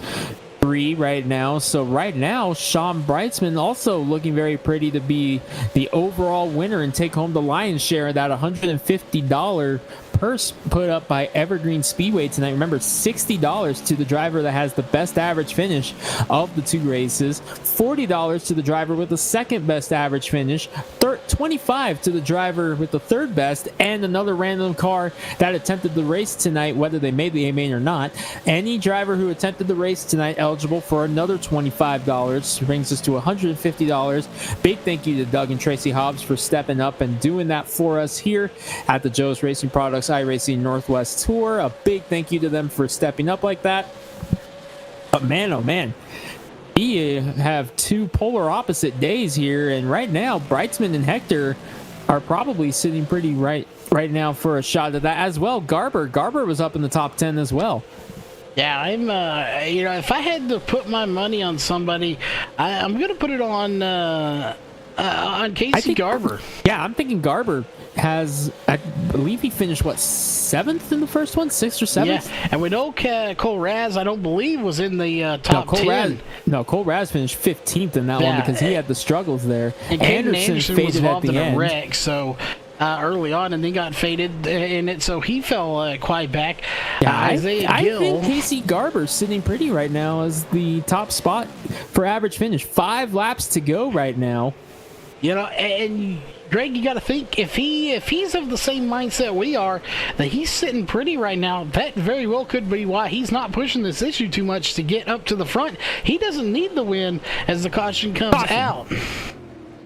three right now. So right now, Sean Brightsman also looking very pretty to be the overall winner and take home the lion's share of that $150 purse put up by Evergreen Speedway tonight. Remember, $60 to the driver that has the best average finish of the 2 races, $40 to the driver with the second best average finish, $25 to the driver with the third best, and another random car that attempted the race tonight, whether they made the A-main or not. Any driver who attempted the race tonight eligible for another $25, brings us to $150. Big thank you to Doug and Tracy Hobbs for stepping up and doing that for us here at the Joe's Racing Products iRacing Northwest Tour. A big thank you to them for stepping up like that. But man, oh man, we have 2 polar opposite days here, and right now Brightsman and Hector are probably sitting pretty right now for a shot at that as well. Garber was up in the top 10 as well. Yeah, I'm. If I had to put my money on somebody, I'm gonna put it on Casey Garber. Yeah, I'm thinking Garber has, I believe he finished, 7th in the first one? 6th or 7th? Yeah, and we know Cole Raz, I don't believe, was in the top 10. Cole Raz finished 15th in that one because he had the struggles there. And Anderson faded at the end. Wreck, so early on, and then got faded in it, so he fell quite back. Yeah, I think Casey Garber's sitting pretty right now as the top spot for average finish. 5 laps to go right now. And Greg, you got to think, if he's of the same mindset we are, that he's sitting pretty right now, that very well could be why he's not pushing this issue too much to get up to the front. He doesn't need the win as the caution comes out.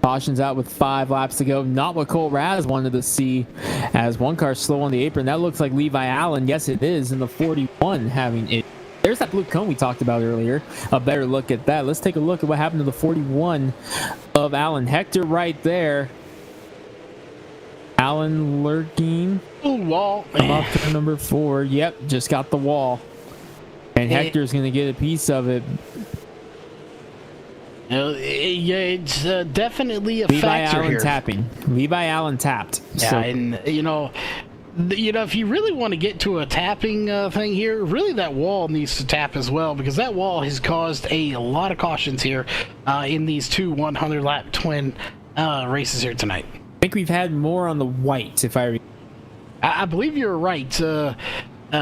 Caution's out with 5 laps to go. Not what Cole Raz wanted to see, as one car slow on the apron. That looks like Levi Allen. Yes, it is, in the 41 having it. There's that blue cone we talked about earlier. A better look at that. Let's take a look at what happened to the 41 of Allen. Hector right there. Allen lurking. Ooh, wall. Come up to number 4. Yep, just got the wall. And Hector's going to get a piece of it. Yeah, it's definitely a Levi factor Allen here. tapping. Levi Allen tapped. Yeah, so. and if you really want to get to a tapping thing here, really that wall needs to tap as well, because that wall has caused a lot of cautions here in these 2 100-lap twin races here tonight. I think we've had more on the white, if I believe you're right.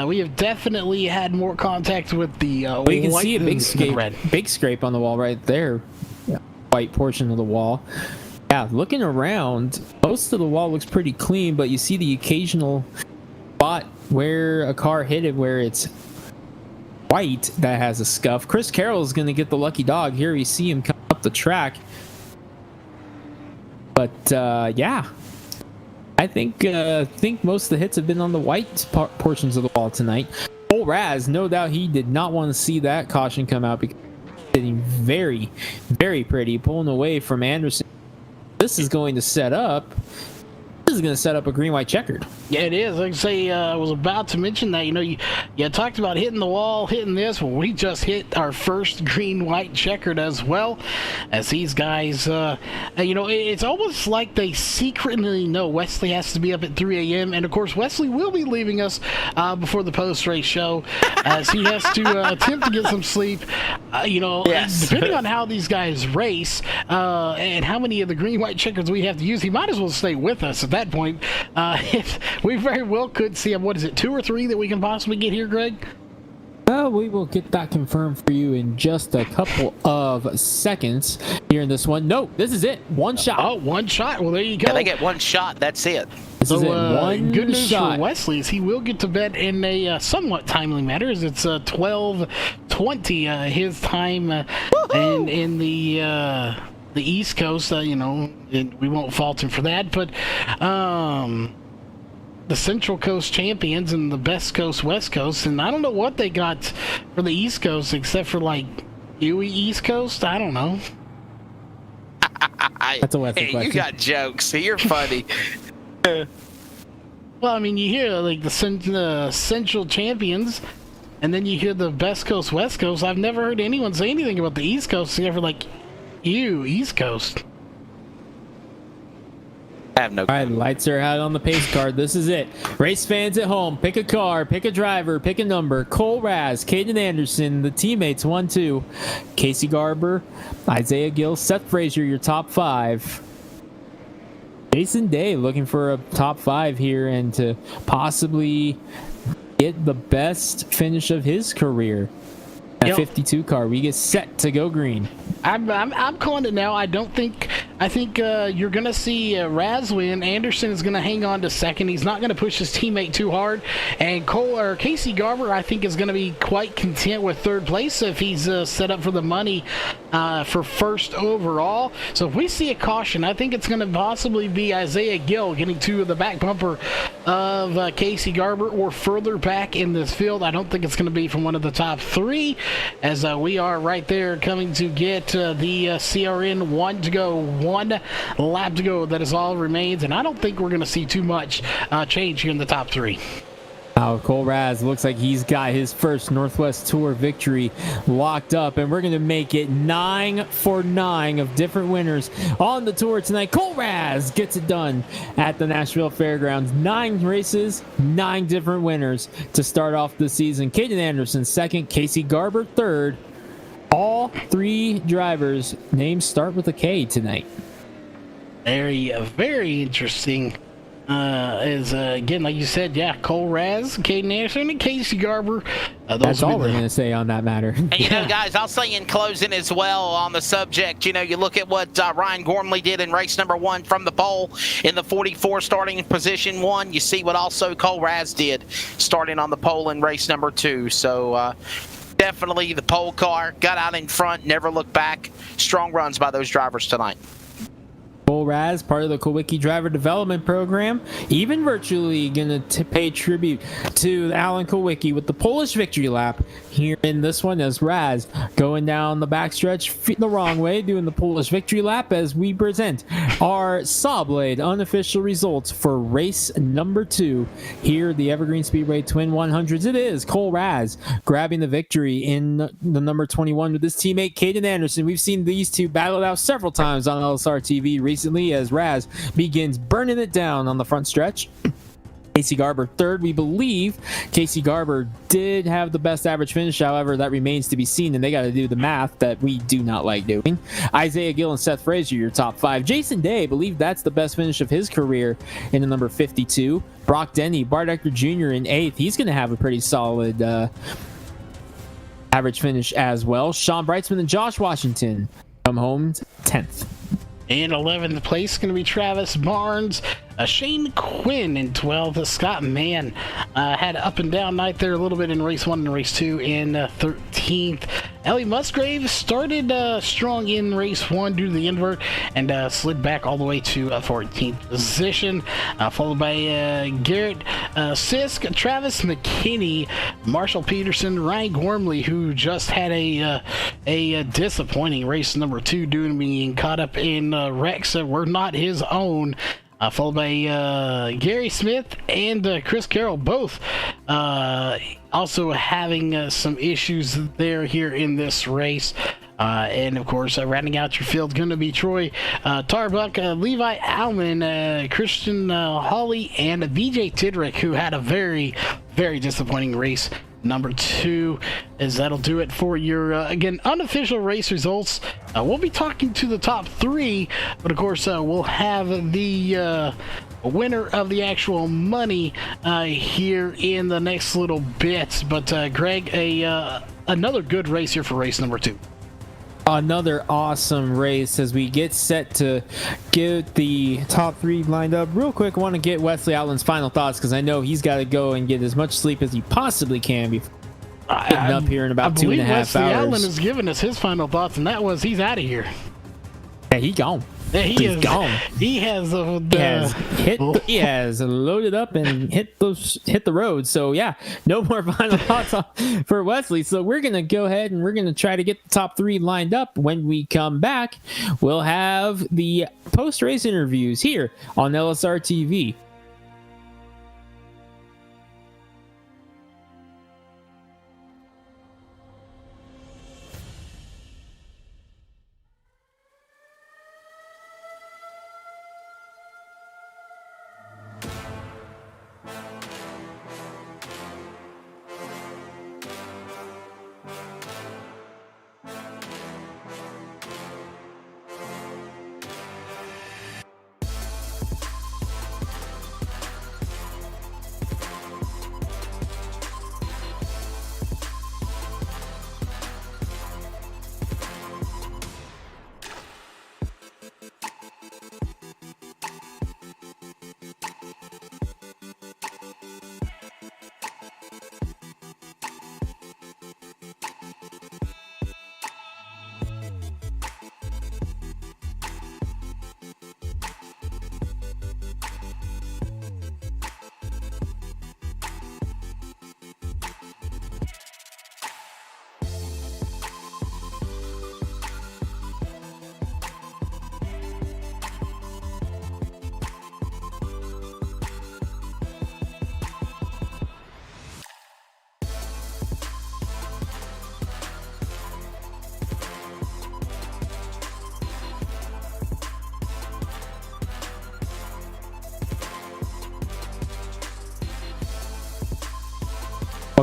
We have definitely had more contact with the well, you can white see a big scrape on the wall right there. Yeah. White portion of the wall. Yeah, looking around, most of the wall looks pretty clean, but you see the occasional spot where a car hit it where it's white that has a scuff. Chris Carroll is going to get the lucky dog. Here we see him come up the track. But, yeah. I think most of the hits have been on the white portions of the wall tonight. Cole Raz, no doubt he did not want to see that caution come out because he's sitting very, very pretty, pulling away from Anderson. This is going to set up a green-white checkered. Yeah, it is. Like I say, I was about to mention that. You talked about hitting the wall, hitting this. Well, we just hit our first green-white checkered as well, as these guys, it's almost like they secretly know Wesley has to be up at 3 a.m. And, of course, Wesley will be leaving us before the post-race show, as he has to attempt to get some sleep. Yes. Depending on how these guys race and how many of the green-white checkers we have to use, he might as well stay with us at that point. We very well could see, 2 or 3 that we can possibly get here, Greg? Well, we will get that confirmed for you in just a couple of seconds here in this one. No, this is it. One shot. Oh, one shot. Well, there you go. Yeah, they get one shot. That's it. This is it. One good news shot for Wesley is he will get to bed in a somewhat timely manner, as it's 12:20 his time in the East Coast. We won't fault him for that, but the Central Coast champions and the Best Coast West Coast, and I don't know what they got for the East Coast except for Huey East Coast. I don't know. That's a Wesley question. You got jokes. You're funny. Well, you hear the Central champions, and then you hear the Best Coast West Coast. I've never heard anyone say anything about the East Coast except for East Coast. I have no. All right, lights are out on the pace card. This is it. Race fans at home, pick a car, pick a driver, pick a number. Cole Raz, Caden Anderson, the teammates 1, 2. Casey Garber, Isaiah Gill, Seth Frazier, your top 5. Jason Day looking for a top 5 here and to possibly get the best finish of his career. That 52 car, we get set to go green. I'm calling it now. I think you're gonna see Raz win. Anderson is gonna hang on to second. He's not gonna push his teammate too hard. And Casey Garber, I think, is gonna be quite content with third place if he's set up for the money for first overall. So if we see a caution, I think it's gonna possibly be Isaiah Gill getting to the back bumper of Casey Garber or further back in this field. I don't think it's gonna be from one of the top 3, as we are right there coming to get the CRN 1 to go, 1 lap to go. That is all remains, and I don't think we're going to see too much change here in the top 3. Now, Cole Raz looks like he's got his first Northwest Tour victory locked up, and we're going to make it 9 for 9 of different winners on the tour tonight. Cole Raz gets it done at the Nashville Fairgrounds. 9 races, 9 different winners to start off the season. Caden Anderson second, Casey Garber third. All 3 drivers' names start with a K tonight. Very interesting. Again, like you said, Cole Raz, Caden Anderson, and Casey Garber. That's all we're going to say on that matter. And, guys, I'll say in closing as well on the subject, you look at what Ryan Gormley did in race number 1 from the pole in the 44 starting in position 1. You see what also Cole Raz did starting on the pole in race number 2. So, definitely the pole car got out in front, never looked back. Strong runs by those drivers tonight. Cole Raz, part of the Kowicki Driver Development Program, even virtually going to pay tribute to Alan Kowicki with the Polish victory lap here in this one, as Raz going down the backstretch the wrong way, doing the Polish victory lap, as we present our Sawblade unofficial results for race number 2 here at the Evergreen Speedway Twin 100s. It is Cole Raz grabbing the victory in the number 21 with his teammate Caden Anderson. We've seen these two battle it out several times on LSR TV recently, as Raz begins burning it down on the front stretch. Casey Garber third. We believe Casey Garber did have the best average finish, however that remains to be seen, and they got to do the math that we do not like doing. Isaiah Gill and Seth Frazier, your top 5. Jason Day, I believe that's the best finish of his career in the number 52. Brock Denny, Bart Ecker Jr. in 8th. He's going to have a pretty solid average finish as well. Sean Brightsman and Josh Washington come home 10th. In 11th place, going to be Travis Barnes. Shane Quinn in 12th. Scott Mann had up and down night there a little bit in race 1 and race 2 in 13th. Ellie Musgrave started strong in race 1 due to the invert and slid back all the way to 14th position, followed by Garrett Sisk, Travis McKinney, Marshall Peterson, Ryan Gormley, who just had a disappointing race number 2 due to being caught up in wrecks that were not his own. Followed by Gary Smith and Chris Carroll, both also having some issues there here in this race. And of course, rounding out your field going to be Troy Tarbuck, Levi Alman, Christian Hawley, and BJ Tidrick, who had a very, very disappointing race number 2, as that'll do it for your again unofficial race results. We'll be talking to the top 3, but of course we'll have the winner of the actual money here in the next little bit. But Greg, another good race here for race number 2. Another awesome race as we get set to get the top 3 lined up. Real quick, I want to get Wesley Outland's final thoughts, because I know he's got to go and get as much sleep as he possibly can before getting up here in about 2.5 hours. Wesley Outland has given us his final thoughts, and that was he's out of here. Yeah, he gone. He's gone. He has he has loaded up and hit the road. So yeah, no more final thoughts for Wesley. So we're gonna go ahead and we're gonna try to get the top 3 lined up. When we come back, we'll have the post-race interviews here on LSR TV.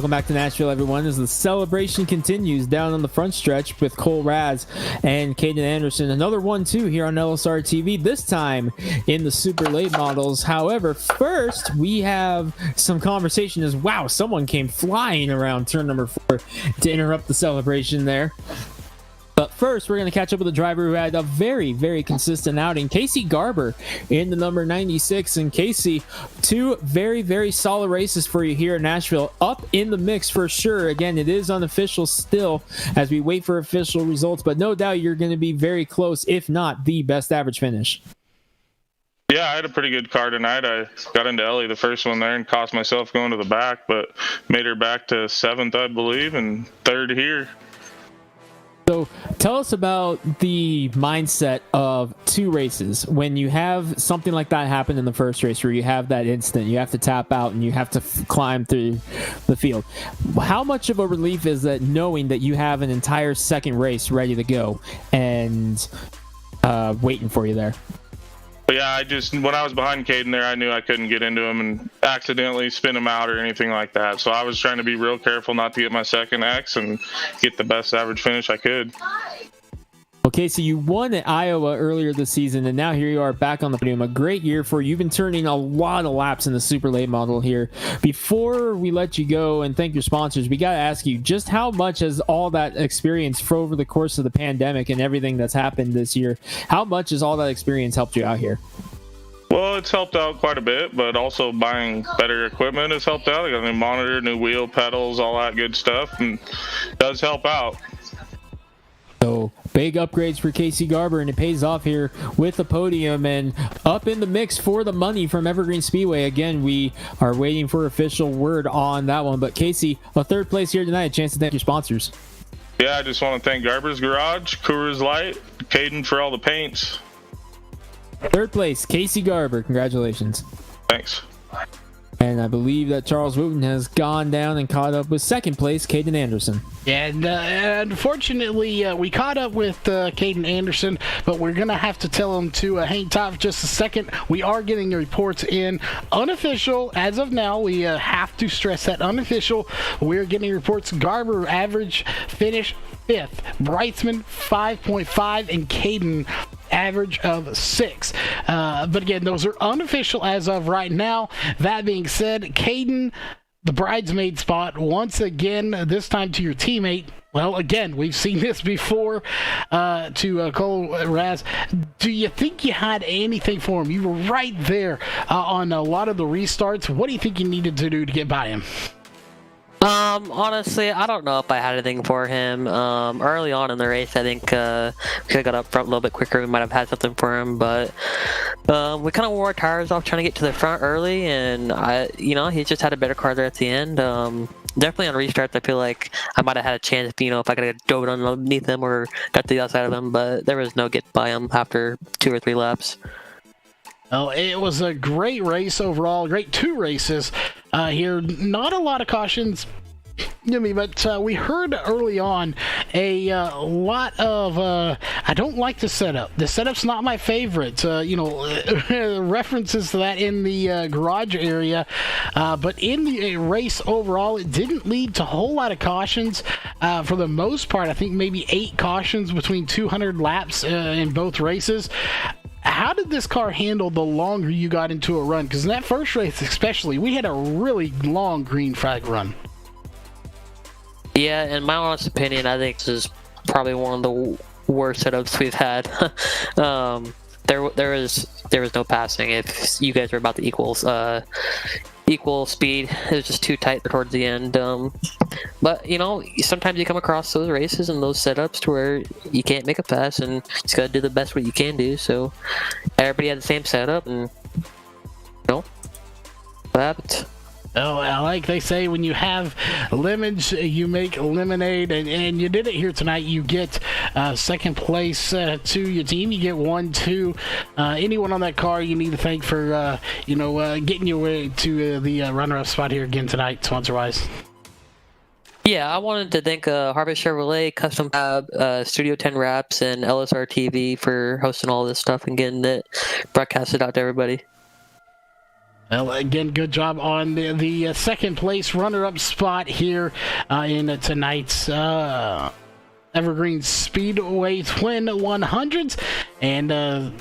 Welcome back to Nashville, everyone, as the celebration continues down on the front stretch with Cole Raz and Caden Anderson. Another 1-2 here on LSR TV, this time in the super late models. However, first we have some conversation as, wow, someone came flying around turn number 4 to interrupt the celebration there. But first, we're going to catch up with a driver who had a very, very consistent outing. Casey Garber in the number 96. And Casey, 2 very, very solid races for you here in Nashville. Up in the mix for sure. Again, it is unofficial still as we wait for official results. But no doubt you're going to be very close, if not the best average finish. Yeah, I had a pretty good car tonight. I got into Ellie the first one there and cost myself going to the back, but made her back to 7th, I believe, and 3rd here. So tell us about the mindset of 2 races. When you have something like that happen in the first race where you have that instant, you have to tap out and you have to climb through the field. How much of a relief is that knowing that you have an entire second race ready to go and waiting for you there? But yeah, when I was behind Caden there, I knew I couldn't get into him and accidentally spin him out or anything like that. So I was trying to be real careful not to get my second X and get the best average finish I could. Okay, so you won at Iowa earlier this season, and now here you are back on the podium. A great year for you. You've been turning a lot of laps in the super late model here. Before we let you go and thank your sponsors, we got to ask you, just how much has all that experience for over the course of the pandemic and everything that's happened this year, how much has all that experience helped you out here? Well, it's helped out quite a bit, but also buying better equipment has helped out. I got a new monitor, new wheel, pedals, all that good stuff, and it does help out. So big upgrades for Casey Garber, and it pays off here with the podium and up in the mix for the money from Evergreen Speedway. Again, we are waiting for official word on that one. But Casey, a 3rd place here tonight, a chance to thank your sponsors. Yeah, I just want to thank Garber's Garage, Coors Light, Caden for all the paints. 3rd place, Casey Garber. Congratulations. Thanks. And I believe that Charles Wooten has gone down and caught up with 2nd place, Caden Anderson. And unfortunately, we caught up with Caden Anderson, but we're going to have to tell him to hang tight for just a second. We are getting the reports in. Unofficial, as of now, we have to stress that unofficial. We're getting reports. Garber average finish 5th. Breitzman 5.5, and Caden average of 6. But again, those are unofficial as of right now. That being said, Caden, the bridesmaid spot, once again, this time to your teammate. Well, again, we've seen this before to Cole Raz. Do you think you had anything for him? You were right there on a lot of the restarts. What do you think you needed to do to get by him? Honestly, I don't know if I had anything for him. Early on in the race, I think we could have got up front a little bit quicker. We might have had something for him, but we kind of wore our tires off trying to get to the front early, and he just had a better car there at the end. Definitely on restarts, I feel like I might have had a chance, if I could have dove it underneath him or got to the outside of him, but there was no get by him after 2 or 3 laps. Well, it was a great race overall. Great 2 races here. Not a lot of cautions, but we heard early on a lot of I don't like the setup. The setup's not my favorite. References to that in the garage area, but in the race overall, it didn't lead to a whole lot of cautions. For the most part, I think maybe 8 cautions between 200 laps in both races. How did this car handle the longer you got into a run? Because in that first race especially, we had a really long green flag run. Yeah, in my honest opinion, I think this is probably one of the worst setups we've had. There was no passing. If you guys were about to equal speed, it was just too tight towards the end. But sometimes you come across those races and those setups to where you can't make a pass, and you just gotta do the best what you can do. So everybody had the same setup, and what happened? Oh, like they say, when you have lemons, you make lemonade, and you did it here tonight. You get 2nd place to your team. You get 1-2. Anyone on that car you need to thank for, getting your way to the runner-up spot here again tonight, sponsor-wise. Yeah, I wanted to thank Harvest Chevrolet, Custom Fab, Studio 10 Wraps, and LSR TV for hosting all this stuff and getting it broadcasted out to everybody. Well, again, good job on the second place runner-up spot here in tonight's Evergreen Speedway Twin 100s. And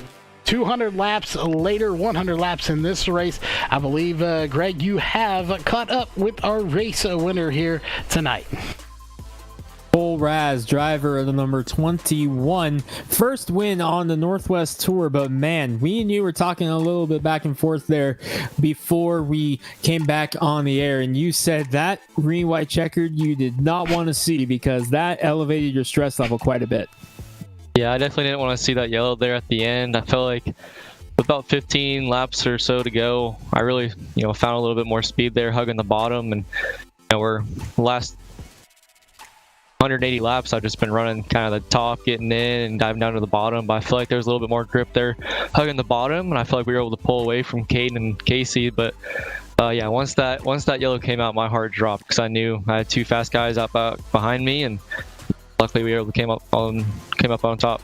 200 laps later, 100 laps in this race. I believe, Greg, you have caught up with our race winner here tonight. Cole Raz, driver of the number 21, first win on the Northwest Tour. But man, we and you were talking a little bit back and forth there before we came back on the air, and you said that green white checkered you did not want to see because that elevated your stress level quite a bit. Yeah, I definitely didn't want to see that yellow there at the end. I felt like with about 15 laps or so to go, I really, found a little bit more speed there, hugging the bottom, and we're last 180 laps, I've just been running kind of the top, getting in and diving down to the bottom, but I feel like there's a little bit more grip there hugging the bottom, and I feel like we were able to pull away from Caden and Casey. But yeah, once that yellow came out, my heart dropped because I knew I had two fast guys out behind me, and luckily we were able to came up on top.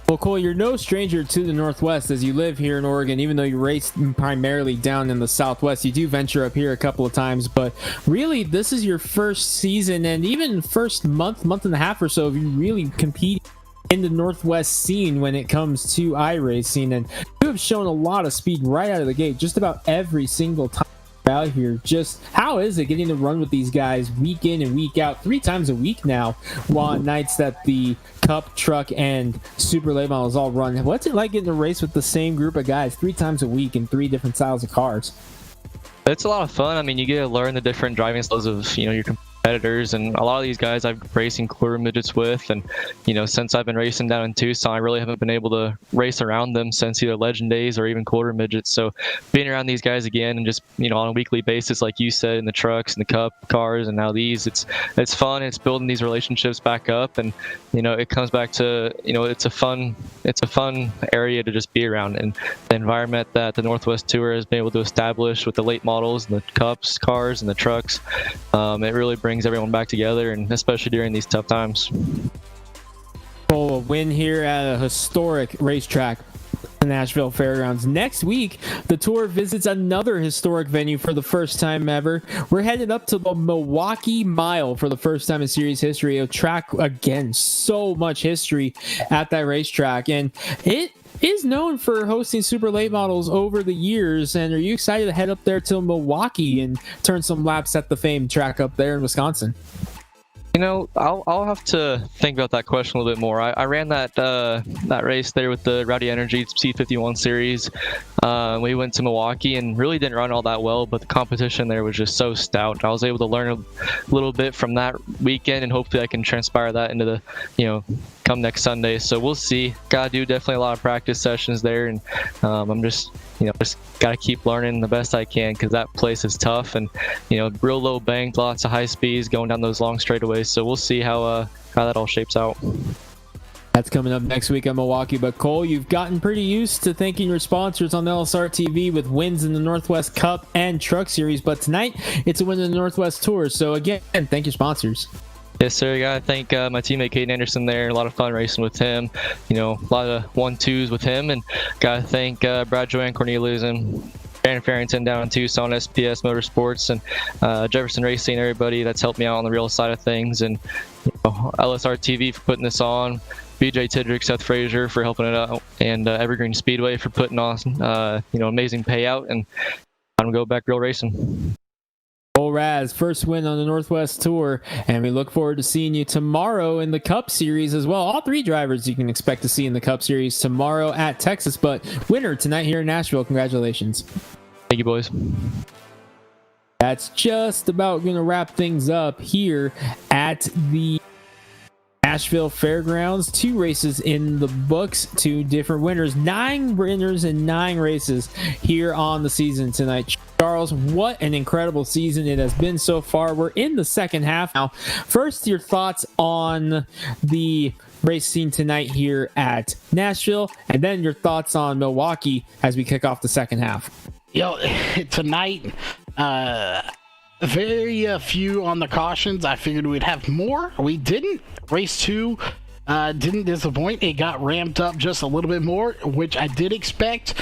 Well, Cole, you're no stranger to the Northwest as you live here in Oregon. Even though you race primarily down in the Southwest, you do venture up here a couple of times. But really, this is your first season and even first month and a half or so of you really competing in the Northwest scene when it comes to iRacing. And you have shown a lot of speed right out of the gate, just about every single time out here. Just how is it getting to run with these guys week in and week out 3 times a week now, while nights that the Cup, Truck, and Super Late Models all run? What's it like getting to race with the same group of guys 3 times a week in 3 different styles of cars? It's a lot of fun. I mean, you get to learn the different driving styles of your competitors, and a lot of these guys I've racing quarter midgets with, and since I've been racing down in Tucson, I really haven't been able to race around them since either legend days or even quarter midgets. So being around these guys again and just on a weekly basis, like you said, in the trucks and the Cup cars and now these, it's fun. It's building these relationships back up, and it comes back to it's a fun area to just be around, and the environment that the Northwest Tour has been able to establish with the late models and the Cups cars and the trucks, it really brings everyone back together, and especially during these tough times. Oh, a win here at a historic racetrack, the Nashville Fairgrounds. Next week, the tour visits another historic venue for the first time ever. We're headed up to the Milwaukee Mile for the first time in series history. A track, again, so much history at that racetrack, and it is known for hosting super late models over the years. And are you excited to head up there to Milwaukee and turn some laps at the famed track up there in Wisconsin? I'll have to think about that question a little bit more. I ran that race there with the Rowdy Energy C51 series. We went to Milwaukee and really didn't run all that well, but the competition there was just so stout. I was able to learn a little bit from that weekend, and hopefully I can transpire that into the come next Sunday. So we'll see. Gotta do definitely a lot of practice sessions there, and I'm just gotta keep learning the best I can, because that place is tough, and real low bank, lots of high speeds going down those long straightaways. So we'll see how that all shapes out. That's coming up next week in Milwaukee. But Cole, you've gotten pretty used to thanking your sponsors on LSR TV with wins in the Northwest Cup and Truck Series, but tonight it's a win in the Northwest Tour. So again, thank your sponsors. Yes, sir. I gotta thank my teammate Caden Anderson there. A lot of fun racing with him. A lot of 1-2s with him, and gotta thank Brad Joanne Cornelius and Brandon Farrington down in Tucson, SPS Motorsports, and Jefferson Racing, everybody that's helped me out on the real side of things, and LSR TV for putting this on, BJ Tidrick, Seth Frazier for helping it out, and Evergreen Speedway for putting on amazing payout, and I'm gonna go back real racing. Cole Raz, first win on the Northwest Tour, and we look forward to seeing you tomorrow in the Cup Series as well. All 3 drivers you can expect to see in the Cup Series tomorrow at Texas, but winner tonight here in Nashville. Congratulations. Thank you, boys. That's just about going to wrap things up here at the Nashville Fairgrounds. 2 races in the books, 2 different winners, 9 winners and 9 races here on the season tonight. Charles, what an incredible season it has been so far. We're in the second half now. First, your thoughts on the race scene tonight here at Nashville, and then your thoughts on Milwaukee as we kick off the second half. Tonight, very few on the cautions. I figured we'd have more. We didn't. Race 2, Didn't disappoint. It got ramped up just a little bit more, which I did expect.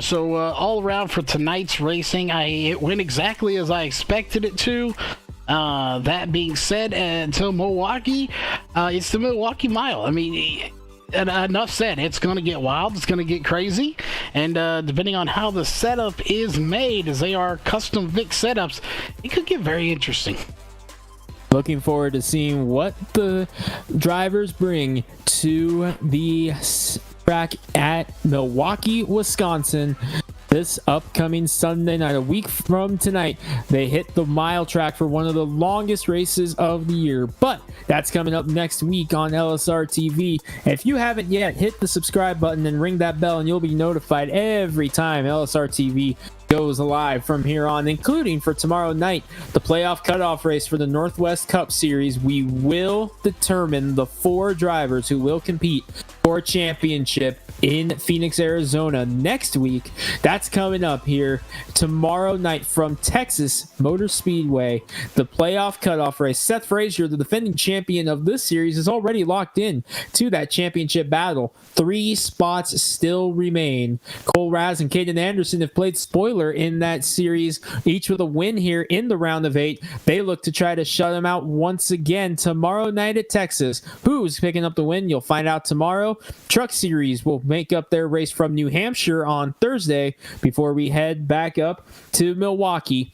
So all around for tonight's racing, it went exactly as I expected it to. That being said, until Milwaukee, it's the Milwaukee Mile. I mean, enough said. It's going to get wild. It's going to get crazy. And depending on how the setup is made, as they are custom Vic setups, it could get very interesting. Looking forward to seeing what the drivers bring to the track at Milwaukee, Wisconsin. This upcoming Sunday night, a week from tonight, they hit the mile track for one of the longest races of the year. But that's coming up next week on LSR TV. If you haven't yet, hit the subscribe button and ring that bell, and you'll be notified every time LSR TV goes live from here on, including for tomorrow night, the playoff cutoff race for the Northwest Cup Series. We will determine the 4 drivers who will compete for a championship in Phoenix, Arizona next week. That's coming up here tomorrow night from Texas Motor Speedway. The playoff cutoff race. Seth Frazier, the defending champion of this series, is already locked in to that championship battle. 3 spots still remain. Cole Raz and Caden Anderson have played spoiler in that series, each with a win here in the round of 8. They look to try to shut him out once again tomorrow night at Texas. Who's picking up the win? You'll find out tomorrow. Truck Series will make up their race from New Hampshire on Thursday before we head back up to Milwaukee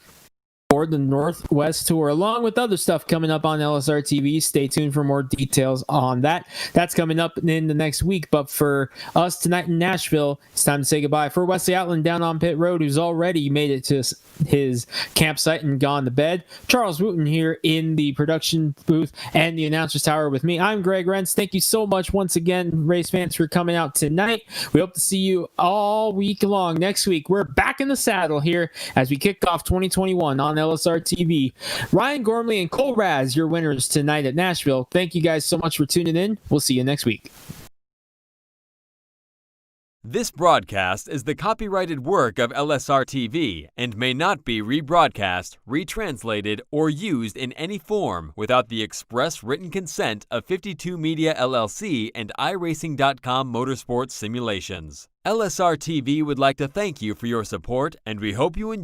for the Northwest Tour, along with other stuff coming up on LSR TV. Stay tuned for more details on that. That's coming up in the next week. But for us tonight in Nashville, it's time to say goodbye. For Wesley Outland down on pit road, who's already made it to his campsite and gone to bed, Charles Wooten here in the production booth and the announcer's tower with me. I'm Greg Rentz. Thank you so much once again, race fans, for coming out tonight. We hope to see you all week long. Next week, we're back in the saddle here as we kick off 2021 on LSR TV. Ryan Gormley and Cole Raz, your winners tonight at Nashville. Thank you guys so much for tuning in. We'll see you next week. This broadcast is the copyrighted work of LSR TV and may not be rebroadcast, retranslated, or used in any form without the express written consent of 52 Media LLC and iRacing.com Motorsports Simulations. LSR TV would like to thank you for your support, and we hope you enjoy